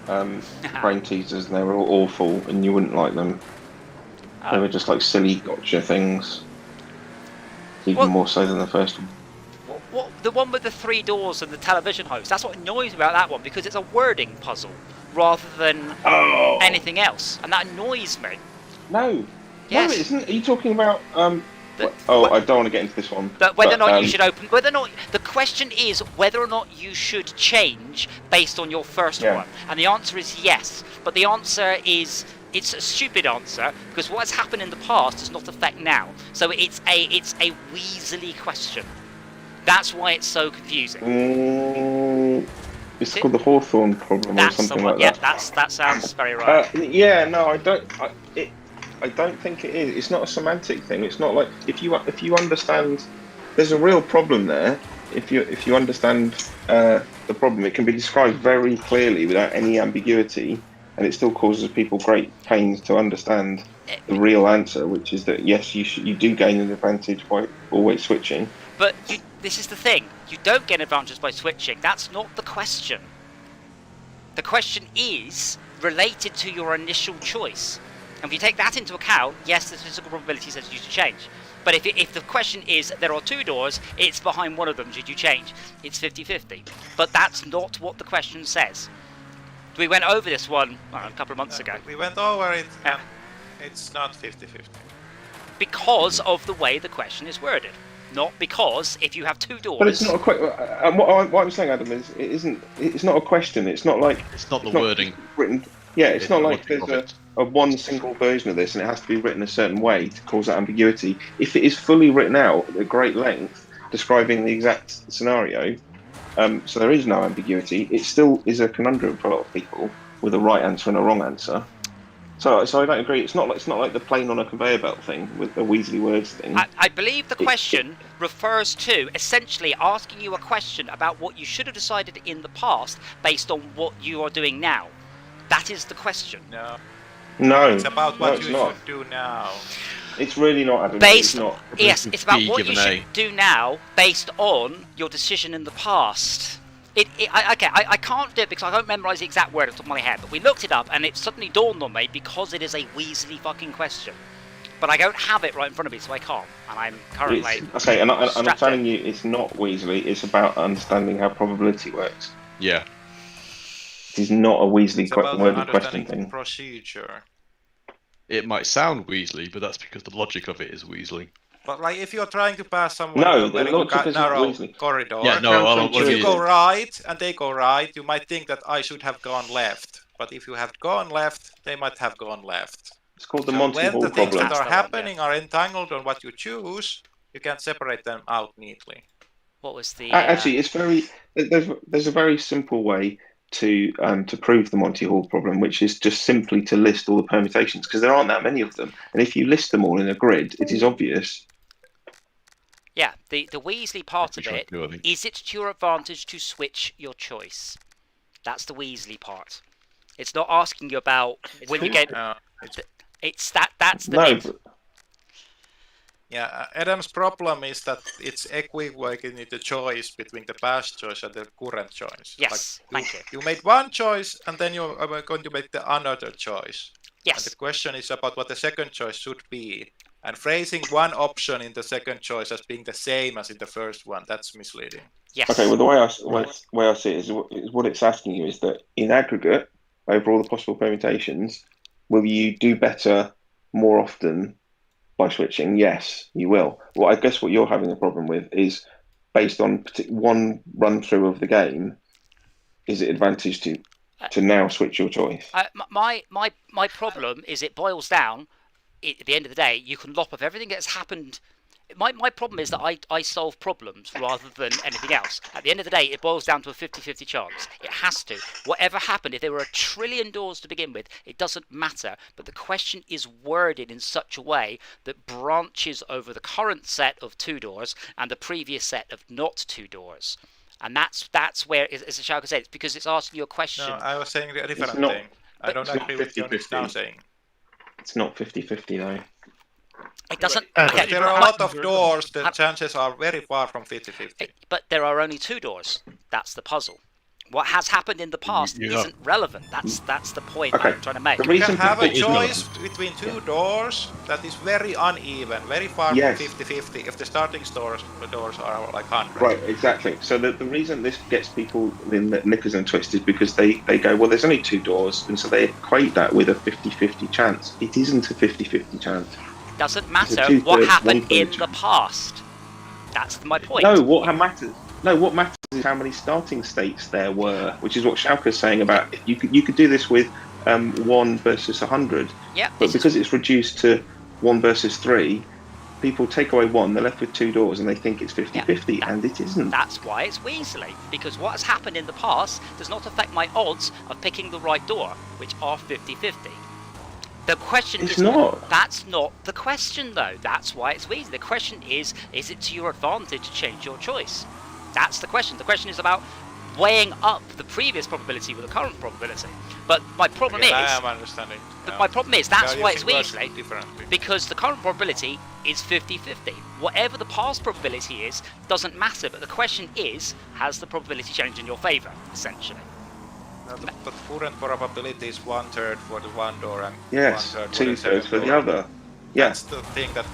coffee. brain teasers, and they were all awful, and you wouldn't like them. They were just like silly gotcha things. Even Well- more so than the first one. What the one with the 3 doors and the television host? That's what annoys me about that one because it's a wording puzzle rather than Oh! anything else, and that annoys me. No! Yes. No, it isn't. Are you talking about, The- I don't want to get into this one. But whether or not um, you should open, whether or not the question is whether or not you should change based on your first Yeah. one, and the answer is yes. But the answer is it's a stupid answer because what has happened in the past does not affect now. So it's a Weasley question. That's why it's so confusing. It's called the Hawthorne problem or That's something someone, like yeah, that. that sounds very right. Yeah, no, I don't. I don't think it is. It's not a semantic thing. It's not like if you understand, there's a real problem there. If you understand the problem, it can be described very clearly without any ambiguity, and it still causes people great pains to understand the real answer, which is that yes, you do gain an advantage by always switching. But this is the thing. You don't get advantages by switching. That's not the question. The question is related to your initial choice. And if you take that into account, yes, the physical probability says you should change. But if the question is there are 2 doors, it's behind one of them, should you change? It's 50-50. But that's not what the question says. We went over this one a couple of months ago. We went over it, and it's not 50-50. Because of the way the question is worded. Not because if you have 2 doors... But it's not a question. What I'm saying, Adam, is it isn't. It's not a question. It's not like It's not the wording. written. Yeah, it's not like logic there's of a one single version of this, and it has to be written a certain way to cause that ambiguity. If it is fully written out at great length, describing the exact scenario, so there is no ambiguity. It still is a conundrum for a lot of people with a right answer and a wrong answer. So I don't agree. It's not like the plane on a conveyor belt thing with the Weasley words thing. I believe the question refers to essentially asking you a question about what you should have decided in the past based on what you are doing now. That is the question. No, It's about what it's you not. should do now. It's really not, Adam. Based, it's not. yes, it's about B what you given should A. do now based on your decision in the past. I can't do it because I don't memorise the exact word off the top of my head, but we looked it up and it suddenly dawned on me because it is a Weasley fucking question. But I don't have it right in front of me, so I can't. And I'm currently... Okay, and I'm strapped telling in. you, it's not Weasley. It's about understanding how probability works. Yeah. It is not a Weasley It's about worded question understanding thing. the procedure. It might sound Weasley, but that's because the logic of it is Weasley. But like, if you're trying to pass someone No, in a the very logic isn't narrow Weasley. corridor, Yeah, no, Counterintuitive. if you Weasley. go right and they go right, you might think that I should have gone left. But if you have gone left, they might have gone left. It's called the So Monty when Hall the things problem. that are That's the one, happening are entangled on what you choose, you can separate them out neatly. What was the... Actually, it's very. There's a very simple way to prove the Monty Hall problem, which is just simply to list all the permutations because there aren't that many of them. And if you list them all in a grid, it is obvious. Yeah, the Weasley part of Pretty sure it, I do, I think. is it to your advantage to switch your choice? That's the Weasley part. It's not asking you about will you get... It's that's the No, bit. but Yeah, Adam's problem is that it's equivocating the choice between the past choice and the current choice. Yes, thank you. You made one choice and then you're going to make the another choice. And Yes, the question is about what the second choice should be. And phrasing one option in the second choice as being the same as in the first one, that's misleading. yes. okay. Well, the way I see it is what it's asking you is that in aggregate, over all the possible permutations, will you do better more often by switching? Yes, you will. Well, I guess what you're having a problem with is based on one run through of the game. Is it advantage to now switch your choice? My problem is it boils down, at the end of the day, you can lop off everything that's happened My problem is that I solve problems rather than anything else. At the end of the day, it boils down to a 50-50 chance. It has to. Whatever happened, if there were 1 trillion doors to begin with, it doesn't matter. But the question is worded in such a way that branches over the current set of 2 doors and the previous set of not 2 doors. And that's where, as Shauka said, it's because it's asking you a question. No, I was saying a different not- thing. I don't it's not agree with what you're 50-50. now saying. It's not 50-50 though. It doesn't. Okay, If there are a lot of doors, the chances are very far from 50-50. But there are only 2 doors. That's the puzzle. What has happened in the past You isn't relevant. That's the point Okay. I'm trying to make. The You reason can have a it is not- choice between 2 doors that is very uneven, very far Yes. from 50-50 if the starting doors are like 100. Right, exactly. So the reason this gets people in the knickers and twists is because they go, well, there's only 2 doors, and so they equate that with a 50-50 chance. It isn't a 50-50 chance. It doesn't It's a matter 2/3, what happened 1/3 in the past. That's my point. No, what matters is how many starting states there were, which is what Schalke's saying about you could do this with 1 versus 100, Yeah, but because it's reduced to 1 versus 3, people take away 1, they're left with 2 doors, and they think it's 50-50, and it isn't. that's why it's Weasley. Because what has happened in the past does not affect my odds of picking the right door, which are 50-50. The question It's is not. That's not the question, though. That's why it's Weasley. The question is it to your advantage to change your choice? That's the question. The question is about weighing up the previous probability with the current probability. But my problem Okay, I is, am understanding. Yeah. my problem is that's They are why it's using words Weasley. differently. Because the current probability is 50-50. Whatever the past probability is doesn't matter. But the question is, has the probability changed in your favour? Essentially. No, the current probability is 1/3 for the 1 door and Yes, 1/3 2 the thirds for second the door. other. Yeah. That's the thing that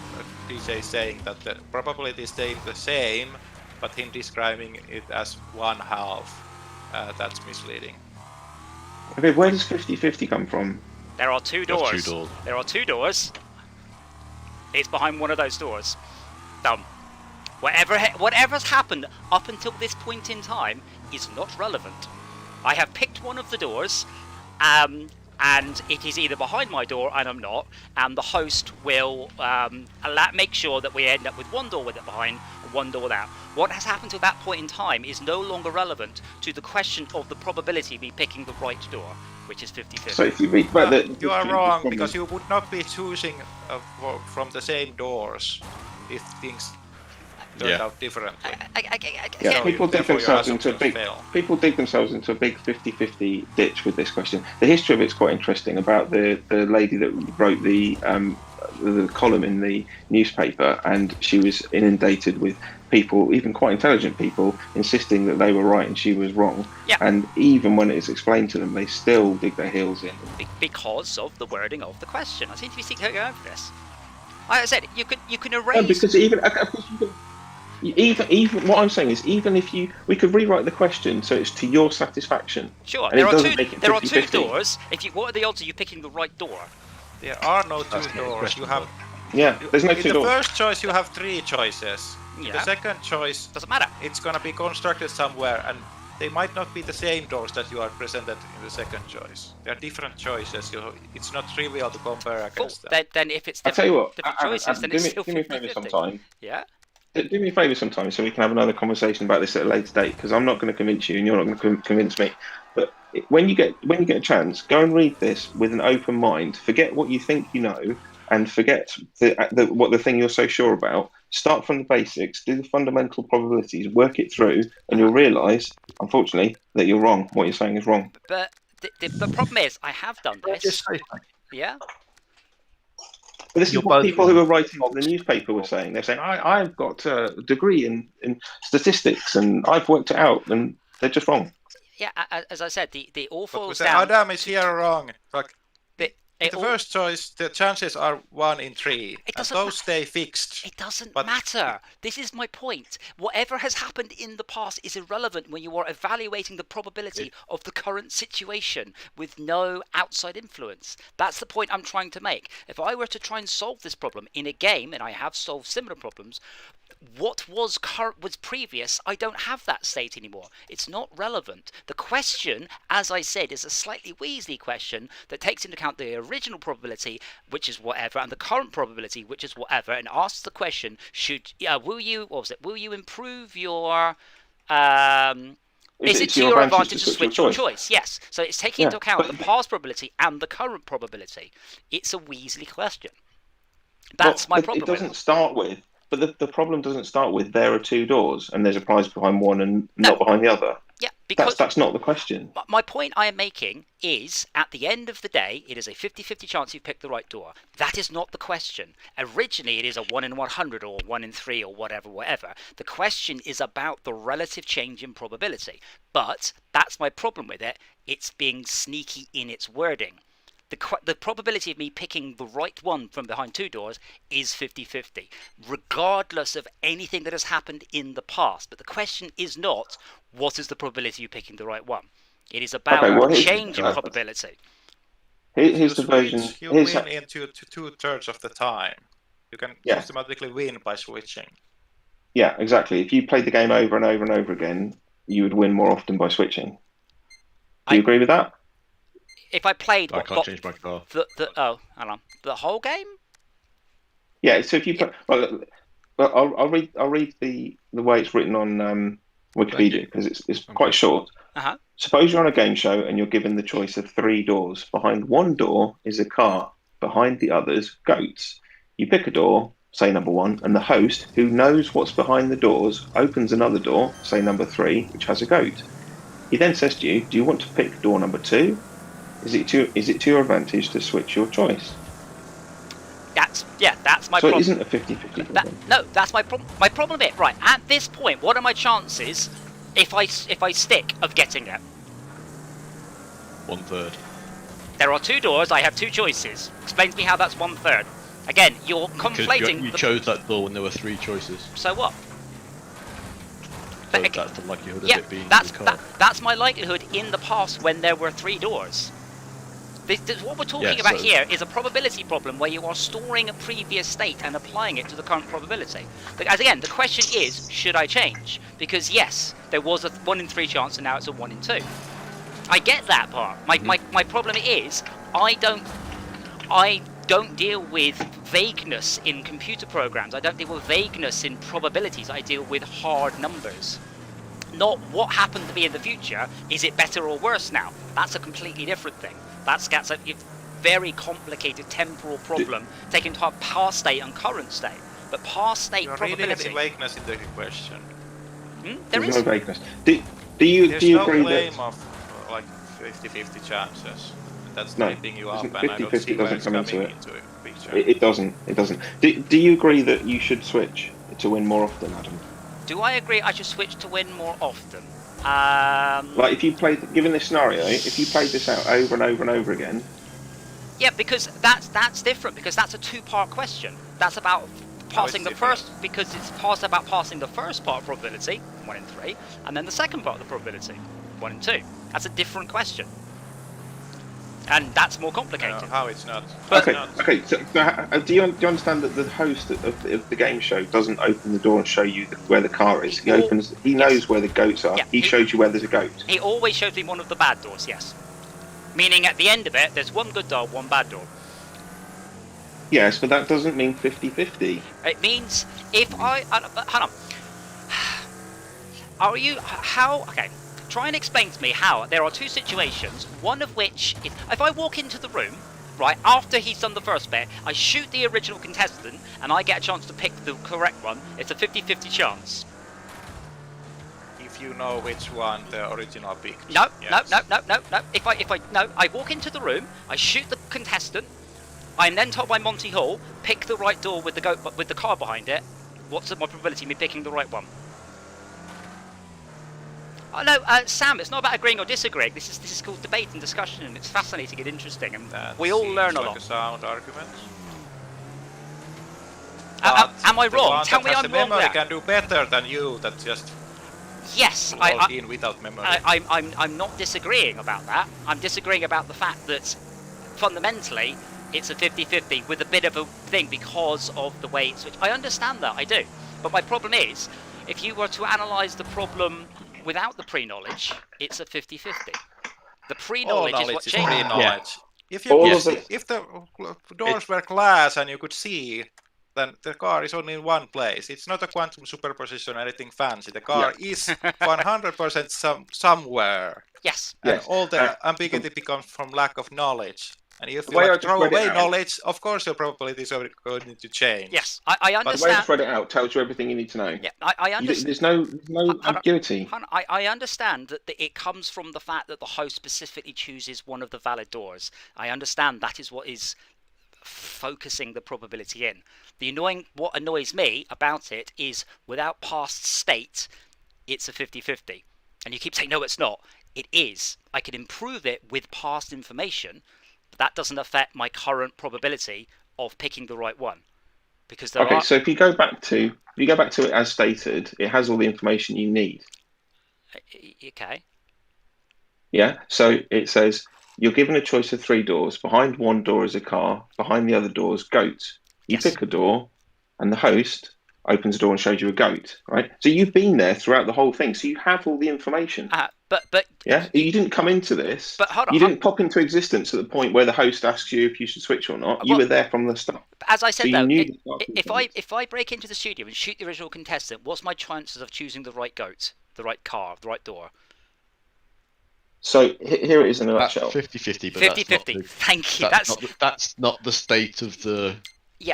DJ is saying, that the probability is staying the same, but him describing it as 1/2. That's misleading. Okay, where does 50-50 come from? There are 2 There's doors. 2 doors. There are 2 doors. It's behind one of those doors. Done. Whatever's happened up until this point in time is not relevant. I have picked one of the doors, and it is either behind my door and I'm not, and the host will make sure that we end up with 1 door with it behind, 1 door without. What has happened to that point in time is no longer relevant to the question of the probability of me picking the right door, which is 50-50. So if you read back You are wrong, because you would not be choosing from the same doors if things turned out differently. Yeah, people dig Therefore, your themselves into a assumptions big. fail. People dig themselves into a big 50-50 ditch with this question. The history of it's quite interesting about the lady that wrote the column in the newspaper, and she was inundated with people, even quite intelligent people, insisting that they were right and she was wrong. Yeah. And even when it's explained to them, they still dig their heels in. Because of the wording of the question. I seem to be going for this. Like I said, you can erase. No, because even of course you can. Even what I'm saying is, even if we could rewrite the question so it's to your satisfaction. Sure, and there it are doesn't two. make it There are 2 50-50. doors. What are the odds of you picking the right door? There are no 2 That's not the doors. question, You have. Yeah, there's no In 2 the doors. first choice, you have 3 choices. In Yeah. the second choice, Doesn't matter. it's gonna be constructed somewhere, and they might not be the same doors that you are presented in the second choice. They are different choices. It's not trivial to compare Cool. against them. Then if it's I'll tell you what. different choices, then do it's me, still do me a favour 50-50. sometime. Yeah. Do me a favour sometime so we can have another conversation about this at a later date, because I'm not going to convince you and you're not going to convince me. But when you get a chance, go and read this with an open mind. Forget what you think you know, and forget what the thing you're so sure about. Start from the basics, do the fundamental probabilities, work it through, and you'll realise, unfortunately, that you're wrong. What you're saying is wrong. But the problem is, I have done Can I this. just say something? Yeah. But this You're is what both people wrong. who are writing to the newspaper were saying. They're saying, I've got a degree in statistics and I've worked it out, and they're just wrong. Yeah. As I said, the all But falls the down. Adam is here wrong. Like, in the all- first choice, the chances are 1 in 3, It and doesn't those ma- stay fixed. It doesn't But- matter. This is my point. Whatever has happened in the past is irrelevant when you are evaluating the probability of the current situation with no outside influence. That's the point I'm trying to make. If I were to try and solve this problem in a game, and I have solved similar problems, what was previous, I don't have that state anymore. It's not relevant. The question, as I said, is a slightly Weasley question that takes into account the original probability, which is whatever, and the current probability, which is whatever, and asks the question: will you improve your is it to your advantage to switch your choice? Yes. So it's taking into account the past probability and the current probability. It's a Weasley question. That's my problem. It doesn't start with. But the problem doesn't start with there are 2 doors and there's a prize behind one and not behind the other. Yeah, because that's not the question. My point I am making is, at the end of the day, it is a 50-50 chance you've picked the right door. That is not the question. Originally, it is a 1 in 100 or 1 in 3 or whatever. The question is about the relative change in probability. But that's my problem with it. It's being sneaky in its wording. The probability of me picking the right one from behind 2 doors is 50-50, regardless of anything that has happened in the past. But the question is not, what is the probability of you picking the right one? It is about change in probability. Here's the version. You win into 2/3 of the time. You can systematically win by switching. Yeah, exactly. If you played the game over and over and over again, you would win more often by switching. Do you agree with that? If I played, I can't change my car. Hang on, the whole game. Yeah. So if you play, I'll read the way it's written on Wikipedia because it's quite short. Uh-huh. Suppose you're on a game show and you're given the choice of 3 doors. Behind one door is a car. Behind the others, goats. You pick a door, say number 1, and the host, who knows what's behind the doors, opens another door, say number 3, which has a goat. He then says to you, "Do you want to pick door number 2? Is it to your advantage to switch your choice?" That's my problem. So it isn't a 50-50 problem. No, that's my problem. My problem bit, right, at this point, what are my chances if I stick of getting it? 1/3. There are 2 doors, I have 2 choices. Explain to me how that's 1/3. Again, you're conflating... You chose that door when there were 3 choices. So what? So that's the likelihood of it being the car. That's my likelihood in the past when there were 3 doors. What we're talking about here is a probability problem where you are storing a previous state and applying it to the current probability. As again, the question is, should I change? Because yes, there was a 1 in 3 chance and now it's a 1 in 2. I get that part. My problem is, I don't deal with vagueness in computer programs. I don't deal with vagueness in probabilities. I deal with hard numbers. Not what happened to me in the future. Is it better or worse now? That's a completely different thing. That's a very complicated temporal problem taking into account past state and current state. But past state probability... Really heavy vagueness in the question. There's no vagueness. Do you agree claim that... of like 50-50 chances. That's No, tripping you up, and 50-50 I don't see where doesn't it's come into coming it. into a picture. It doesn't. Do you agree that you should switch to win more often, Adam? Do I agree I should switch to win more often? Like if you given this scenario, if you played this out over and over and over again. Yeah, because that's different, because that's a 2-part question. That's about passing the first, because it's about passing the first part of probability, 1 in 3, and then the second part of the probability, 1 in 2. That's a different question. And that's more complicated. How it's not. Okay. So do you understand that the host of the game show doesn't open the door and show you where the car is? He knows where the goats are. Yeah, he shows you where there's a goat. He always shows me one of the bad doors. Yes. Meaning at the end of it, there's 1 good door, 1 bad door. Yes, but that doesn't mean 50-50. It means if I hold on. Okay. Try and explain to me how there are 2 situations, one of which is, if I walk into the room, right, after he's done the first bit, I shoot the original contestant, and I get a chance to pick the correct one, it's a 50-50 chance. If you know which one the original picked. No. If I walk into the room, I shoot the contestant, I am then told by Monty Hall, pick the right door with the car behind it. What's my probability of me picking the right one? Oh no, Sam, it's not about agreeing or disagreeing. This is called debate and discussion, and it's fascinating and interesting, and we all learn a lot. A sound argument. Am I wrong? Tell me I'm wrong there. Can do better than you. That just in without memory. I'm not disagreeing about that. I'm disagreeing about the fact that fundamentally it's a 50-50 with a bit of a thing because of the way it's switched. I understand that, I do. But my problem is, if you were to analyse the problem without the pre-knowledge, it's a 50-50. The All pre-knowledge is knowledge what is changes. pre-knowledge. If you All could of see, it- if the doors were glass and you could see, then the car is only in one place. It's not a quantum superposition or anything fancy. The car is 100% somewhere. Yes. And Yes. all the ambiguity becomes from lack of knowledge. And if The you way I like, just throw read it away out- knowledge, of course your probabilities are going to change. Yes. I The way I understand. just read it out tells you everything you need to know. Yeah, I understand. There's no ambiguity. I understand that it comes from the fact that the host specifically chooses one of the valid doors. I understand that is what is focusing the probability in. What annoys me about it is without past state, it's a 50-50. And you keep saying, no, it's not. It is. I can improve it with past information, but that doesn't affect my current probability of picking the right one. Because there are... So if you go back to it as stated, it has all the information you need. Okay. Yeah. So it says you're given a choice of 3 doors. Behind one door is a car. Behind the other door is goats. You Yes. pick a door, and the host opens the door and shows you a goat. Right. So you've been there throughout the whole thing. So you have all the information. But yeah. You didn't come into this. But hold on. You didn't pop into existence at the point where the host asks you if you should switch or not. You were there from the start. As I said, so though, you knew if I break into the studio and shoot the original contestant, what's my chances of choosing the right goat, the right car, the right door? So here it is in a nutshell. 50-50, but 50-50. Thank you. That's not the state of the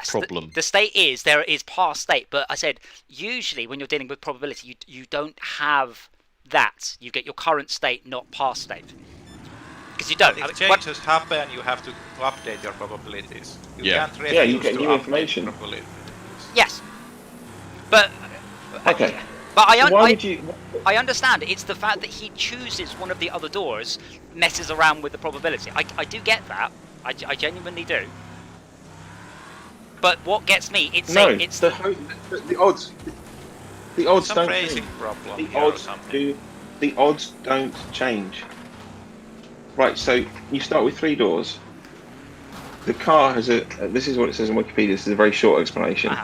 problem. The state is there is past state, but I said usually when you're dealing with probability, you don't have that. You get your current state, not past state. Because you don't. If changes happen, you have to update your probabilities. You can't refuse you get to new update information. Probabilities. Yes. But okay. But I understand. It's the fact that he chooses one of the other doors, messes around with the probability. I do get that. I genuinely do. But what gets me, it's the odds. The odds Some don't phrasing change. problem The odds don't change. Right. So you start with 3 doors. The car has this is what it says in Wikipedia. This is a very short explanation.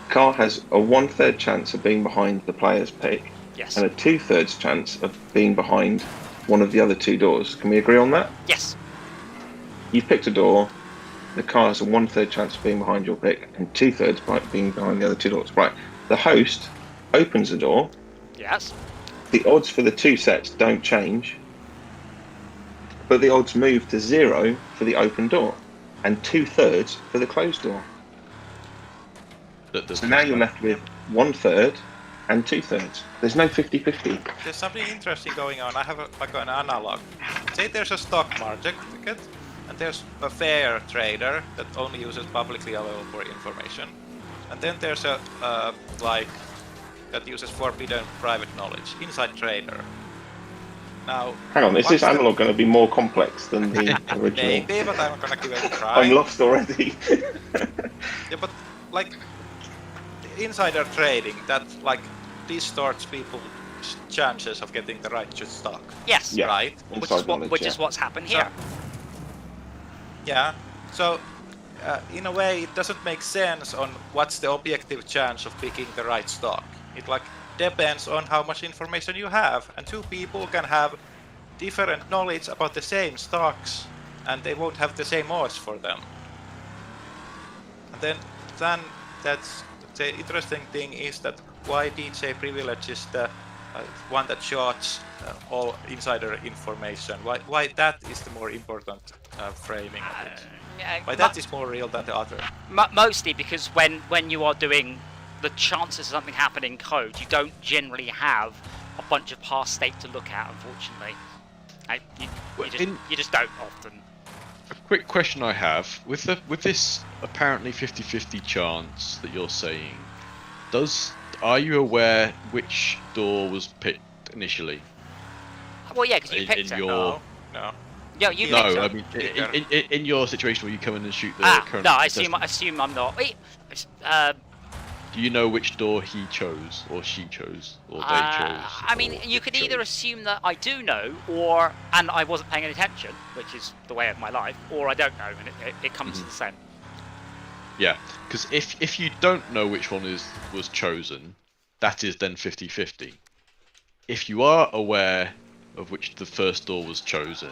Car has a 1/3 chance of being behind the player's pick, and a 2/3 chance of being behind one of the other 2 doors. Can we agree on that? Yes. You've picked a door. The car has a 1/3 chance of being behind your pick, and 2/3 being behind the other 2 doors. Right. The host opens the door. Yes. The odds for the 2 sets don't change, but the odds move to 0 for the open door, and 2/3 for the closed door. So now you're left with 1/3 and 2/3. There's no 50-50. There's something interesting going on. I have an analog. Say there's a stock market, and there's a fair trader that only uses publicly available information, and then there's a that uses forbidden private knowledge, inside trader. Now, hang on, is this analog going to be more complex than the original? Maybe, but I'm gonna give it a try. I'm lost already. Yeah, but like insider trading, that like distorts people's chances of getting the right stock. Yes. Yeah. Right. Which is what's happened here. Yeah. So, in a way, it doesn't make sense on what's the objective chance of picking the right stock. It like depends on how much information you have, and 2 people can have different knowledge about the same stocks, and they won't have the same odds for them. And then that's the interesting thing is that why DJ privilege is the one that shorts all insider information. Why that is the more important framing of it. Why that is more real than the other. Mostly because when you are doing the chances of something happening in code, you don't generally have a bunch of past state to look at, unfortunately. You just don't often. A quick question I have, with this apparently 50-50 chance that you're saying, are you aware which door was picked initially? Well, yeah, because you picked it. No. Yeah, you picked No, it. I mean, in your situation where you come in and shoot the current... No, I assume I'm not. Do you know which door he chose, or she chose, or they chose? I mean, you could either assume that I do know, and I wasn't paying any attention, which is the way of my life, or I don't know, and it comes to the same. Yeah, because if you don't know which one was chosen, that is then 50-50. If you are aware of which the first door was chosen,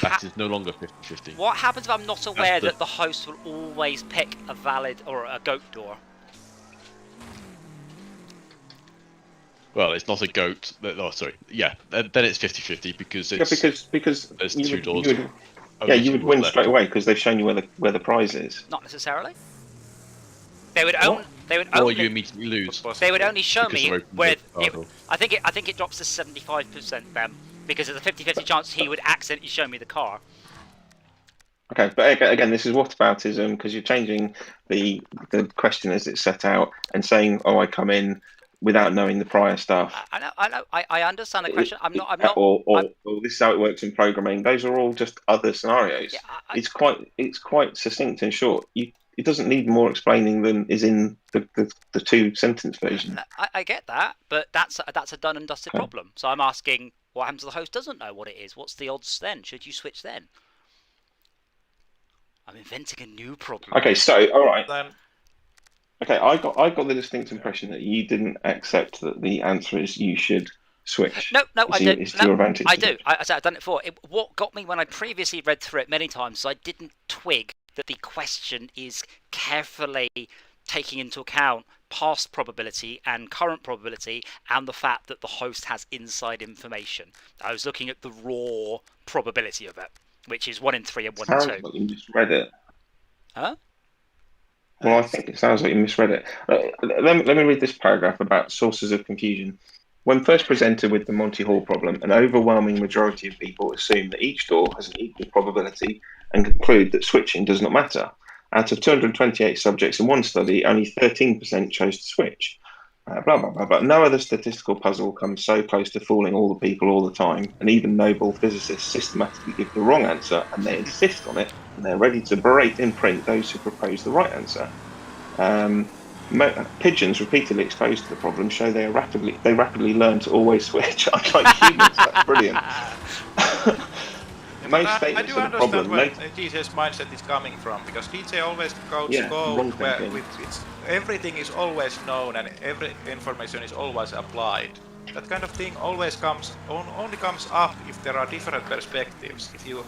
that is no longer 50-50. What happens if I'm not aware the- that the host will always pick a valid or a goat door? Well, it's not a goat. Oh, sorry. Yeah, then it's 50-50 because it's because there's you two would, doors. you would, only you two would doors win left. straight away because they've shown you where the prize is. Not necessarily. They would What? Or you only. immediately lose. They would only show Because me they're open where. door. I think it drops to 75% then, because there's a 50-50 chance he would accidentally show me the car. Okay, but again, this is whataboutism because you're changing the question as it's set out and saying, "Oh, I come in without knowing the prior stuff." I know. I understand the question. I'm not. Or this is how it works in programming. Those are all just other scenarios. Yeah, It's quite succinct and short. It doesn't need more explaining than is in the 2-sentence version. I get that, but that's a done and dusted Okay. problem. So I'm asking, what happens if the host doesn't know what it is? What's the odds then? Should you switch then? I'm inventing a new problem. Okay, so all right. Then Okay, I got the distinct impression that you didn't accept that the answer is you should switch. No, I do. It's to your advantage. I do. I've done it before. What got me when I previously read through it many times is I didn't twig that the question is carefully taking into account past probability and current probability and the fact that the host has inside information. I was looking at the raw probability of it, which is 1 in 3 and 1 in 2. Sounds like you misread it. Huh? Well, I think it sounds like you misread it. Let me read this paragraph about sources of confusion. When first presented with the Monty Hall problem, an overwhelming majority of people assume that each door has an equal probability and conclude that switching does not matter. Out of 228 subjects in one study, only 13% chose to switch. Blah, blah, blah, blah. No other statistical puzzle comes so close to fooling all the people all the time, and even Nobel physicists systematically give the wrong answer, and they insist on it, and they're ready to berate in print those who propose the right answer. Pigeons repeatedly exposed to the problem show they rapidly learn to always switch, unlike humans. That's brilliant. Most I statements do of the problem. understand where DJ's mindset is coming from, because DJ always goes wrong where thinking. everything is always known and every information is always applied. That kind of thing always only comes up if there are different perspectives. If you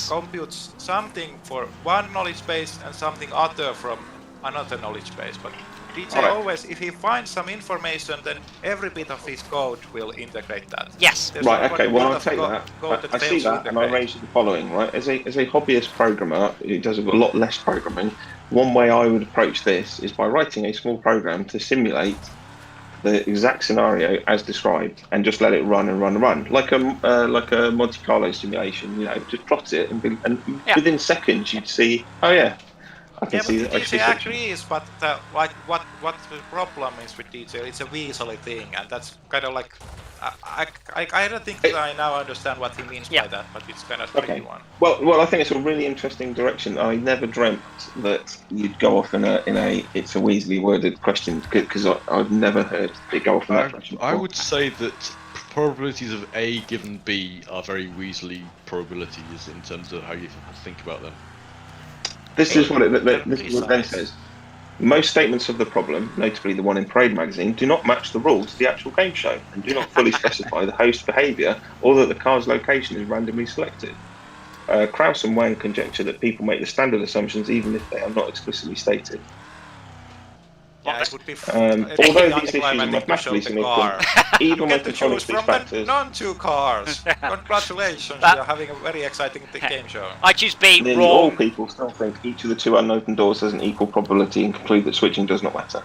compute something for one knowledge base and something other from another knowledge base, but DJ always, if he finds some information, then every bit of his code will integrate that. Yes. Right. Okay. Well, I'll take that. I see that, and I raise the following. Right, as a hobbyist programmer who does a lot less programming, one way I would approach this is by writing a small program to simulate the exact scenario as described, and just let it run and run and run, like a Monte Carlo simulation. Just plot it, and within seconds you'd see. Oh yeah. I can see that. DJ agrees, but what the problem is with DJ? It's a weaselly thing, and that's kind of like I don't think that I now understand what he means by that, but it's kind of a tricky one. Well, I think it's a really interesting direction. I never dreamt that you'd go off in a it's a weaselly worded question, because I've never heard it go off in that direction before. I would say that probabilities of A given B are very weaselly probabilities in terms of how you think about them. This is what it then says. Most statements of the problem, notably the one in Parade magazine, do not match the rules of the actual game show and do not fully specify the host's behaviour or that the car's location is randomly selected. Krauss and Wang conjecture that people make the standard assumptions even if they are not explicitly stated. Yeah, it would be although these issues are mathematically significant, even when controlling these factors. Non-two cars. Congratulations, you're having a very exciting game show. I choose B. Nearly Wrong. all people still think each of the two unopened doors has an equal probability and conclude that switching does not matter.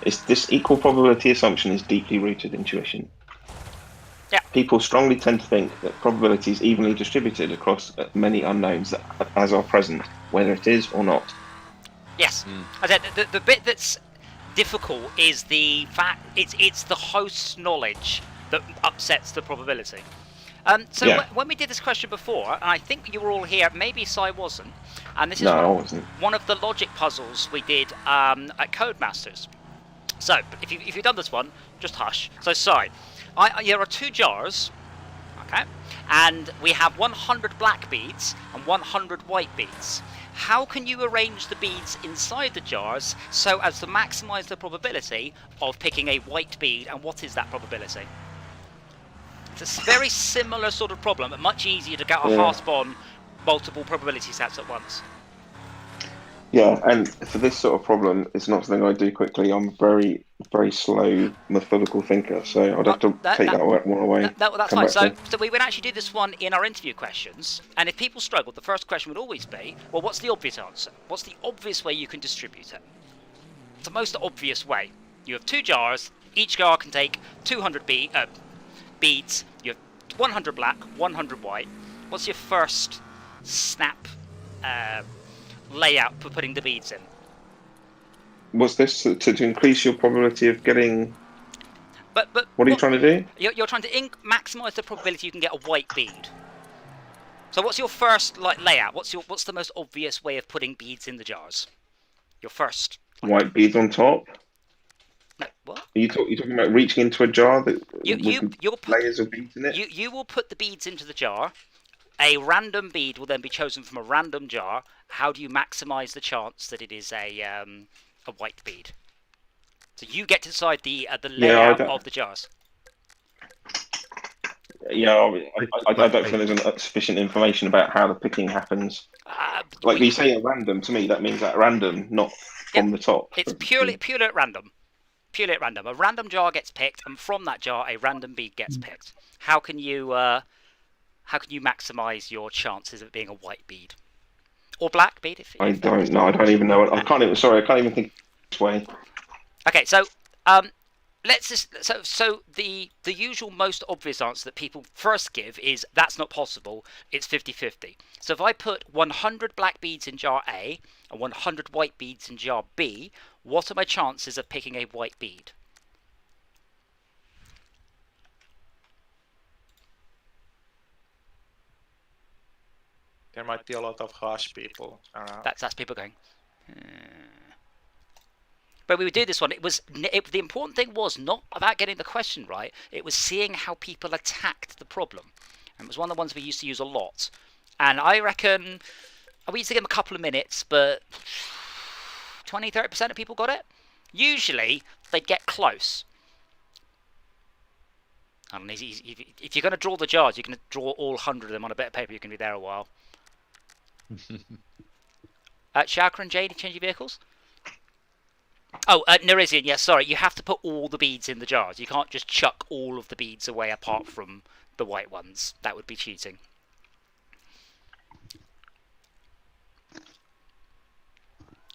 This equal probability assumption is deeply rooted in intuition. Yeah. People strongly tend to think that probability is evenly distributed across many unknowns as are present, whether it is or not. Yes. I said the bit that's difficult is the fact it's the host's knowledge that upsets the probability. When we did this question before, and I think you were all here, maybe Si wasn't, and this is I wasn't. One of the logic puzzles we did at Codemasters. So if you've done this one, just hush. So Si, there are 2 jars, okay, and we have 100 black beads and 100 white beads. how can you arrange the beads inside the jars so as to maximise the probability of picking a white bead, and what is that probability? It's a very similar sort of problem, but much easier to get a hasp on multiple probability sets at once. Yeah, and for this sort of problem, it's not something I do quickly. I'm very, very slow, methodical thinker, so I'd have to take that one away. That's fine. So we would actually do this one in our interview questions, and if people struggled, the first question would always be, well, what's the obvious answer? What's the obvious way you can distribute it? It's the most obvious way. You have 2 jars. Each jar can take 200 beads. You have 100 black, 100 white. What's your first snap layout for putting the beads in? Was this to increase your probability of getting? But what are you trying to do? You're trying to maximise the probability you can get a white bead. So what's your first layout? What's the most obvious way of putting beads in the jars? Your first white beads on top. No, what? Are you talking about reaching into a jar that you'll put layers of beads in it? You will put the beads into the jar. A random bead will then be chosen from a random jar. How do you maximise the chance that it is a white bead? So you get to decide the layout of the jars. Yeah, I don't think there's sufficient information about how the picking happens. Like you say, at random. To me, that means at random, not from the top. It's purely at random. Purely at random. A random jar gets picked, and from that jar, a random bead gets picked. How can you maximise your chances of it being a white bead or black bead? I don't know. I don't even know. I can't even think this way. Okay, so let's just so the usual most obvious answer that people first give is that's not possible. It's 50-50. So if I put 100 black beads in jar A and 100 white beads in jar B, what are my chances of picking a white bead? There might be a lot of harsh people around. That's people going. But we would do this one. The important thing was not about getting the question right. It was seeing how people attacked the problem. And it was one of the ones we used to use a lot. And I reckon we used to give them a couple of minutes, but 20-30% of people got it. Usually they'd get close. And if you're going to draw the jars, you're going to draw all 100 of them on a bit of paper. You can be there a while. Shaka and Jade, change your vehicles. Oh, Nerizian, yes, sorry. You have to put all the beads in the jars. You can't just chuck all of the beads away apart from the white ones. That would be cheating.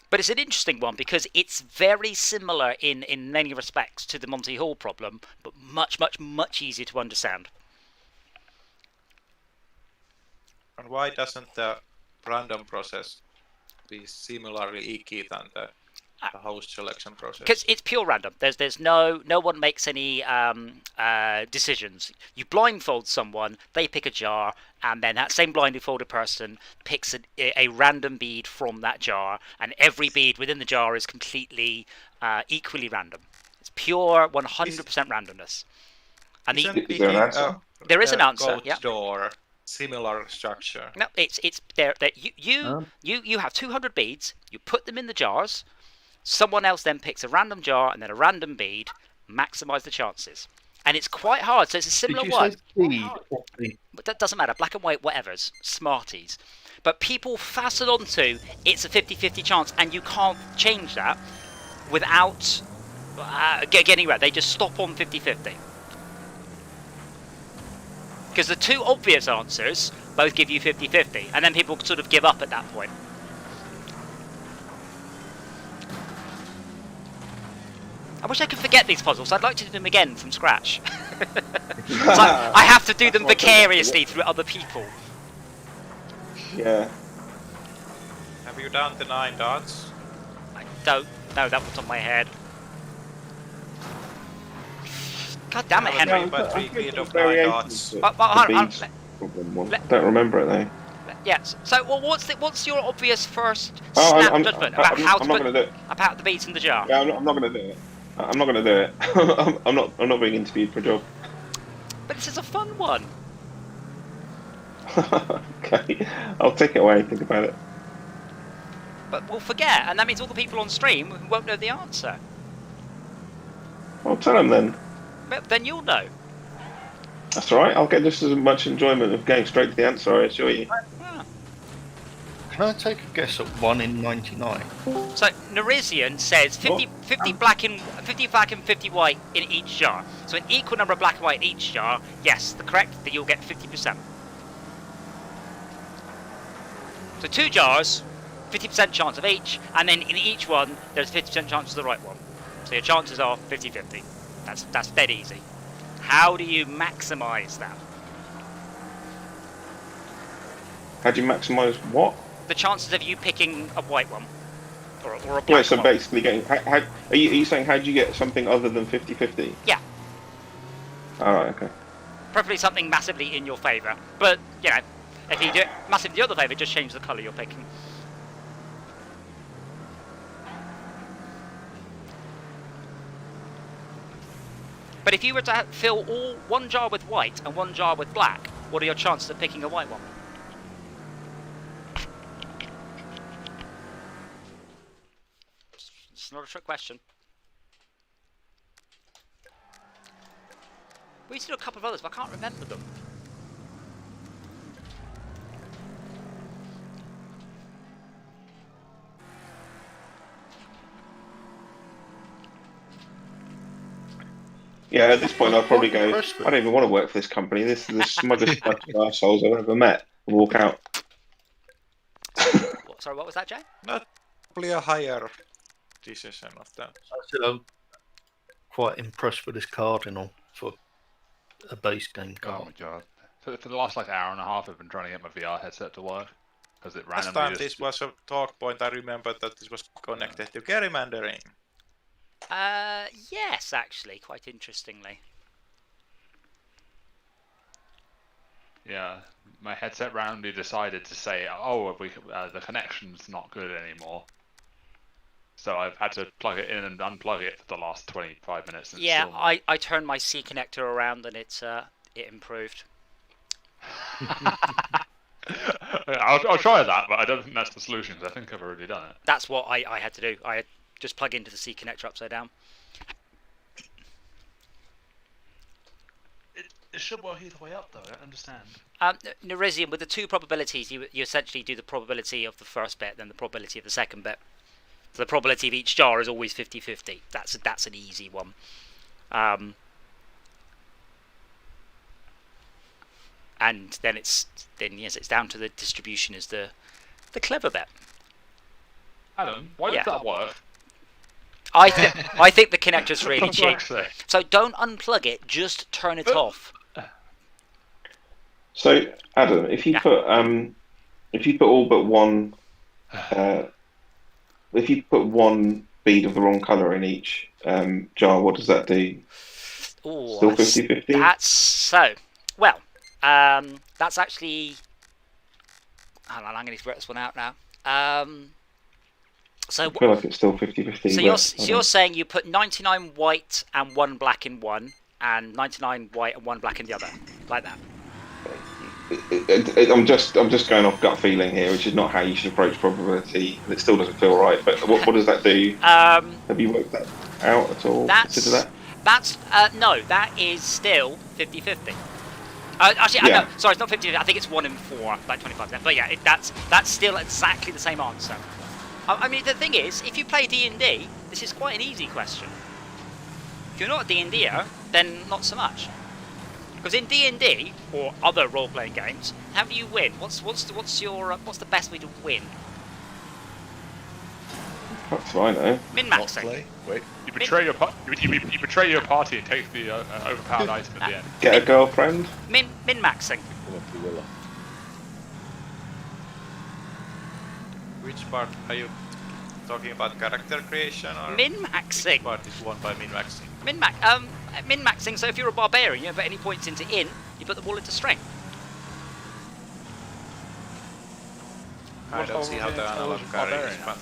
But it's an interesting one because it's very similar in many respects to the Monty Hall problem, but much, much, much easier to understand. And why doesn't the random process be similarly icky than the host selection process? Because it's pure random. There's no one makes any decisions. You blindfold someone, they pick a jar, and then that same blindfolded person picks a random bead from that jar, and every bead within the jar is completely equally random. It's pure 100% randomness. And is there an answer? There is an answer. Yeah. Door. Similar structure. No, it's there. You have 200 beads. You put them in the jars. Someone else then picks a random jar and then a random bead. Maximise the chances, and it's quite hard. So it's a similar one. But that doesn't matter. Black and white, whatever's smarties. But people fasten onto it's a 50-50 chance, and you can't change that without getting right. They just stop on 50-50. Because the two obvious answers both give you 50-50, and then people sort of give up at that point. I wish I could forget these puzzles. I'd like to do them again from scratch. So I have to do them vicariously through other people. Yeah. Have you done the 9 dots? I don't know, that was on my head. God damn it, Henry. But 3 grid of 9 dots. I don't remember it though. Yes. So, well, what's your obvious first I'm judgment about how to not going to do it. about the beads in the jar? Yeah, I'm not going to do it. I'm not going to do it. I'm not being interviewed for a job. But this is a fun one. Okay, I'll take it away. Think about it. But we'll forget, and that means all the people on stream won't know the answer. Well, tell them then. But then you'll know. That's all right. I'll get just as much enjoyment of going straight to the answer, I assure you. Ah. Can I take a guess at 1 in 99? So Nerisian says 50 black and 50 white in each jar. So an equal number of black and white in each jar. Yes, the correct that you'll get 50%. So 2 jars, 50% chance of each, and then in each one there's 50% chance of the right one. So your chances are 50-50. That's dead easy. How do you maximise that? How do you maximise what? The chances of you picking a white one or a black Yeah, so one. basically getting. Are you saying how do you get something other than 50-50? Yeah. Alright, okay. Preferably something massively in your favour. But, you know, if you do it massively in your favour, just change the colour you're picking. But if you were to fill one jar with white and one jar with black, what are your chances of picking a white one? It's not a trick question. We used to do a couple of others, but I can't remember them. Yeah, at this point I'd probably go, I don't even want to work for this company. This is the smuggest bunch of assholes I've ever met. And walk out. Sorry, what was that, Jay? Not probably a higher decision of that. I said I'm quite impressed with this Cardinal for a base game Oh card. my god. For the last like hour and a half, I've been trying to get my VR headset to work because it Last randomly time just... this was a talk point, I remember that this was connected to gerrymandering. Yes, actually, quite interestingly. Yeah, my headset randomly decided to say, "Oh, the connection's not good anymore." So I've had to plug it in and unplug it for the last 25 minutes. And Yeah, it's still... I turned my C connector around and it improved. I'll try that, but I don't think that's the solution. 'Cause I think I've already done it. That's what I had to do. I had just plug into the C connector upside down. It should work either way up, though. I don't understand. Nerisian, with the 2 probabilities, you essentially do the probability of the first bit, then the probability of the second bit. So the probability of each jar is always 50-50. That's an easy one. And then it's down to the distribution is the clever bit. Adam, why Yeah. does that work? I think the connector's really For cheap. fuck's sake. So don't unplug it, just turn it off. So, Adam, if you put all but one, if you put one bead of the wrong colour in each jar, what does that do? Ooh, Still 50-50? That's so. Well, that's actually. Hold on, I'm going to work this one out now. I feel like it's still 50-50. So you're saying you put 99 white and 1 black in one, and 99 white and 1 black in the other, like that. I'm just going off gut feeling here, which is not how you should approach probability, and it still doesn't feel right. But what does that do? Have you worked that out at all? Consider that? That's no, that is still 50-50. Actually, Yeah. no, sorry, it's not 50-50. I think it's 1 in 4, like 25%. But yeah, that's still exactly the same answer. I mean, the thing is, if you play D&D, this is quite an easy question. If you're not a D&Der, then not so much. Because in D&D or other role-playing games, how do you win? What's the best way to win? That's fine, though. Min-maxing. Wait. You betray your you betray your party and take the overpowered item at the end. Get a girlfriend. Min-maxing. Which part are you talking about? Character creation or Min-maxing. which part is won by min-maxing? Min-maxing, so if you're a barbarian, you don't put any points into int, you put them all into strength. I don't see how the analog carries, but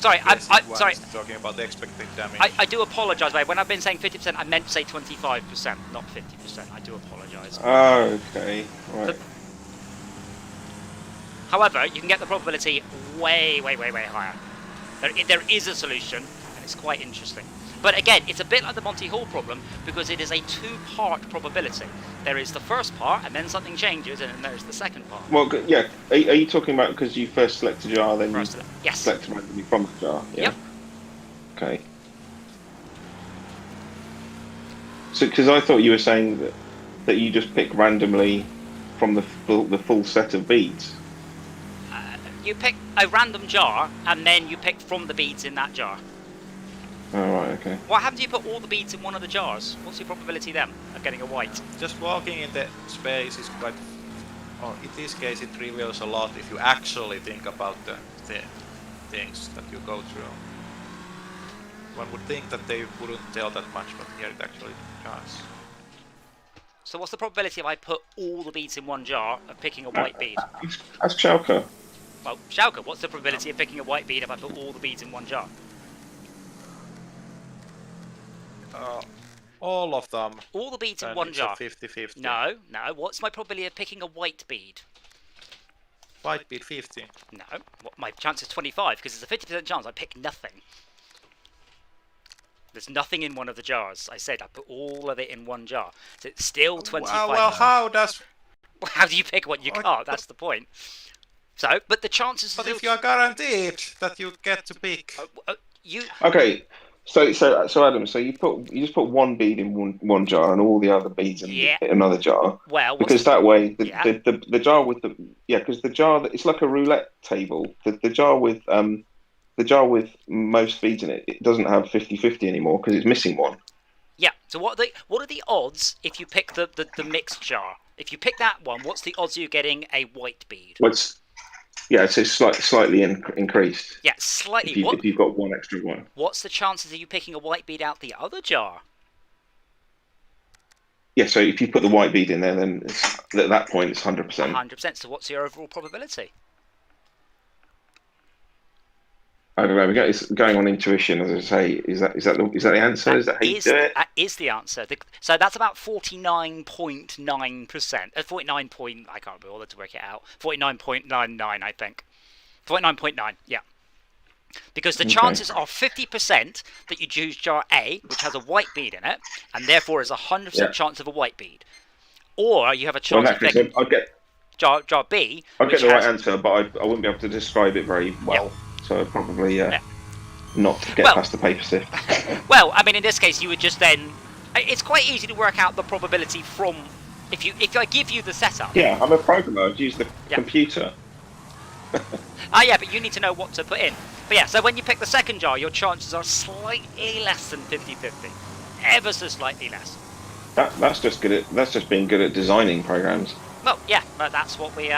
Sorry, yes, I'm sorry. talking about the expected damage. I do apologise, mate. When I've been saying 50%, I meant to say 25%, not 50%. I do apologise. Oh, okay. Right. However, you can get the probability way, way, way, way higher. There is a solution, and it's quite interesting. But again, it's a bit like the Monty Hall problem, because it is a two-part probability. There is the first part, and then something changes, and then there's the second part. Well, yeah. Are you talking about because you first select a jar, then you Yes. select randomly from the jar? Yeah? Yep. Okay. So, because I thought you were saying that you just pick randomly from the full set of beads. You pick a random jar, and then you pick from the beads in that jar. Oh, right, okay. What happens if you put all the beads in one of the jars? What's your probability then of getting a white? Just walking in the space is quite. Or in this case, it reveals a lot if you actually think about the things that you go through. One would think that they wouldn't tell that much, but here it actually does. So what's the probability if I put all the beads in one jar of picking a white bead? That's Chalker. Well, Schalke, what's the probability of picking a white bead if I put all the beads in one jar? All of them. All the beads in And one it's jar. a 50-50. No. What's my probability of picking a white bead? White bead 50. No. My chance is 25 because there's a 50% chance I pick nothing. There's nothing in one of the jars. I said I put all of it in one jar. So it's still 25. Well, how does? How do you pick what you can't? That's the point. So, but the chances. But if you are guaranteed that you get to pick. You. Okay. So Adam, so you just put one bead in one jar and all the other beads in another jar. Well, because that way the jar with because the jar it's like a roulette table. The jar with most beads in it doesn't have 50-50 anymore because it's missing one. Yeah. So what are the odds if you pick the mixed jar? If you pick that one, what's the odds of you getting a white bead? It's slightly increased. Yeah, slightly. If you've got one extra one. What's the chances of you picking a white bead out the other jar? Yeah, so if you put the white bead in there, then at that point it's 100%. 100%. So what's your overall probability? I don't know. It's going on intuition, as I say. Is that the answer? Is that how you do it? That is the answer. So that's about 49.9%. 49 point. I can't be bothered to work it out. 49.99, I think. 49.9. Yeah. Because the chances are 50% that you choose jar A, which has a white bead in it, and therefore is a 100% chance of a white bead, or you have a chance of picking jar B. I'll get the right answer, but I wouldn't be able to describe it very well. Yep. So I'd probably not get past the paper sift. Well, I mean, in this case, you would just then. It's quite easy to work out the probability from if I give you the setup. Yeah, I'm a programmer. I'd use the computer. Yeah, but you need to know what to put in. But yeah, so when you pick the second jar, your chances are slightly less than 50-50, ever so slightly less. That's just being good at designing programs. Well, yeah, but that's what we.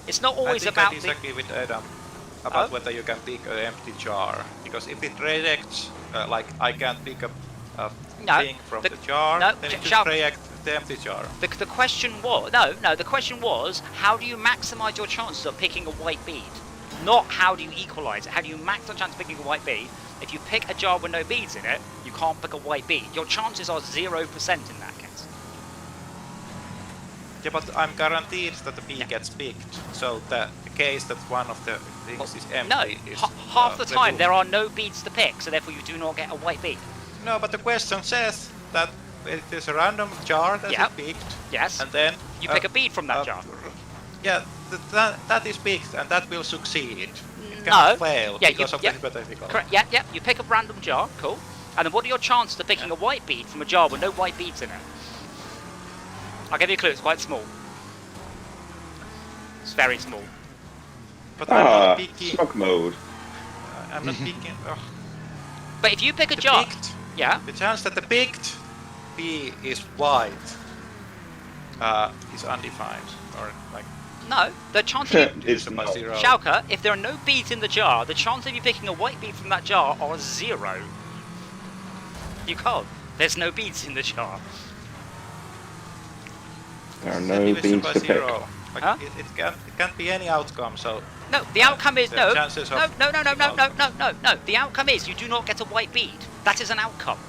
It's not always about. I disagree with Adam about whether you can pick an empty jar, because if it rejects, like I can't pick a thing from the jar, then it just rejects the empty jar. The question was the question was how do you maximise your chances of picking a white bead? Not how do you equalise it. How do you max the chance of picking a white bead? If you pick a jar with no beads in it, you can't pick a white bead. Your chances are 0% in that case. Yeah, but I'm guaranteed that the bead gets picked. So the case that one of the things is empty is... half the time there are no beads to pick, so therefore you do not get a white bead. No, but the question says that if there's a random jar that is picked, and then you pick a bead from that jar. Yeah, that is picked, and that will succeed. It cannot fail because of the hypothetical. Correct. Yeah. You pick a random jar, cool. And then what are your chances of picking a white bead from a jar with no white beads in it? I'll give you a clue. It's quite small. It's very small. But I'm not picking. Smug mode. I'm not picking. But if you pick a jar, the chance that the picked B is white is undefined, or like. No, the chance of you... It's about 0. Schalke, if there are no beads in the jar, the chance of you picking a white bead from that jar are 0. You can't. There's no beads in the jar. There are no beads to pick. Like, it can't be any outcome, so... No, the outcome is... No. No. The outcome is you do not get a white bead. That is an outcome.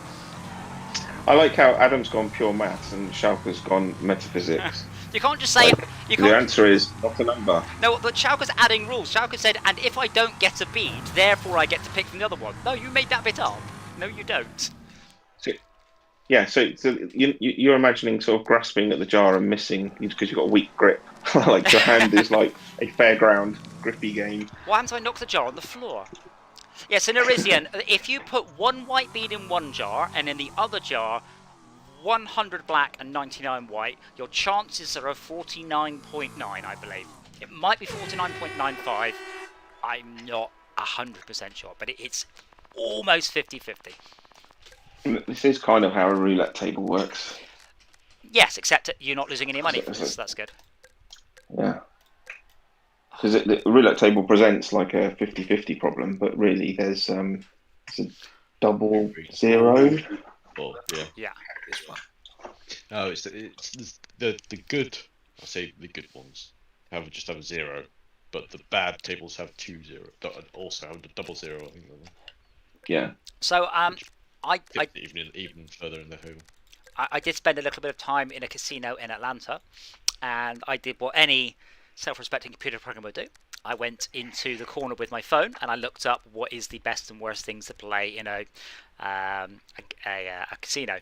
I like how Adam's gone pure maths and Schalke's gone metaphysics. You can't just say You The can't. answer is not a number. No, but Schalke's adding rules. Schalke said, and if I don't get a bead, therefore I get to pick from the other one. No, you made that bit up. No, you don't. So, yeah, so you're imagining sort of grasping at the jar and missing because you've got a weak grip. Like your hand is like a fairground grippy game. Why haven't I knocked the jar on the floor? Yeah, so Nerisian, if you put one white bead in one jar and in the other jar 100 black and 99 white, your chances are a 49.9, I believe. It might be 49.95. I'm not 100% sure, but it's almost 50-50. This is kind of how a roulette table works. Yes, except that you're not losing any money for this, so that's good. Yeah. Because the roulette table presents like a 50-50 problem, but really there's a double zero. Oh, yeah. Yeah. This one. No, it's the good. I say the good ones just have a 0, but the bad tables have 2 0. Also have a double 0. I think. Yeah. So even further in the table. I did spend a little bit of time in a casino in Atlanta, and I did what any self-respecting computer programmer would do. I went into the corner with my phone and I looked up what is the best and worst things to play in a casino.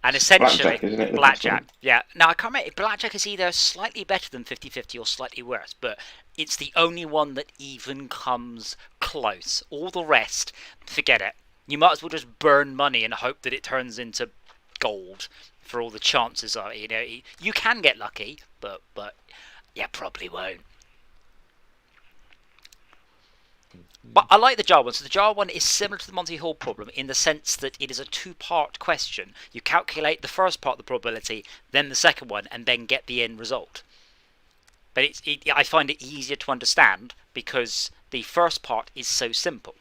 And essentially, Blackjack, isn't it? Blackjack. Yeah. Now, I can't remember. Blackjack is either slightly better than 50-50 or slightly worse, but it's the only one that even comes close. All the rest, forget it. You might as well just burn money and hope that it turns into gold for all the chances are. You know, you can get lucky, but you probably won't. But I like the jar one. So the jar one is similar to the Monty Hall problem in the sense that it is a two-part question. You calculate the first part of the probability, then the second one, and then get the end result. But I find it easier to understand because the first part is so simple.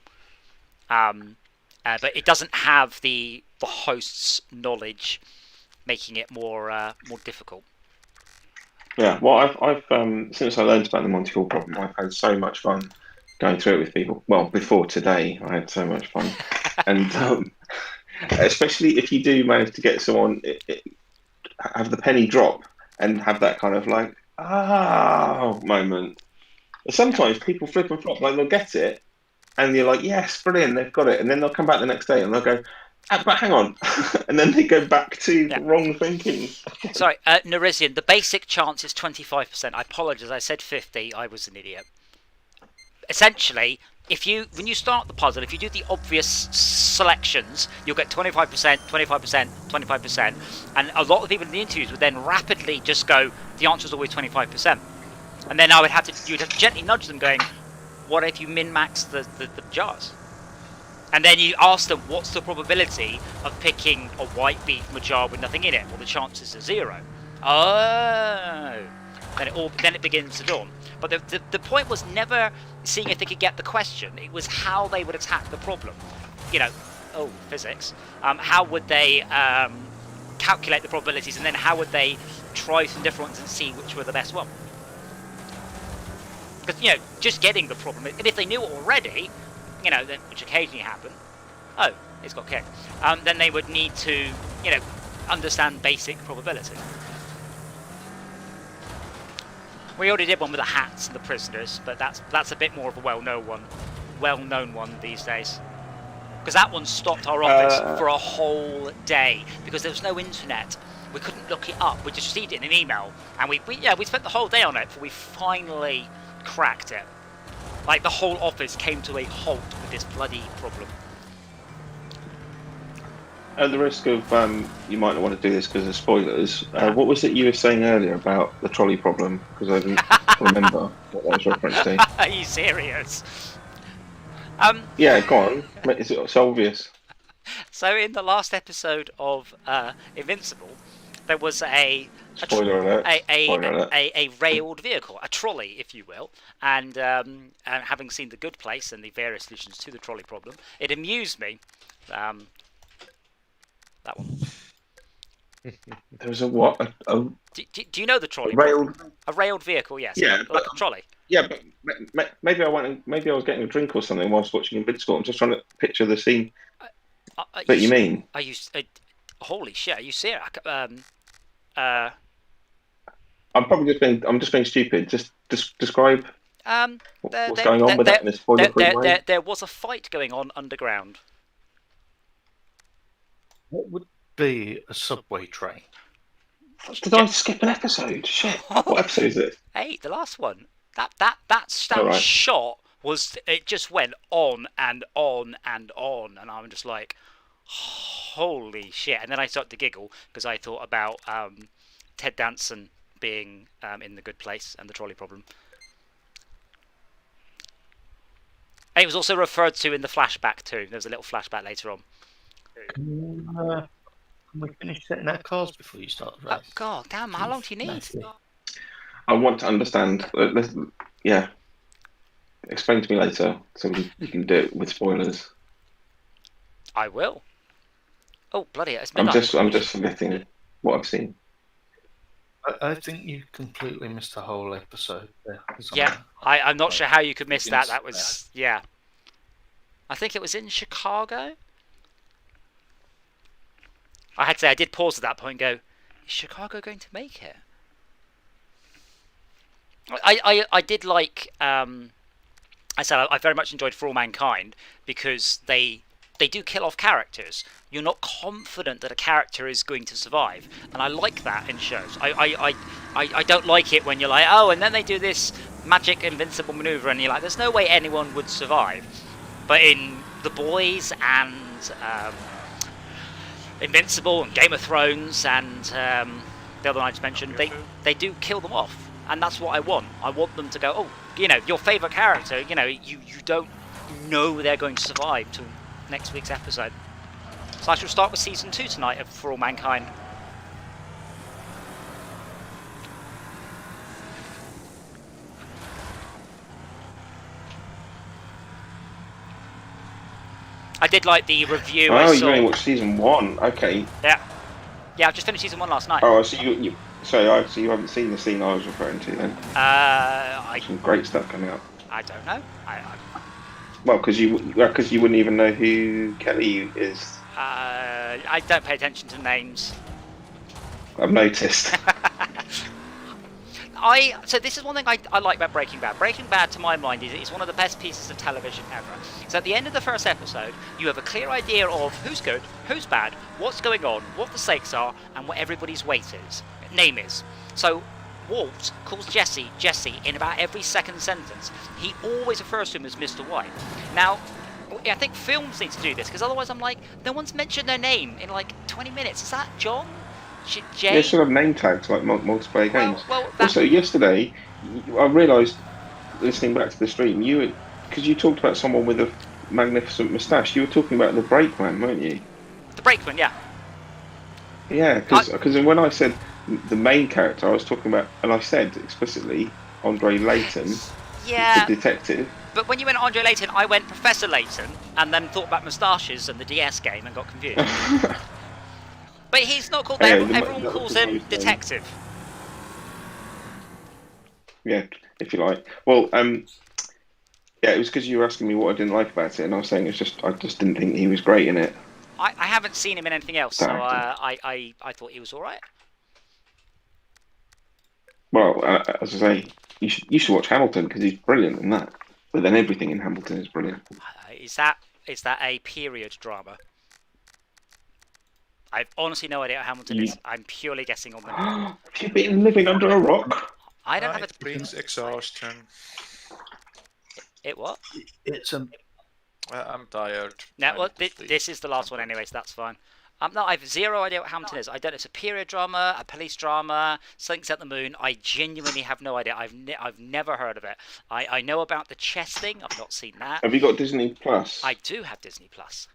But it doesn't have the host's knowledge, making it more difficult. Yeah. Well, I've since I learned about the Monty Hall problem, I've had so much fun going through it with people. Well, before today, I had so much fun, and especially if you do manage to get someone have the penny drop and have that kind of like moment. Sometimes people flip and flop, like they'll get it, and you're like, yes, brilliant, they've got it, and then they'll come back the next day and they'll go, but hang on, and then they go back to the wrong thinking. Sorry, Nerisian, the basic chance is 25%. I apologise, I said 50. I was an idiot. Essentially, when you start the puzzle, if you do the obvious selections, you'll get 25%, 25%, 25%, and a lot of people in the interviews would then rapidly just go, the answer is always 25%. And then you'd have to gently nudge them going, what if you min-max the jars? And then you ask them, what's the probability of picking a white bead from a jar with nothing in it? Well, the chances are 0. Oh. Then it begins to dawn. But the point was never seeing if they could get the question. It was how they would attack the problem. You know, physics. How would they calculate the probabilities, and then how would they try some different ones and see which were the best one? Because, you know, just getting the problem, and if they knew it already, you know, which occasionally happened, it's got kicked, then they would need to, you know, understand basic probability. We already did one with the hats and the prisoners, but that's a bit more of a well-known one these days. Because that one stopped our office for a whole day because there was no internet. We couldn't look it up. We just received it in an email, and we spent the whole day on it before we finally cracked it. Like the whole office came to a halt with this bloody problem. At the risk of you might not want to do this because of spoilers, what was it you were saying earlier about the trolley problem? Because I didn't remember what that was referenced to. Are you serious? Yeah, go on. It's obvious. So in the last episode of Invincible, there was a Spoiler alert. A railed vehicle, a trolley, if you will, and having seen The Good Place and the various solutions to the trolley problem, it amused me. That one. There was a what? Do you know the trolley? A railed vehicle, yes. Yeah, like a trolley. Yeah, but maybe I was getting a drink or something whilst watching Invincible. I'm just trying to picture the scene that you mean. Holy shit! Are you serious? I'm just being stupid. Just describe what's going on with that in a spoiler-free way. There was a fight going on underground. What would be a subway train? Did I skip an episode? Shit. What episode is it? 8, the last one. That shot was, it just went on and on and on, and I'm just like, holy shit. And then I started to giggle because I thought about Ted Danson being in The Good Place and the trolley problem. And it was also referred to in the flashback too. There was a little flashback later on. Can we finish setting our cars before you start the race? Oh, God damn, how long do you need? I want to understand. Explain to me later so we can do it with spoilers. I will. Oh, bloody hell, it's I'm midnight. just forgetting what I've seen. I think you completely missed the whole episode there. Yeah, I'm not sure how you could miss that. That was, yeah. I think it was in Chicago. I had to say, I did pause at that point and go, is Chicago going to make it? I did like, I said I very much enjoyed For All Mankind because they do kill off characters. You're not confident that a character is going to survive, and I like that in shows. I don't like it when you're like, oh, and then they do this magic invincible maneuver, and you're like, there's no way anyone would survive. But in The Boys and Invincible and Game of Thrones and the other one I just mentioned, they do kill them off, and that's what I want. I want them to go, oh, you know, your favourite character, you know, you don't know they're going to survive till next week's episode. So I shall start with season 2 tonight of For All Mankind. I did like the review. Oh, you only watched season 1. Okay. Yeah, I've just finished season 1 last night. Oh, so you haven't seen the scene I was referring to then? Some great stuff coming up. I don't know. Well, because you wouldn't even know who Kelly is. I don't pay attention to names. I've noticed. So this is one thing I like about Breaking Bad. Breaking Bad, to my mind, is one of the best pieces of television ever. So at the end of the first episode, you have a clear idea of who's good, who's bad, what's going on, what the stakes are, and what everybody's name is. So Walt calls Jesse in about every second sentence. He always refers to him as Mr. White. Now, I think films need to do this, because otherwise I'm like, no one's mentioned their name in like 20 minutes. Is that John? Jay? They should have name tags like multiplayer games. Also, yesterday, I realised, listening back to the stream, because you talked about someone with a magnificent moustache, you were talking about the Brakeman, weren't you? The Brakeman, yeah. Yeah, because when I said the main character, I was talking about, and I said explicitly, Andre Layton, the detective. But when you went Andre Layton, I went Professor Layton, and then thought about moustaches and the DS game and got confused. But he's not called that. Everyone calls him Detective. Yeah, if you like. Well, yeah, it was because you were asking me what I didn't like about it, and I was saying I just didn't think he was great in it. I haven't seen him in anything else, so I thought he was all right. Well, as I say, you should watch Hamilton because he's brilliant in that. But then everything in Hamilton is brilliant. Is that a period drama? I've honestly no idea what Hamilton is. I'm purely guessing on the name. Have you been living under a rock? I don't have It brings exhaustion. It what? It's I'm tired. No, well, this is the last one anyway, so that's fine. No, I've zero idea what Hamilton is. I don't know. It's a period drama, a police drama, something's at the moon. I genuinely have no idea. I've never heard of it. I know about the chess thing. I've not seen that. Have you got Disney Plus? I do have Disney Plus.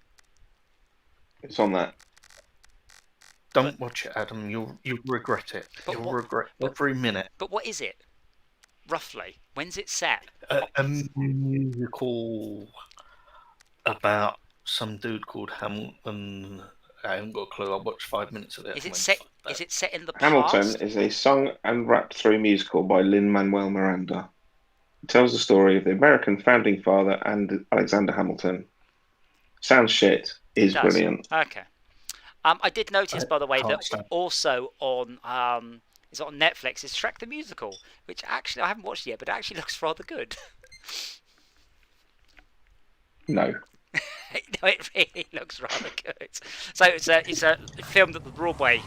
It's on that. Don't watch it, Adam. You'll regret it. You'll regret every minute. But what is it? Roughly, when's it set? A musical about some dude called Hamilton. I haven't got a clue. I watched 5 minutes of it. Is it set in the Hamilton past? is a sung and rapped through musical by Lin-Manuel Miranda. It tells the story of the American founding father and Alexander Hamilton. Sounds shit. Is brilliant. Okay. I did notice, by the way, that also on is on Netflix is Shrek the Musical, which actually I haven't watched yet, but it actually looks rather good. No. No, it really looks rather good. So it's a film that the Broadway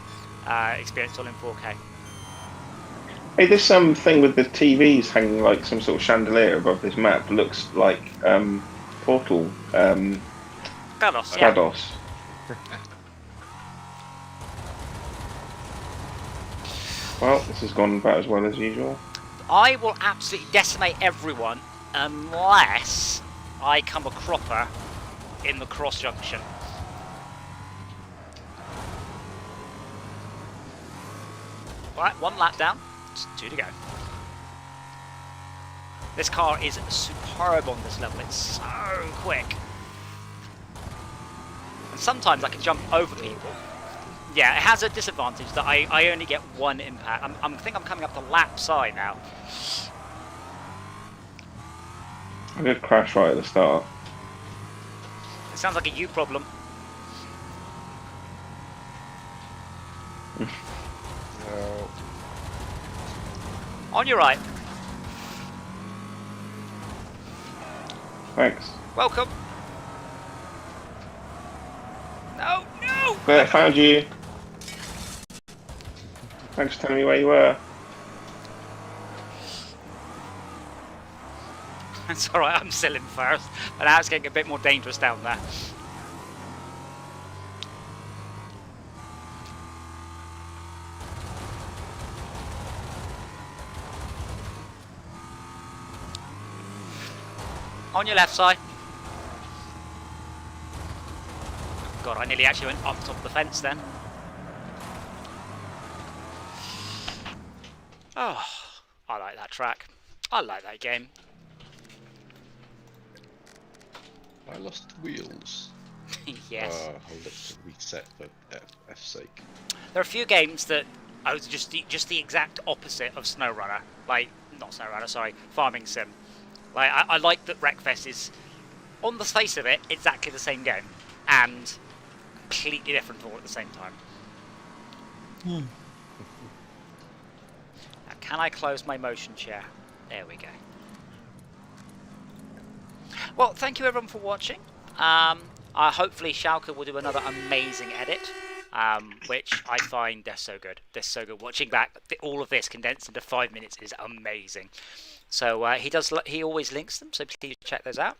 experienced all in 4K. Hey, there's some thing with the TVs hanging like some sort of chandelier above this map. Looks like Portal. GLaDOS, yeah. GLaDOS. Well, this has gone about as well as usual. I will absolutely decimate everyone unless I come a cropper in the cross junction. Right, 1 lap down, 2 to go. This car is superb on this level, it's so quick. And sometimes I can jump over people. Yeah, it has a disadvantage that I only get 1 impact. I think I'm coming up the lap side now. I did crash right at the start. It sounds like a you problem. No. On your right. Thanks. Welcome. No, no! There, found you. Thanks for telling me where you were. It's alright, I'm still in first. But now it's getting a bit more dangerous down there. On your left side. God, I nearly actually went up top of the fence then. Oh, I like that track. I like that game. I lost wheels. Yes. I'll look to reset for F's sake. There are a few games that are just the exact opposite of SnowRunner. Like, not SnowRunner, sorry, Farming Sim. Like, I like that WreckFest is, on the face of it, exactly the same game. And completely different all at the same time. Now, can I close my motion chair? There we go. Well, thank you everyone for watching. Hopefully Schalke will do another amazing edit, which I find they're so good. They're so good. Watching back all of this condensed into 5 minutes is amazing. So he always links them, so please check those out.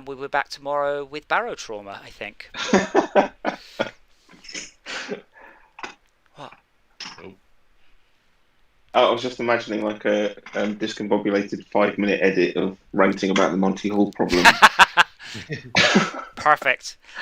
We'll be back tomorrow with Barrow Trauma, I think. What? I was just imagining like a discombobulated 5-minute edit of ranting about the Monty Hall problem. Perfect.